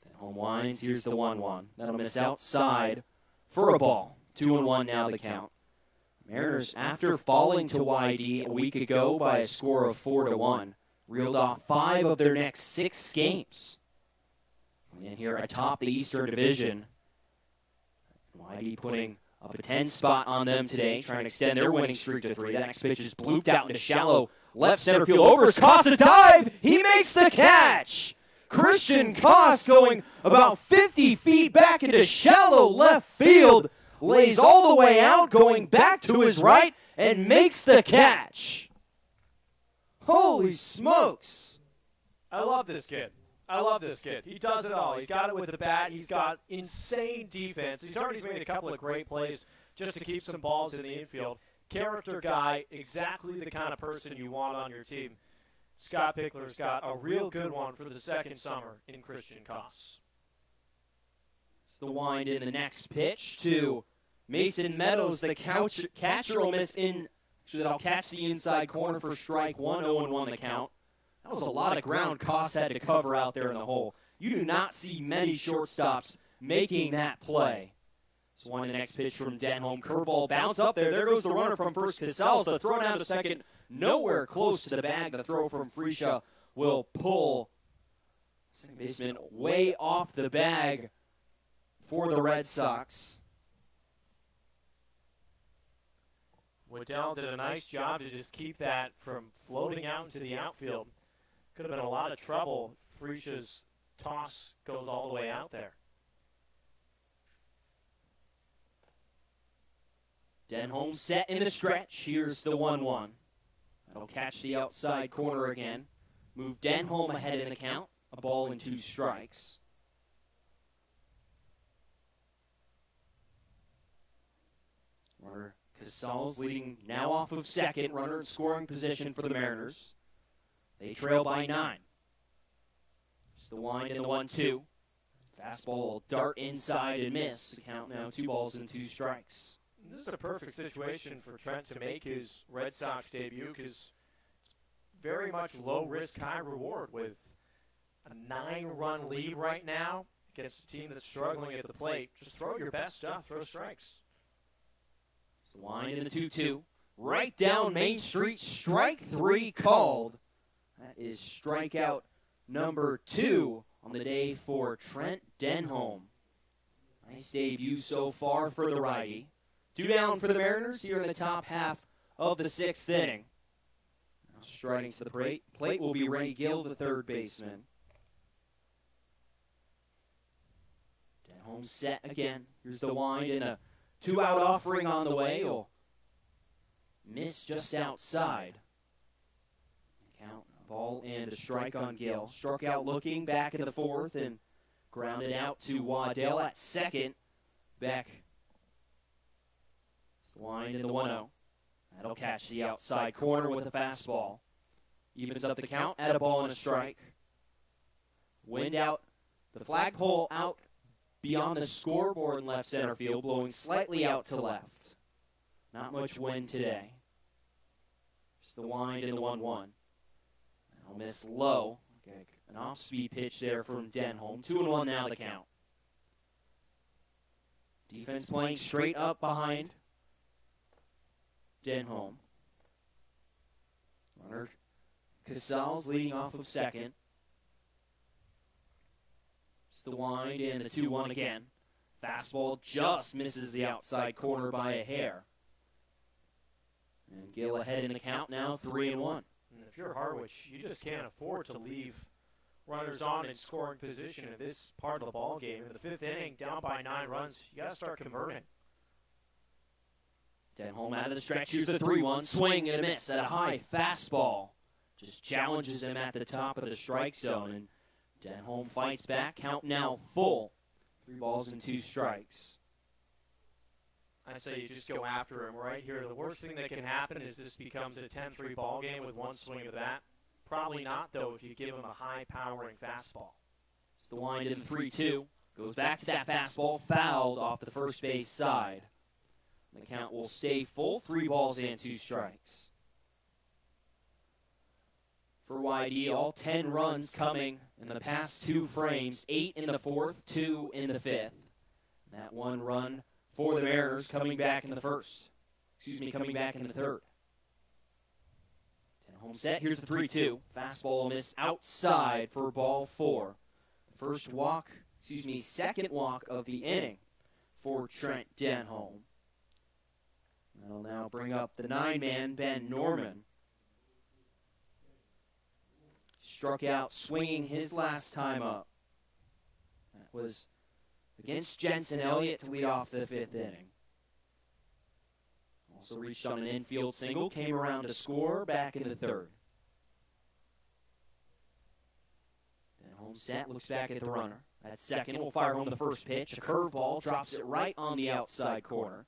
Then home winds, here's the 1-1. That'll miss outside for a ball. 2-1 now the count. Mariners, after falling to YD a week ago by a score of 4-1, reeled off 5 of their next 6 games. And here atop the Eastern Division, YD putting up a 10 spot on them today, trying to extend their winning streak to 3. That next pitch is blooped out into shallow left center field. Over Costa dive. He makes the catch. Christian Koss going about 50 feet back into shallow left field. Lays all the way out, going back to his right, and makes the catch. Holy smokes. I love this kid. I love this kid. He does it all. He's got it with the bat. He's got insane defense. He's already made a couple of great plays just to keep some balls in the infield. Character guy, exactly the kind of person you want on your team. Scott Pickler's got a real good one for the second summer in Christian Koss. It's the wind in the next pitch to Mason Meadows. The catcher will miss in. That'll catch the inside corner for strike 1, 0-1 the count. That was a lot of ground Koss had to cover out there in the hole. You do not see many shortstops making that play. So one in the next pitch from Denholm. Curveball bounce up there. There goes the runner from first. Casals, the throw down to second. Nowhere close to the bag. The throw from Freesia will pull second baseman way off the bag for the Red Sox. Waddell did a nice job to just keep that from floating out into the outfield. Could have been a lot of trouble. Freesia's toss goes all the way out there. Denholm set in the stretch. Here's the 1-1. That'll catch the outside corner again. Move Denholm ahead in the count. A ball and 2 strikes. Casals leading now off of second, runner in scoring position for the Mariners. They trail by 9. It's the wind and the 1-2. Fastball will dart inside and miss. The count now 2 balls and 2 strikes. This is a perfect situation for Trent to make his Red Sox debut because it's very much low risk, high reward with a 9-run lead right now against a team that's struggling at the plate. Just throw your best stuff, throw strikes. It's the wind and the 2-2. Right down Main Street, strike 3 called. That is strikeout number 2 on the day for Trent Denholm. Nice debut so far for the righty. 2 down for the Mariners here in the top half of the 6th inning. Now striding to the plate will be Ray Gill, the third baseman. Denholm set again. Here's the wind and a 2-out offering on the way. Will miss just outside. Count a ball and a strike on Gill. Struck out looking back in the 4th and grounded out to Waddell at second. Back. It's the wind and the 1-0. That'll catch the outside corner with a fastball. Evens up the count at a ball and a strike. Wind out. The flagpole out beyond the scoreboard in left center field, blowing slightly out to left. Not much wind today. It's the wind and the 1-1. That'll miss low. Okay, an off-speed pitch there from Denholm. 2-1 now the count. Defense playing straight up behind Denholm. Runner Casals leading off of second. It's the wind and the 2-1 again. Fastball just misses the outside corner by a hair. And Gill ahead in the count now, 3-1. And if you're Harwich, you just can't afford to leave runners on in scoring position in this part of the ball game. In the 5th inning, down by 9 runs, you got to start converting. Denholm out of the stretch. Here's the 3-1. Swing and a miss at a high fastball. Just challenges him at the top of the strike zone. And Denholm fights back. Count now full. 3 balls and 2 strikes. I say you just go after him right here. The worst thing that can happen is this becomes a 10-3 ball game with 1 swing of the bat. Probably not, though, if you give him a high-powering fastball. It's the wind in the 3-2. Goes back to that fastball. Fouled off the first base side. The count will stay full. 3 balls and 2 strikes. For YD, all 10 runs coming in the past 2 frames. 8 in the 4th, 2 in the 5th. That 1 run for the Mariners coming back in the 1st. Coming back in the 3rd. Denholm set. Here's the 3-2. Fastball miss outside for ball 4. Second walk of the inning for Trent Denholm. That'll now bring up the 9-man, Ben Norman. Struck out swinging his last time up. That was against Jensen Elliott to lead off the 5th inning. Also reached on an infield single, came around to score back in the 3rd. Denholm set, looks back at the runner. At second, will fire home the first pitch. A curveball, drops it right on the outside corner.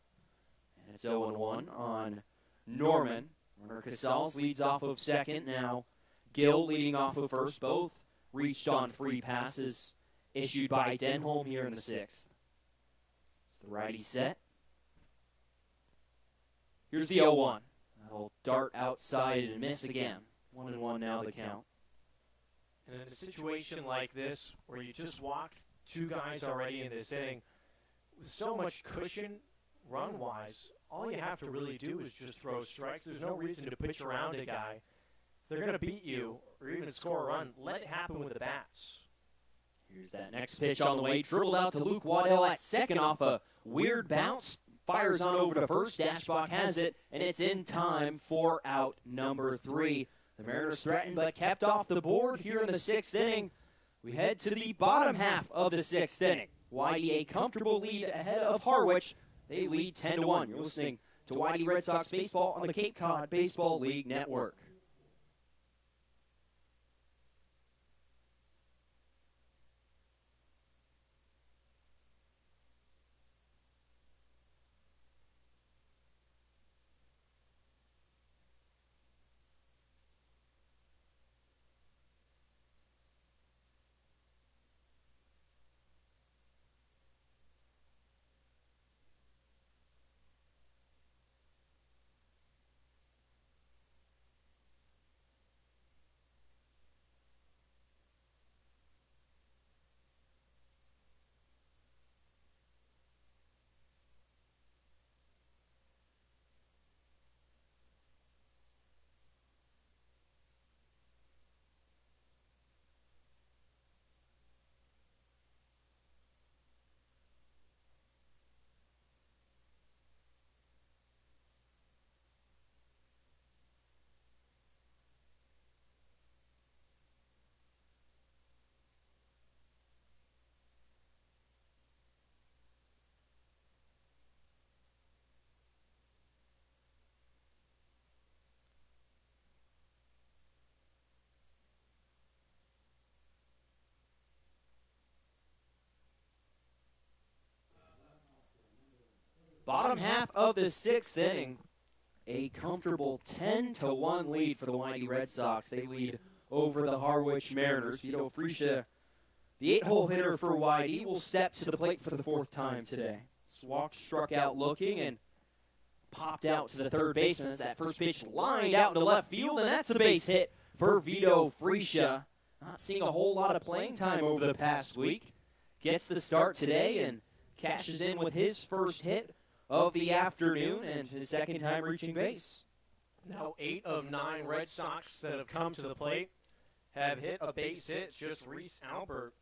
And it's 0-1 on Norman. Runner Casals leads off of second. Now Gill leading off of first. Both reached on free passes issued by Denholm here in the 6th. It's the righty set. Here's the 0-1. That'll dart outside and miss again. 1-1 now the count. And in a situation like this, where you just walked 2 guys already in this inning, with so much cushion run-wise, all you have to really do is just throw strikes. There's no reason to pitch around a guy. If they're going to beat you or even score a run, let it happen with the bats. Here's that next pitch on the way. Dribbled out to Luke Waddell at second off a weird bounce. Fires on over to first. Dashbach has it, and it's in time for out number 3. The Mariners threatened but kept off the board here in the 6th inning. We head to the bottom half of the 6th inning. YD comfortable lead ahead of Harwich. They lead 10-1. You're listening to YD Red Sox Baseball on the Cape Cod Baseball League Network. Bottom half of the sixth inning, a comfortable 10-1 lead for the Windy Red Sox. They lead over the Harwich Mariners. Vito Freesia, the 8-hole hitter for YD, will step to the plate for the fourth time today. Walked, struck out looking, and popped out to the third baseman as that first pitch lined out into left field, and that's a base hit for Vito Freesia. Not seeing a whole lot of playing time over the past week. Gets the start today and cashes in with his first hit of the afternoon and his second time reaching base. Now 8 of 9 Red Sox that have come to the plate have hit a base hit. It's just Reese Albert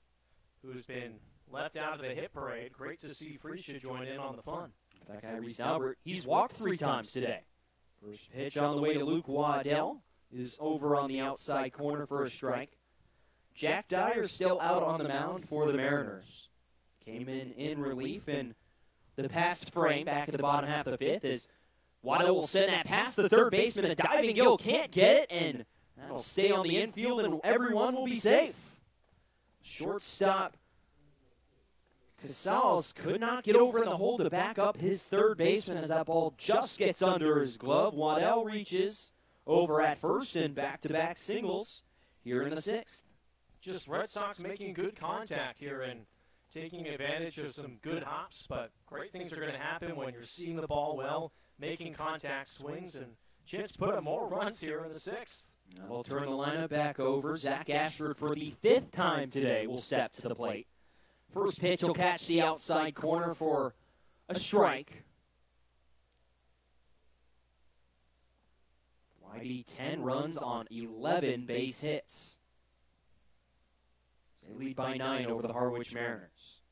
who's been left out of the hit parade. Great to see Freesia join in on the fun. That guy, Reese Albert, he's walked 3 times today. First pitch on the way to Luke Waddell is over on the outside corner for a strike. Jack Dyer still out on the mound for the Mariners. Came in relief in the past frame back at the bottom half of the fifth as Waddell will send that past the third baseman. The diving Gill can't get it, and that'll stay on the infield, and everyone will be safe. Shortstop Casals could not get over in the hole to back up his third baseman as that ball just gets under his glove. Waddell reaches over at first and back-to-back singles here in the sixth. Just Red Sox making good contact here and taking advantage of some good hops, but great things are going to happen when you're seeing the ball well, making contact swings, and chance to put up more runs here in the sixth. We'll turn the lineup back over. Zach Ashford, for the 5th time today, will step to the plate. First pitch will catch the outside corner for a strike. YD 10 runs on 11 base hits. They lead by 9 over the Harwich Mariners.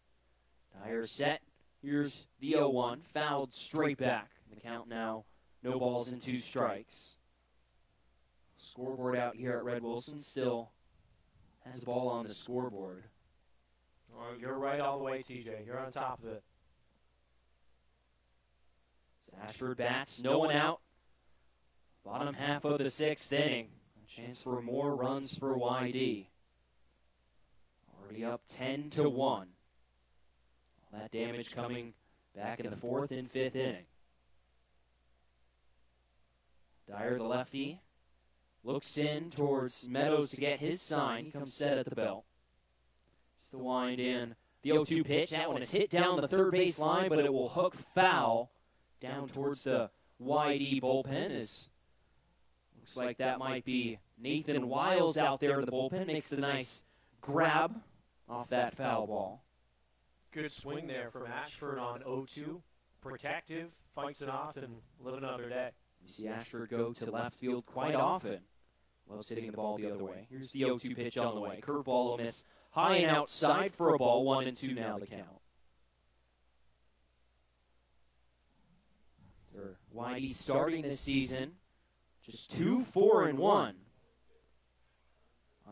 Dyer set. Here's the 0-1. Fouled straight back. The count now, no balls and 2 strikes. Scoreboard out here at Red Wilson still has the ball on the scoreboard. Oh, you're right all the way, TJ. You're on top of it. Ashford bats, no one out. Bottom half of the 6th inning. A chance for more runs for YD. Already up 10-1. All that damage coming back in the 4th and 5th inning. Dyer, the lefty, looks in towards Meadows to get his sign. He comes set at the belt. It's the wind in. The 0-2 pitch. That one is hit down the third base line, but it will hook foul down towards the YD bullpen. Looks like that might be Nathan Wiles out there in the bullpen. Makes the nice grab off that foul ball. Good swing there from Ashford on 0-2. Protective, fights it off, and live another day. We see Ashford go to left field quite often. Loves hitting the ball the other way. Here's the 0-2 pitch on the way. Curveball will miss. High and outside for a ball. 1-2 now the count. YD starting this season just 2-4-1. On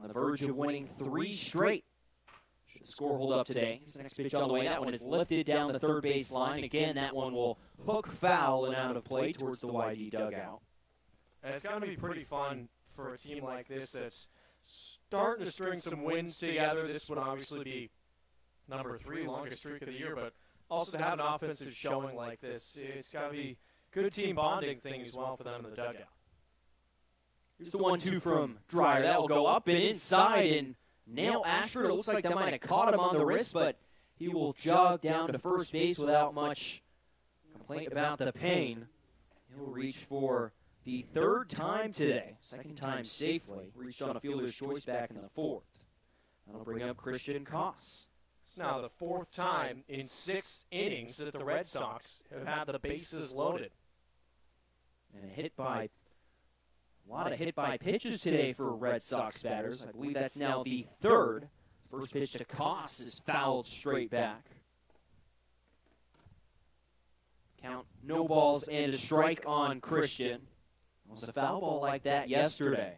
the verge of winning 3 straight. Should the score hold up today? Here's the next pitch on the way. That one is lifted down the third base line. Again, that one will hook foul and out of play towards the YD dugout. And it's got to be pretty fun for a team like this that's starting to string some wins together. This would obviously be number 3, longest streak of the year, but also to have an offensive showing like this, it's got to be good team bonding thing as well for them in the dugout. Here's the 1-2 from Dyer. That will go up and inside and nail Ashford. It looks like that might have caught him on the wrist, but he will jog down to first base without much complaint about the pain. He'll reach for the 3rd time today. 2nd time safely. Reached on a fielder's choice back in the 4th. That'll bring up Christian Koss. It's now the 4th time in 6 innings that the Red Sox have had the bases loaded. And a lot of hit by pitches today for Red Sox batters. I believe that's now the 3rd. First pitch to Koss is fouled straight back. Count no balls and a strike on Christian. It was a foul ball like that yesterday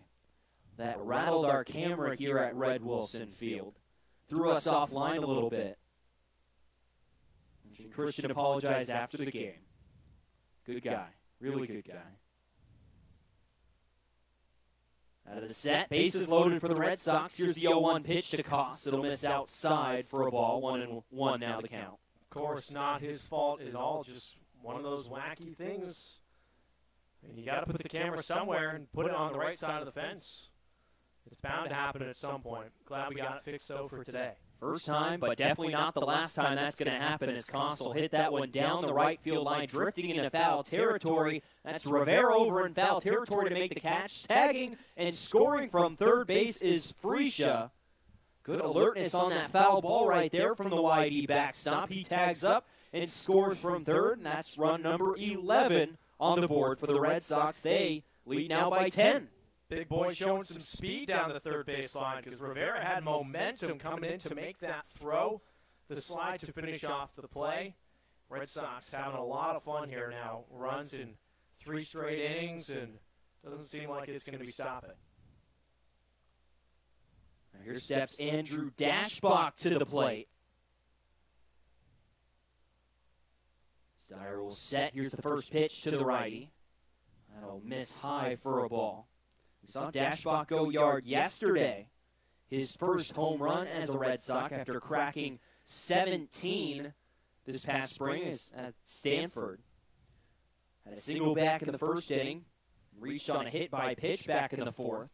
that rattled our camera here at Red Wilson Field. Threw us offline a little bit. And Christian apologized after the game. Good guy. Really good guy. Out of the set, bases loaded for the Red Sox. Here's the 0-1 pitch to Koss. It'll miss outside for a ball. 1-1 now the count. Of course, not his fault at all. Just one of those wacky things. And you got to put the camera somewhere and put it on the right side of the fence. It's bound to happen at some point. Glad we got it fixed, though, for today. First time, but definitely not the last time that's going to happen as Consul hit that one down the right field line, drifting into foul territory. That's Rivera over in foul territory to make the catch. Tagging and scoring from third base is Freesia. Good alertness on that foul ball right there from the YD backstop. He tags up and scores from third, and that's run number 11 on the board for the Red Sox. They lead now by 10. Big boy showing some speed down the third base line because Rivera had momentum coming in to make that throw, the slide to finish off the play. Red Sox having a lot of fun here now. Runs in 3 straight innings and doesn't seem like it's going to be stopping. Now here steps Andrew Dashbach to the plate. Dyer will set. Here's the first pitch to the righty. That'll miss high for a ball. We saw Dashbach go yard yesterday. His first home run as a Red Sox after cracking 17 this past spring is at Stanford. Had a single back in the first inning. Reached on a hit by pitch back in the fourth.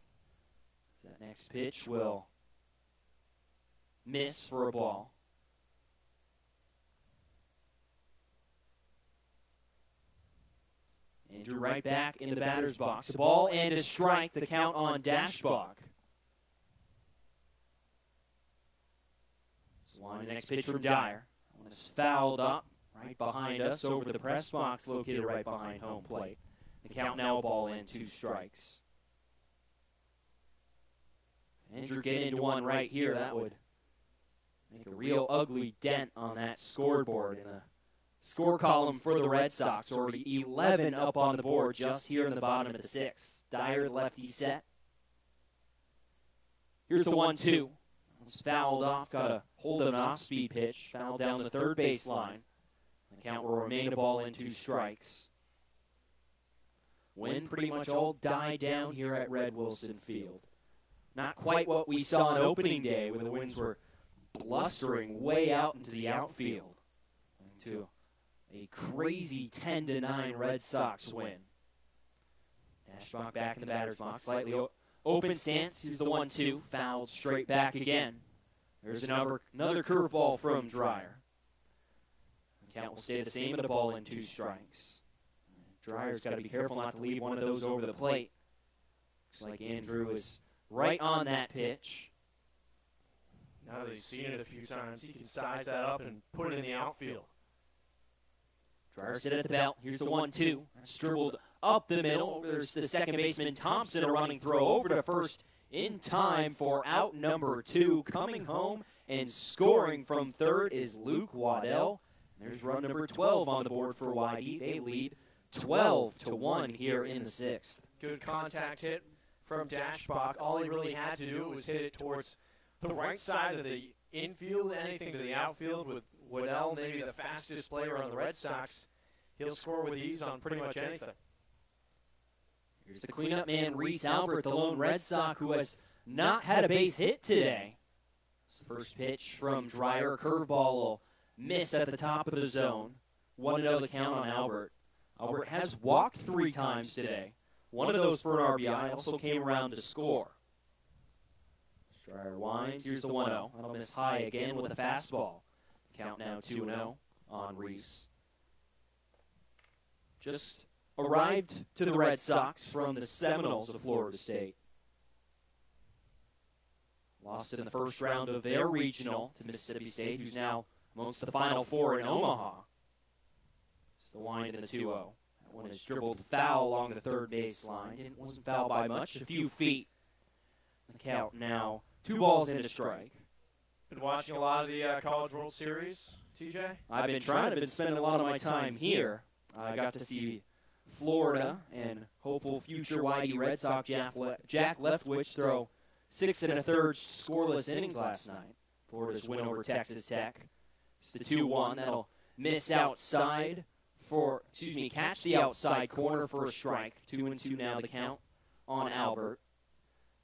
That next pitch will miss for a ball. Andrew right back in the batter's box. A ball and a strike, the count on Dashbach. So on the next pitch from Dyer. One is fouled up right behind us over the press box located right behind home plate. The count now a ball and 2 strikes. Andrew getting into one right here. That would make a real ugly dent on that scoreboard in the score column for the Red Sox. Already 11 up on the board just here in the bottom of the 6th. Dyer lefty set. Here's the 1-2. It's fouled off. Got a hold of an off-speed pitch. Fouled down the third base line. The count will remain a ball and 2 strikes. Wind pretty much all died down here at Red Wilson Field. Not quite what we saw on opening day when the winds were blustering way out into the outfield. To a crazy 10-9 Red Sox win. Dashbach back in the batter's box. Slightly open stance. Here's the 1-2. Fouled straight back again. There's another curveball from Dyer. The count will stay the same at a ball and 2 strikes. Dryer's got to be careful not to leave one of those over the plate. Looks like Andrew is right on that pitch. Now that he's seen it a few times, he can size that up and put it in the outfield. Dyer sit at the belt. Here's the 1-2. That's dribbled up the middle. There's the second baseman Thompson, a running throw over to first in time for out number 2. Coming home and scoring from third is Luke Waddell. There's run number 12 on the board for YD. They lead 12-1 here in the 6th. Good contact hit from Dashbach. All he really had to do was hit it towards the right side of the infield, anything to the outfield. With Waddell, maybe the fastest player on the Red Sox, he'll score with ease on pretty much anything. Here's the cleanup man, Reese Albert, the lone Red Sox, who has not had a base hit today. This first pitch from Dyer, curveball will miss at the top of the zone. 1-0 the count on Albert. Albert has walked 3 times today. One of those for an RBI, also came around to score. Dyer winds. Here's the 1-0. That'll miss high again with a fastball. The count now 2-0 on Reese. Just arrived to the Red Sox from the Seminoles of Florida State. Lost in the first round of their regional to Mississippi State, who's now amongst the Final Four in Omaha. It's the wind in the 2-0. That one is dribbled foul along the third base line. It wasn't fouled by much, a few feet. The count now 2 balls and a strike. Been watching a lot of the College World Series, TJ? I've been trying. I've been spending a lot of my time here. I got to see Florida and hopeful future YD Red Sox Jack Leftwich throw 6 1/3 scoreless innings last night. Florida's win over Texas Tech. It's the 2-1. That'll miss outside catch the outside corner for a strike. 2-2 now the count on Albert.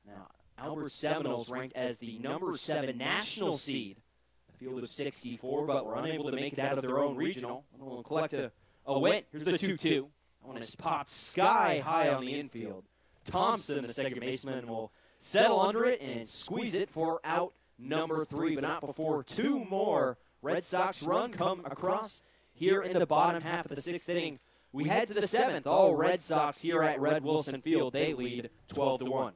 Now, Albert's Seminoles ranked as the number 7 national seed. A field of 64, but were unable to make it out of their own regional. We'll collect a a win. Here's the 2-2. That one is popped sky high on the infield. Thompson, the second baseman, will settle under it and squeeze it for out number 3, but not before 2 more Red Sox run come across here in the bottom half of the 6th inning. We head to the 7th. All Red Sox here at Red Wilson Field. They lead 12-1.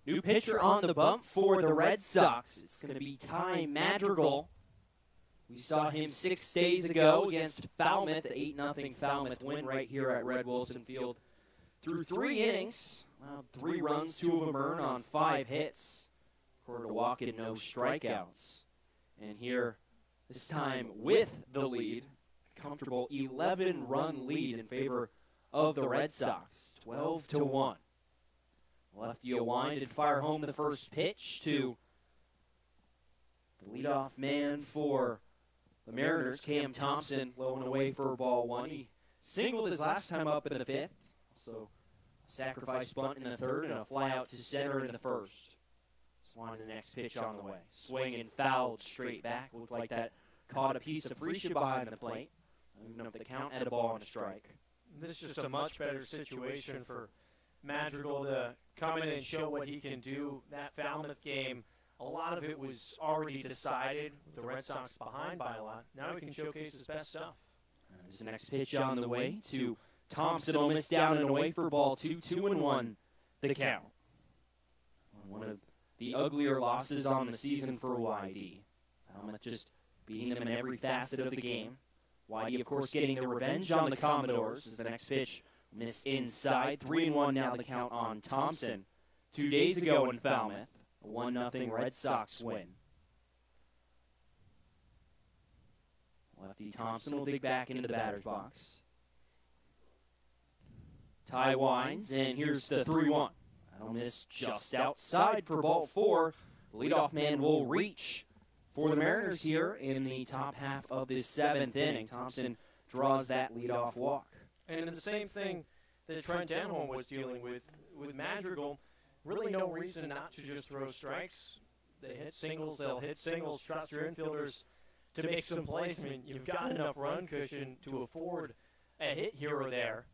New pitcher on the bump for the Red Sox. It's going to be Ty Madrigal. We saw him 6 days ago against Falmouth, the 8-0 Falmouth win right here at Red Wilson Field. Through 3 innings, allowed 3 runs, 2 of them earned on 5 hits. Recorded a walk and no strikeouts. And here, this time with the lead, a comfortable 11-run lead in favor of the Red Sox, 12-1. Lefty a wind and fire home the first pitch to the leadoff man for the Mariners, Cam Thompson, low and away for ball 1. He singled his last time up in the 5th. Also a sacrifice bunt in the 3rd and a fly out to center in the 1st. Swan the next pitch on the way. Swing and fouled straight back. Looked like that caught a piece of Freesia behind the plate. Moving up the count at a ball and a strike. This is just a much better situation for Madrigal to come in and show what he can do. That Falmouth game, a lot of it was already decided with the Red Sox behind by a lot. Now he can showcase his best stuff. There's the next pitch on the way to Thompson, almost down and away for ball 2, 2-1 the count. One of the uglier losses on the season for YD. Falmouth just beating them in every facet of the game. YD, of course, getting the revenge on the Commodores as the next pitch missed inside. 3-1 now the count on Thompson. 2 days ago in Falmouth, a 1-0 Red Sox win. Lefty Thompson will dig back into the batter's box. Ty winds, and here's the 3-1. That'll miss just outside for ball 4. The leadoff man will reach for the Mariners here in the top half of this 7th inning. Thompson draws that leadoff walk. And in the same thing that Trent Denholm was dealing with Madrigal, really no reason not to just throw strikes. They hit singles, they'll hit singles, trust your infielders to make some plays. I mean, you've got enough run cushion to afford a hit here or there.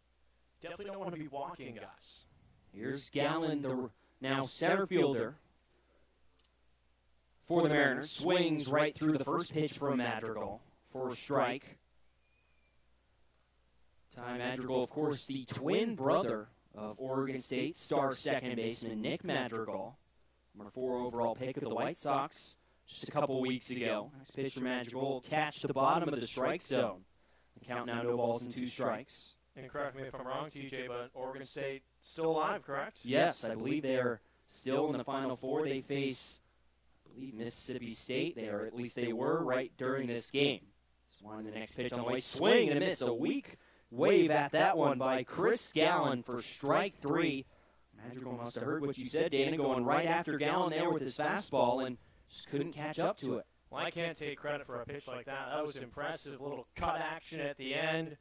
Definitely don't want to be walking guys. Here's Gallen, the now center fielder for the Mariners. Swings right through the first pitch from Madrigal for a strike. Ty Madrigal, of course, the twin brother of Oregon State star second baseman Nick Madrigal. Number 4 overall pick of the White Sox just a couple weeks ago. Next pitch for Madrigal will catch the bottom of the strike zone. The count now 2 balls and 2 strikes. And correct me if I'm wrong, TJ, but Oregon State still alive, correct? Yes, I believe they're still in the Final Four. They face, I believe, Mississippi State. They are, at least they were, right during this game. Swan the next pitch on the way. Swing and a miss. A weak wave at that one by Chris Gallen for strike 3. Madrigal must have heard what you said, Dana, going right after Gallen there with his fastball and just couldn't catch up to it. Well, I can't take credit for a pitch like that. That was impressive. A little cut action at the end,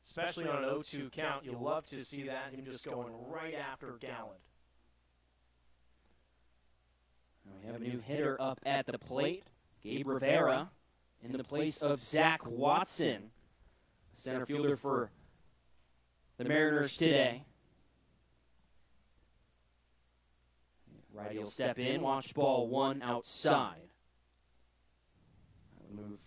especially on an 0-2 count. You love to see that, him just going right after Gallen. We have a new hitter up at the plate, Gabe Rivera, in the place of Zach Watson, center fielder for the Mariners today. Righty will step in, watch ball one outside. That would move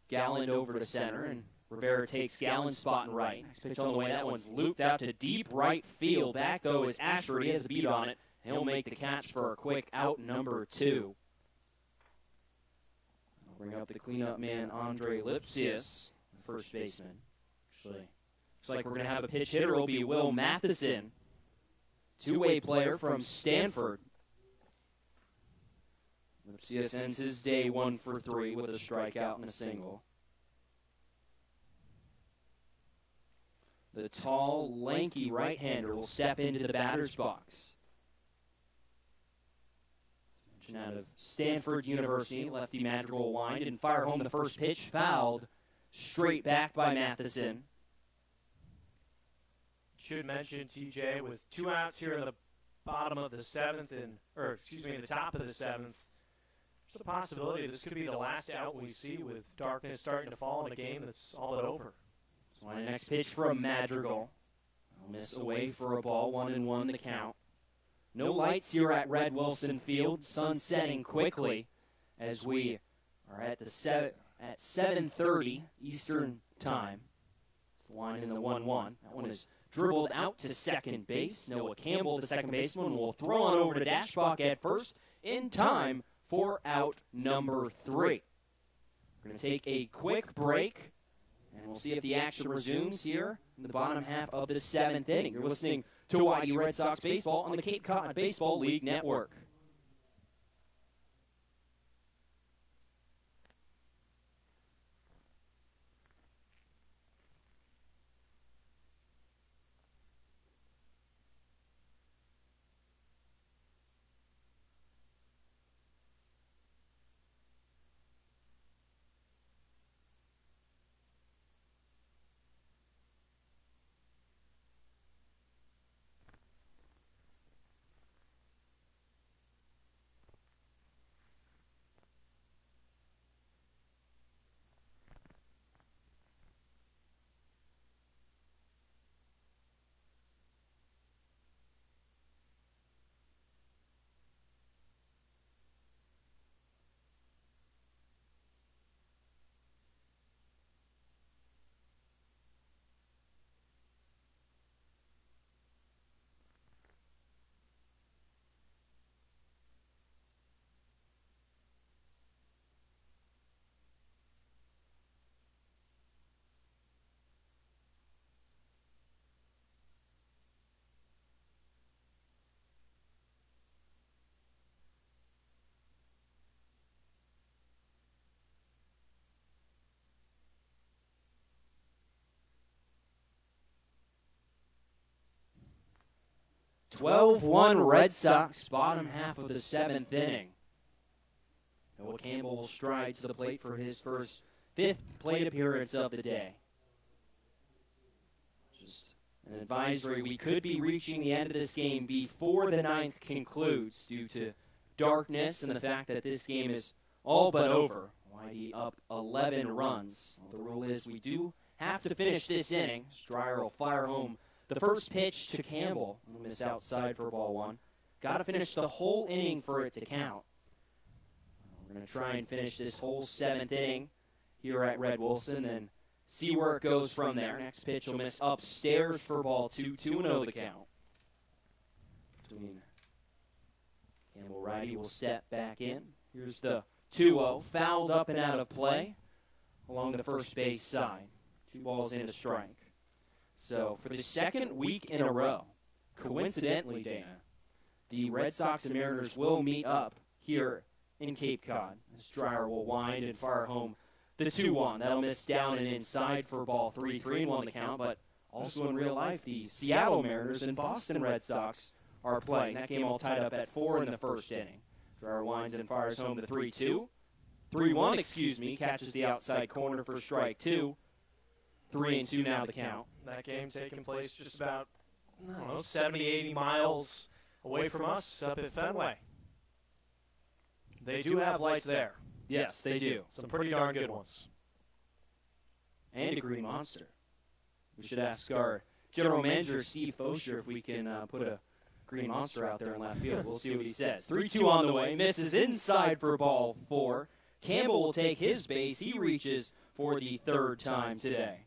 Gallen over to center, and Rivera takes Gallen's spot in right. Next pitch on the way, that one's looped out to deep right field. Back, though, is Ashford. He has a beat on it, and he'll make the catch for a quick out number 2. I'll bring up the cleanup man, Andre Lipsius, the first baseman. Actually, looks like we're going to have a pitch hitter. It'll be Will Matheson, two-way player from Stanford. Lipsius ends his day 1 for 3 with a strikeout and a single. The tall, lanky right-hander will step into the batter's box. Out of Stanford University, lefty Madrigal will wind and fire home the first pitch, fouled straight back by Matheson. Should mention, TJ, with 2 outs here in the bottom of the 7th, the top of the 7th, there's a possibility this could be the last out we see with darkness starting to fall in a game that's all but over. So on the next pitch from Madrigal. I'll miss away for a ball, 1-1 the count. No lights here at Red Wilson Field. Sun setting quickly as we are at 7:30 Eastern time. It's the line in the 1-1. That one is dribbled out to second base. Noah Campbell, the second baseman, will throw on over to Dashbach at first in time for out number 3. We're going to take a quick break, and we'll see if the action resumes here in the bottom half of the 7th inning. You're listening to Hawaii Red Sox Baseball on the Cape Cod Baseball League Network. (12-1) Red Sox, bottom half of the 7th inning. Noah Campbell will stride to the plate for his first 5th plate appearance of the day. Just an advisory, we could be reaching the end of this game before the 9th concludes due to darkness and the fact that this game is all but over. Hawaii up 11 runs. Well, the rule is we do have to finish this inning. Stryer will fire home the first pitch to Campbell. We'll miss outside for ball 1. Got to finish the whole inning for it to count. We're going to try and finish this whole 7th inning here at Red Wilson and see where it goes from there. Next pitch will miss upstairs for ball 2. 2-0 the count. Between Campbell righty will step back in. Here's the 2-0. Fouled up and out of play along the first base side. 2 balls and a strike. So for the 2nd week in a row, coincidentally, Dana, the Red Sox and Mariners will meet up here in Cape Cod. As Stryer will wind and fire home the 2-1. That'll miss down and inside for ball 3. 3-1 the count, but also in real life, the Seattle Mariners and Boston Red Sox are playing. That game all tied up at 4 in the first inning. Dreyer winds and fires home the 3-2. 3-1, catches the outside corner for strike 2. 3-2 now the count. That game taking place just about, 70, 80 miles away from us up at Fenway. They do have lights there. Yes, they do. Some pretty darn good ones. And a green monster. We should ask our general manager, Steve Fosher, if we can put a green monster out there in left field. We'll see what he says. 3-2 on the way. Misses inside for ball 4. Campbell will take his base. He reaches for the third time today.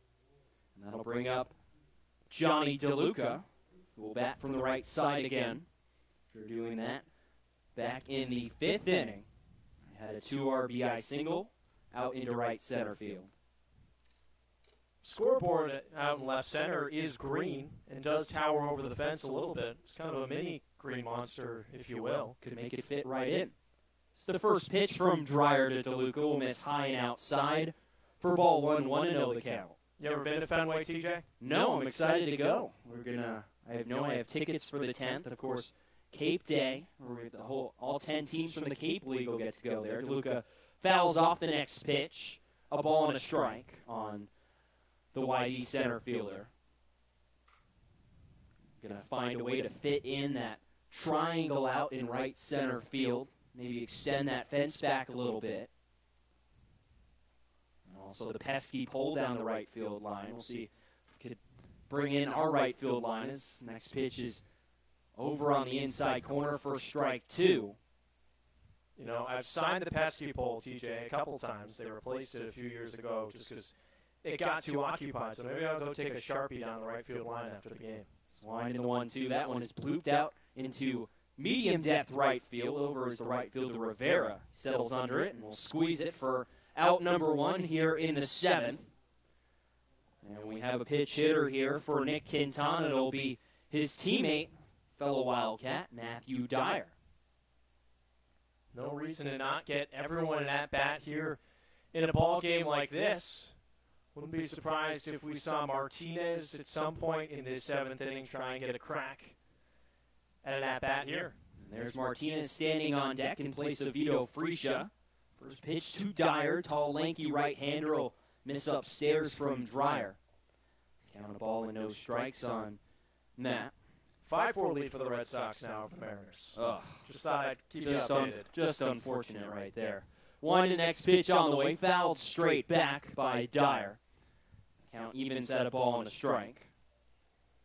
And that'll bring up Johnny DeLuca, who will bat from the right side again. After doing that, back in the 5th inning, he had a 2 RBI single out into right center field. Scoreboard out in left center is green and does tower over the fence a little bit. It's kind of a mini green monster, if you will. Could make it fit right in. It's the first pitch from Dreyer to DeLuca. Will miss high and outside for ball 1, 1-0 the count. You ever been to Fenway, TJ? No, I'm excited to go. I have tickets for the 10th. Of course, Cape Day, where all 10 teams from the Cape League will get to go there. DeLuca fouls off the next pitch. A ball and a strike on the YD center fielder. Going to find a way to fit in that triangle out in right center field. Maybe extend that fence back a little bit. And also the pesky pull down the right field line. We'll see if we could bring in our right field line. This next pitch is over on the inside corner for strike 2. I've signed the pesky pole, TJ, a couple times. They replaced it a few years ago just because it got too occupied. So maybe I'll go take a Sharpie down the right field line after the game. Line in the 1-2. That one is blooped out into medium depth right field. Over is the right fielder Rivera. Settles under it and will squeeze it for out number 1 here in the 7th. And we have a pitch hitter here for Nick Quintana. It'll be his teammate, fellow Wildcat, Matthew Dyer. No reason to not get everyone at bat here in a ball game like this. Wouldn't be surprised if we saw Martinez at some point in this 7th inning try and get a crack at an at-bat here. And there's Martinez standing on deck in place of Vito Freesia. First pitch to Dyer. Tall, lanky right-hander will miss upstairs from Dreyer. Count a ball and no strikes on Matt. 5-4 lead for the Red Sox now over the Mariners. Just thought I'd keep you updated. Just unfortunate right there. One to next pitch on the way. Fouled straight back by Dyer. Count evens at a ball and a strike.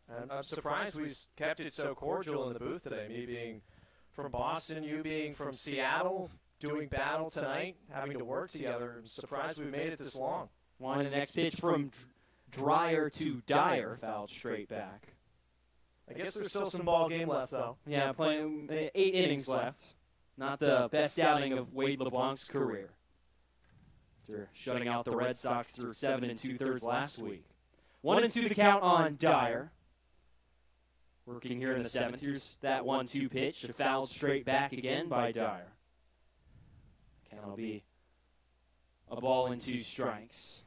And I'm surprised we kept it so cordial in the booth today. Me being from Boston, you being from Seattle, doing battle tonight, having to work together. I'm surprised we made it this long. One to next pitch from Dreyer to Dyer. Fouled straight back. I guess there's still some ball game left, though. Yeah, playing 8 innings left. Not the best outing of Wade LeBlanc's career. After shutting out the Red Sox through 7 2/3 last week. 1-2 the count on Dyer. Working here in the 7th. Here's that 1-2 pitch. A foul straight back again by Dyer. Count will be a ball and 2 strikes.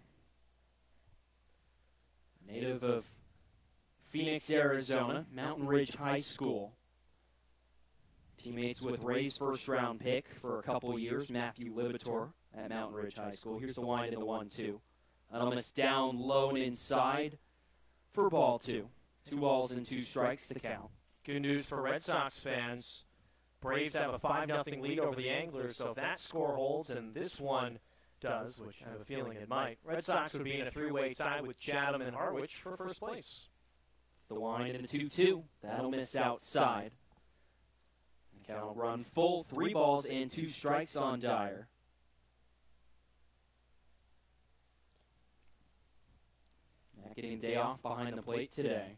Native of Phoenix, Arizona, Mountain Ridge High School. Teammates with Ray's first-round pick for a couple years, Matthew Libator at Mountain Ridge High School. Here's the wind in the 1-2. That'll miss down low and inside for ball 2. 2 balls and 2 strikes to count. Good news for Red Sox fans. Braves have a 5-0 lead over the Anglers, so if that score holds and this one does, which I have a feeling it might, Red Sox would be in a 3-way tie with Chatham and Harwich for first place. It's the wind in the 2-2. That'll miss outside. Count will run full. 3 balls and 2 strikes on Dyer. Matt getting a day off behind the plate today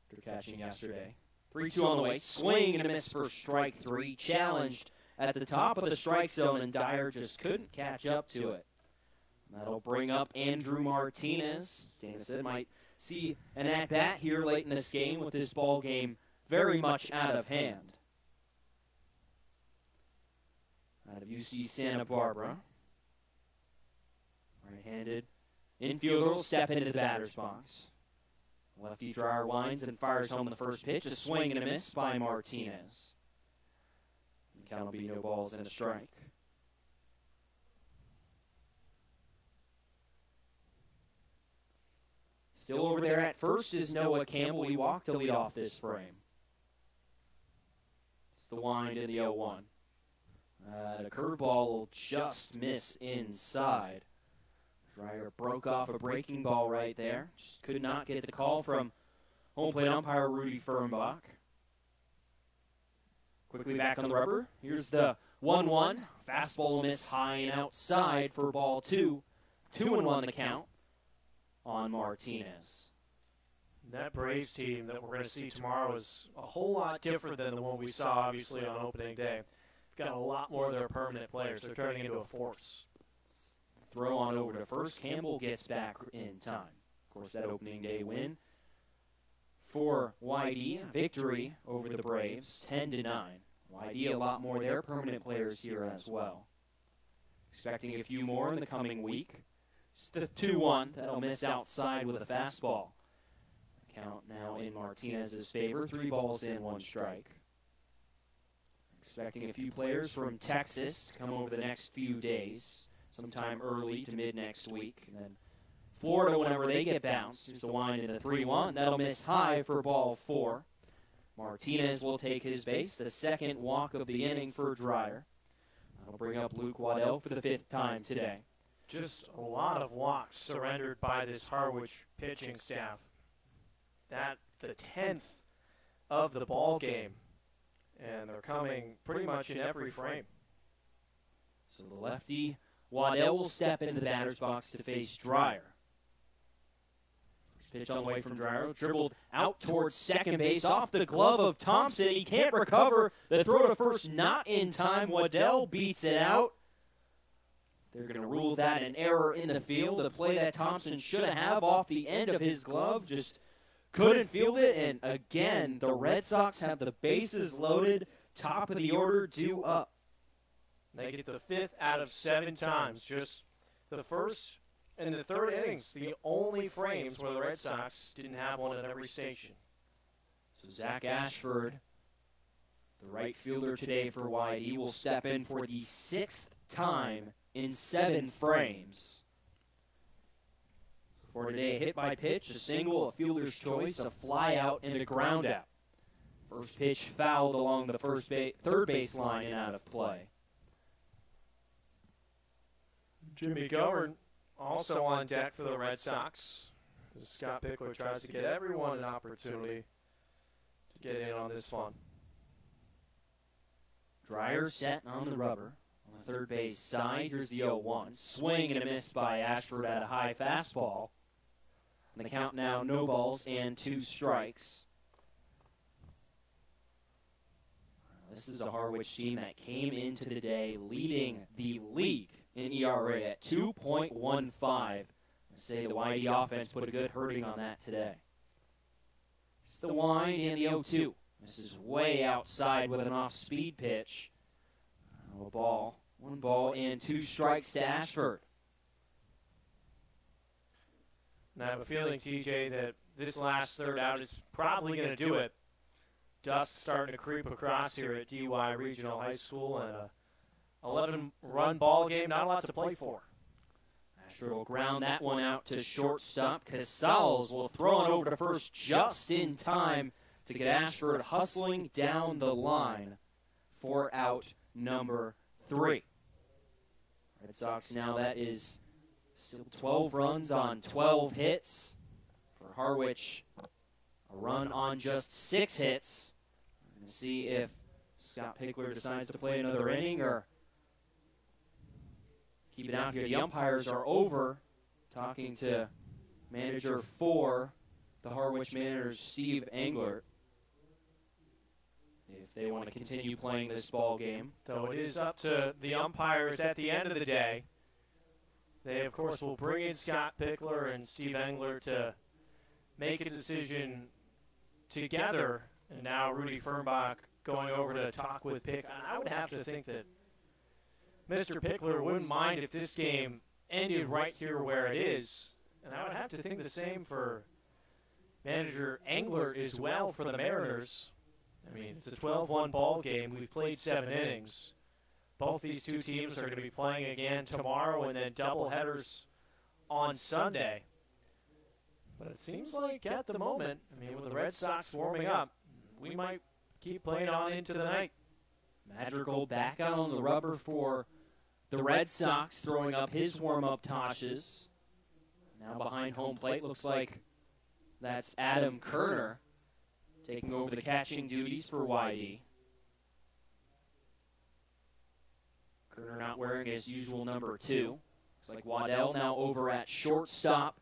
after catching yesterday. 3-2 on the way. Swing and a miss for strike 3. Challenged at the top of the strike zone, and Dyer just couldn't catch up to it. That'll bring up Andrew Martinez. Dana said might see an at-bat here late in this game with this ball game very much out of hand. Out of UC Santa Barbara. Right-handed infielder will step into the batter's box. Lefty Dreyer winds and fires home the first pitch. A swing and a miss by Martinez. The count will be no balls and a strike. Still over there at first is Noah Campbell. He walked to lead off this frame. It's the wind in the 0-1. The curveball will just miss inside. Dreyer broke off a breaking ball right there. Just could not get the call from home plate umpire Rudy Fernbach. Quickly back on the rubber. Here's the 1-1. Fastball will miss high and outside for ball 2. 2-1 the count on Martinez. That Braves team that we're going to see tomorrow is a whole lot different than the one we saw, obviously, on opening day. Got a lot more of their permanent players. They're turning into a force. Throw on over to first. Campbell gets back in time. Of course, that opening day win for YD. Victory over the Braves, 10-9. YD a lot more their permanent players here as well. Expecting a few more in the coming week. It's the 2-1. That'll miss outside with a fastball. Count now in Martinez's favor. 3 balls in, 1 strike. Expecting a few players from Texas to come over the next few days, sometime early to mid next week. And then Florida, whenever they get bounced, is the wind in a 3-1. That'll miss high for ball 4. Martinez will take his base, the second walk of the inning for Dreyer. That'll bring up Luke Waddell for the 5th time today. Just a lot of walks surrendered by this Harwich pitching staff. That the 10th of the ball game, and they're coming pretty much in every frame. So the lefty Waddell will step into the batter's box to face Dreyer. First pitch on the way from Dreyer, dribbled out towards second base off the glove of Thompson. He can't recover. The throw to first not in time. Waddell beats it out. They're going to rule that an error in the field. A play that Thompson should have off the end of his glove. Just couldn't field it. And again, the Red Sox have the bases loaded. Top of the order, due up. They get the 5th out of 7 times. Just the first and the third innings, the only frames where the Red Sox didn't have one at every station. So Zach Ashford, the right fielder today for YD, will step in for the 6th time in 7 frames. For today, a hit by pitch, a single, a fielder's choice, a fly out, and a ground out. First pitch fouled along the third base line and out of play. Jimmy Govern also on deck for the Red Sox. Scott Pickler tries to get everyone an opportunity to get in on this fun. Dreyer set on the rubber on the third base side. Here's the 0-1. Swing and a miss by Ashford at a high fastball. And the count now, no balls and 2 strikes. This is a Harwich team that came into the day leading the league in ERA at 2.15. I say the YD offense put a good hurting on that today. It's the wind and the 0-2. This is way outside with an off-speed pitch. A ball. 1 ball and 2 strikes to Ashford. And I have a feeling, TJ, that this last third out is probably going to do it. Dust starting to creep across here at DY Regional High School, and a 11-run ball game, not a lot to play for. Ashford will ground that one out to shortstop. Casals will throw it over to first just in time to get Ashford hustling down the line for out number 3. Red Sox now, that is still 12 runs on 12 hits. For Harwich, a run on just 6 hits. We're going to see if Scott Pickler decides to play another inning or keep it out here. The umpires are over, talking to manager for the Harwich Mariners, Steve Englert, if they want to continue playing this ball game. Though it is up to the umpires at the end of the day. They, of course, will bring in Scott Pickler and Steve Englert to make a decision together. And now Rudy Fernbach going over to talk with Pick. I would have to think that Mr. Pickler wouldn't mind if this game ended right here where it is. And I would have to think the same for manager Englert as well for the Mariners. I mean, it's a 12-1 ball game. We've played 7 innings. Both these two teams are going to be playing again tomorrow and then doubleheaders on Sunday. But it seems like at the moment, I mean, with the Red Sox warming up, we might keep playing on into the night. Madrigal back out on the rubber for the Red Sox, throwing up his warm-up toshes. Now behind home plate, looks like that's Adam Kerner taking over the catching duties for YD. Kerner not wearing his usual number 2. Looks like Waddell now over at shortstop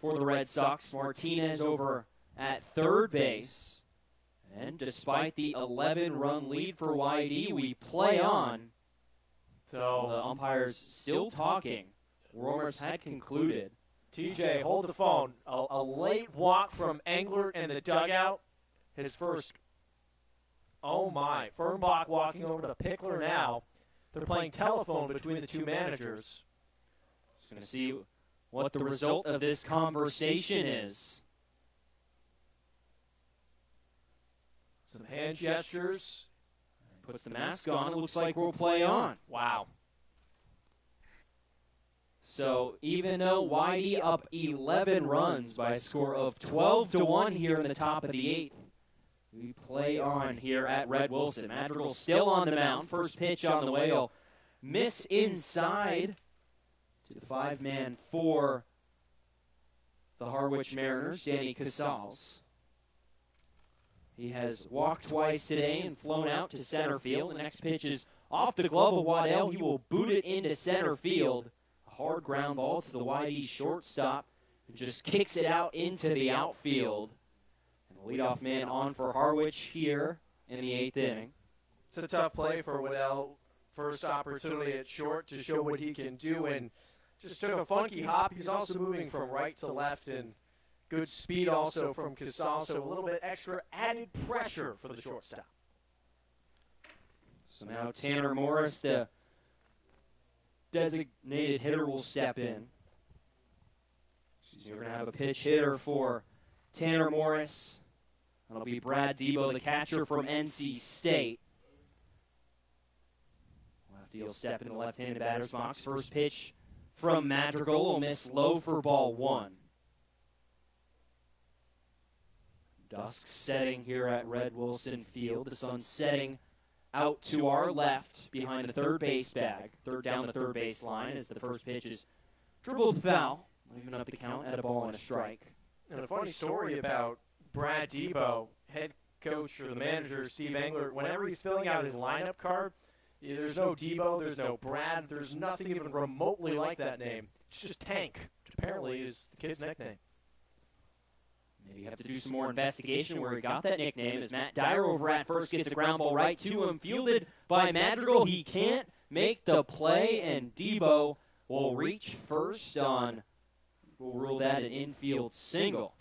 for the Red Sox. Martinez over at third base. And despite the 11-run lead for YD, we play on. So the umpires still talking. Warmers had concluded. TJ, hold the phone. A late walk from Englert in the dugout. His first. Oh, my. Fernbach walking over to Pickler now. They're playing telephone between the two managers. Just going to see what the result of this conversation is. Some hand gestures. Puts the mask on. It looks like we'll play on. Wow. So even though YD up 11 runs by a score of 12-1 here in the top of the 8th, we play on here at Red Wilson. Madrigal still on the mound. First pitch on the way. He'll miss inside to the 5-man for the Harwich Mariners, Danny Casals. He has walked twice today and flown out to center field. The next pitch is off the glove of Waddell. He will boot it into center field. A hard ground ball to the YD shortstop and just kicks it out into the outfield. And the leadoff man on for Harwich here in the 8th inning. It's a tough play for Waddell. First opportunity at short to show what he can do, and just took a funky hop. He's also moving from right to left, and good speed also from Casal, so a little bit extra added pressure for the shortstop. So now Tanner Morris, the designated hitter, will step in. We're going to have a pitch hitter for Tanner Morris. That'll be Brad Debo, the catcher from NC State. Lefty will step in the left-handed batter's box. First pitch from Madrigal will miss low for ball 1. Dusk setting here at Red Wilson Field. The sun setting out to our left behind the third base bag. Down the third base line as the first pitch is dribbled foul, leaving up the count at a ball and a strike. And a funny story about Brad Debo, head coach or the manager, Steve Englert, whenever he's filling out his lineup card, there's no Debo, there's no Brad, there's nothing even remotely like that name. It's just Tank, which apparently is the kid's nickname. Maybe you have to do some more investigation where he got that nickname, as Matt Dyer over at first gets a ground ball right to him, fielded by Madrigal. He can't make the play, and Debo will reach first on, we'll rule that an infield single.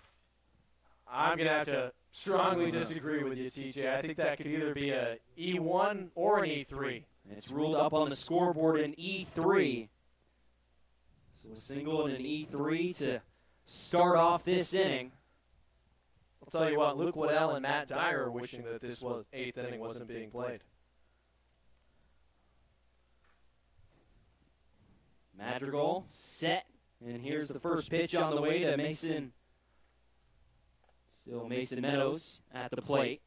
I'm going to have to strongly disagree with you, TJ. I think that could either be a E1 or an E3. It's ruled up on the scoreboard an E3. So a single and an E3 to start off this inning. I'll tell you what, Luke Waddell and Matt Dyer are wishing that this 8th inning wasn't being played. Madrigal set, and here's the first pitch on the way to Mason. Still Mason Meadows at the plate.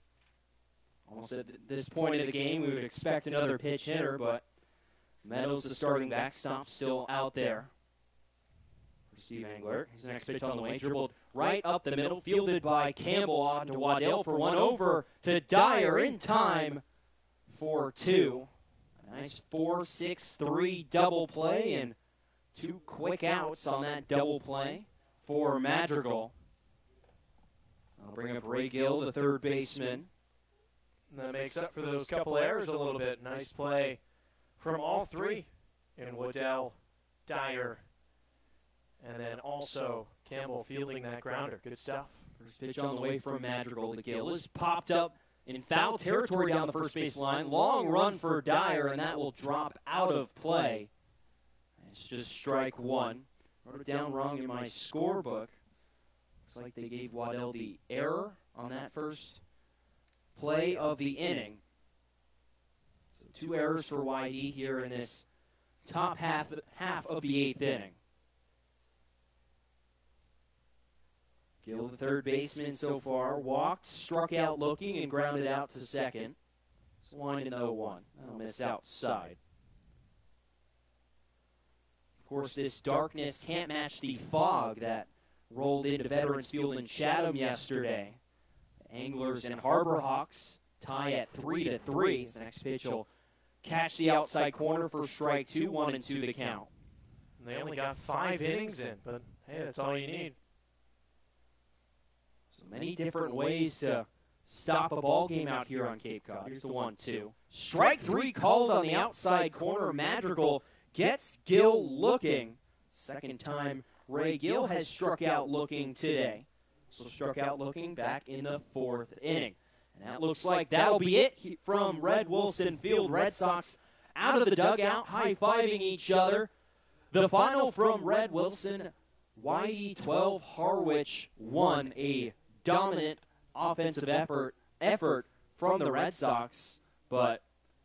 Almost at this point of the game, we would expect another pitch hitter, but Meadows, the starting backstop, still out there. Steve Englert. His next pitch on the way, dribbled right up the middle, fielded by Campbell on to Waddell for one, over to Dyer in time for 2. A nice 4-6-3 double play and 2 quick outs on that double play for Madrigal. I'll bring up Ray Gill, the third baseman. And that makes up for those couple errors a little bit. Nice play from all 3 in Waddell, Dyer, and then also Campbell fielding that grounder. Good stuff. First pitch on the way from Madrigal to Gill is popped up in foul territory down the first base line. Long run for Dyer, and that will drop out of play. It's just strike 1. Wrote it down wrong in my scorebook. Looks like they gave Waddell the error on that first play of the inning. So 2 errors for YD here in this top half of the 8th inning. Gill, the third baseman so far, walked, struck out looking, and grounded out to second. It's 1-0-1. That'll miss outside. Of course, this darkness can't match the fog that rolled into Veterans Field in Chatham yesterday. The Anglers and Harbor Hawks tie at 3-3. The next pitch will catch the outside corner for strike 2, 1-2 the count. And they only got 5 innings in, but hey, that's all you need. So many different ways to stop a ball game out here on Cape Cod. Here's the 1-2. Strike 3 called on the outside corner. Madrigal gets Gill looking. Second time Ray Gill has struck out looking today. So struck out looking back in the 4th inning. And that looks like that'll be it from Red Wilson Field. Red Sox out of the dugout, high-fiving each other. The final from Red Wilson, YD 12, Harwich 1. A dominant offensive effort from the Red Sox, but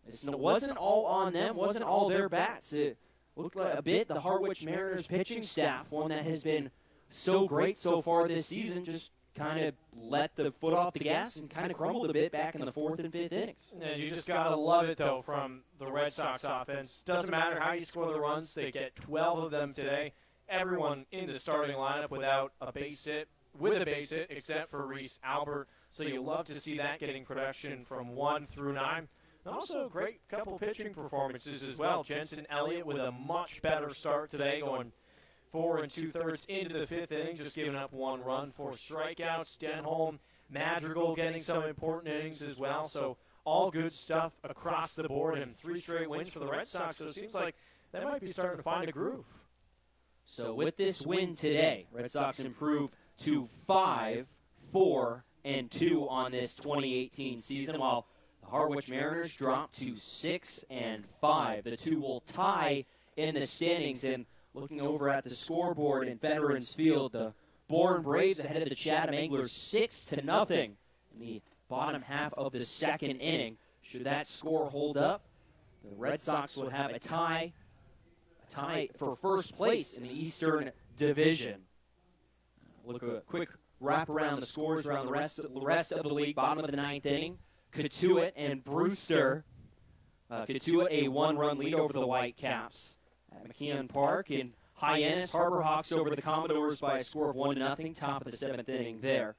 it wasn't all on them, wasn't all their bats. It looked like a bit the Harwich Mariners pitching staff, one that has been so great so far this season, just kind of let the foot off the gas and kind of crumbled a bit back in the 4th and 5th innings. And you just got to love it, though, from the Red Sox offense. Doesn't matter how you score the runs. They get 12 of them today. Everyone in the starting lineup without a base hit, with a base hit, except for Reese Albert. So you love to see that getting production from 1 through 9. And also a great couple pitching performances as well. Jensen Elliott with a much better start today, going 4 2/3 into the 5th inning, just giving up 1 run, 4 strikeouts. Denholm, Madrigal getting some important innings as well. So all good stuff across the board, and 3 straight wins for the Red Sox. So it seems like they might be starting to find a groove. So with this win today, Red Sox improve to 5-4-2 on this 2018 season, while the Harwich Mariners drop to 6-5. The two will tie in the standings. And looking over at the scoreboard in Veterans Field, the Bourne Braves ahead of the Chatham Anglers 6-0 in the bottom half of the 2nd inning. Should that score hold up, the Red Sox would have a tie for first place in the Eastern Division. Look a quick wrap around the scores around the rest of the league. Bottom of the 9th inning, Katuitt and Brewster. Katuitt a 1-run lead over the Whitecaps at McKeon Park. In Hyannis, Harbor Hawks over the Commodores by a score of 1-0. Top of the 7th inning there.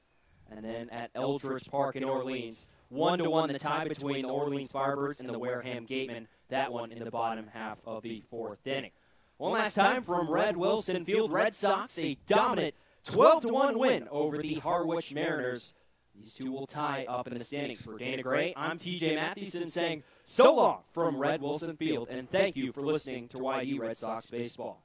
And then at Eldridge Park in Orleans, 1-1 the tie between the Orleans Firebirds and the Wareham Gatemen. That one in the bottom half of the 4th inning. One last time from Red Wilson Field, Red Sox a dominant 12-1 win over the Harwich Mariners. These two will tie up in the standings. For Dana Gray, I'm TJ Mathewson saying so long from Red Wilson Field, and thank you for listening to YD Red Sox Baseball.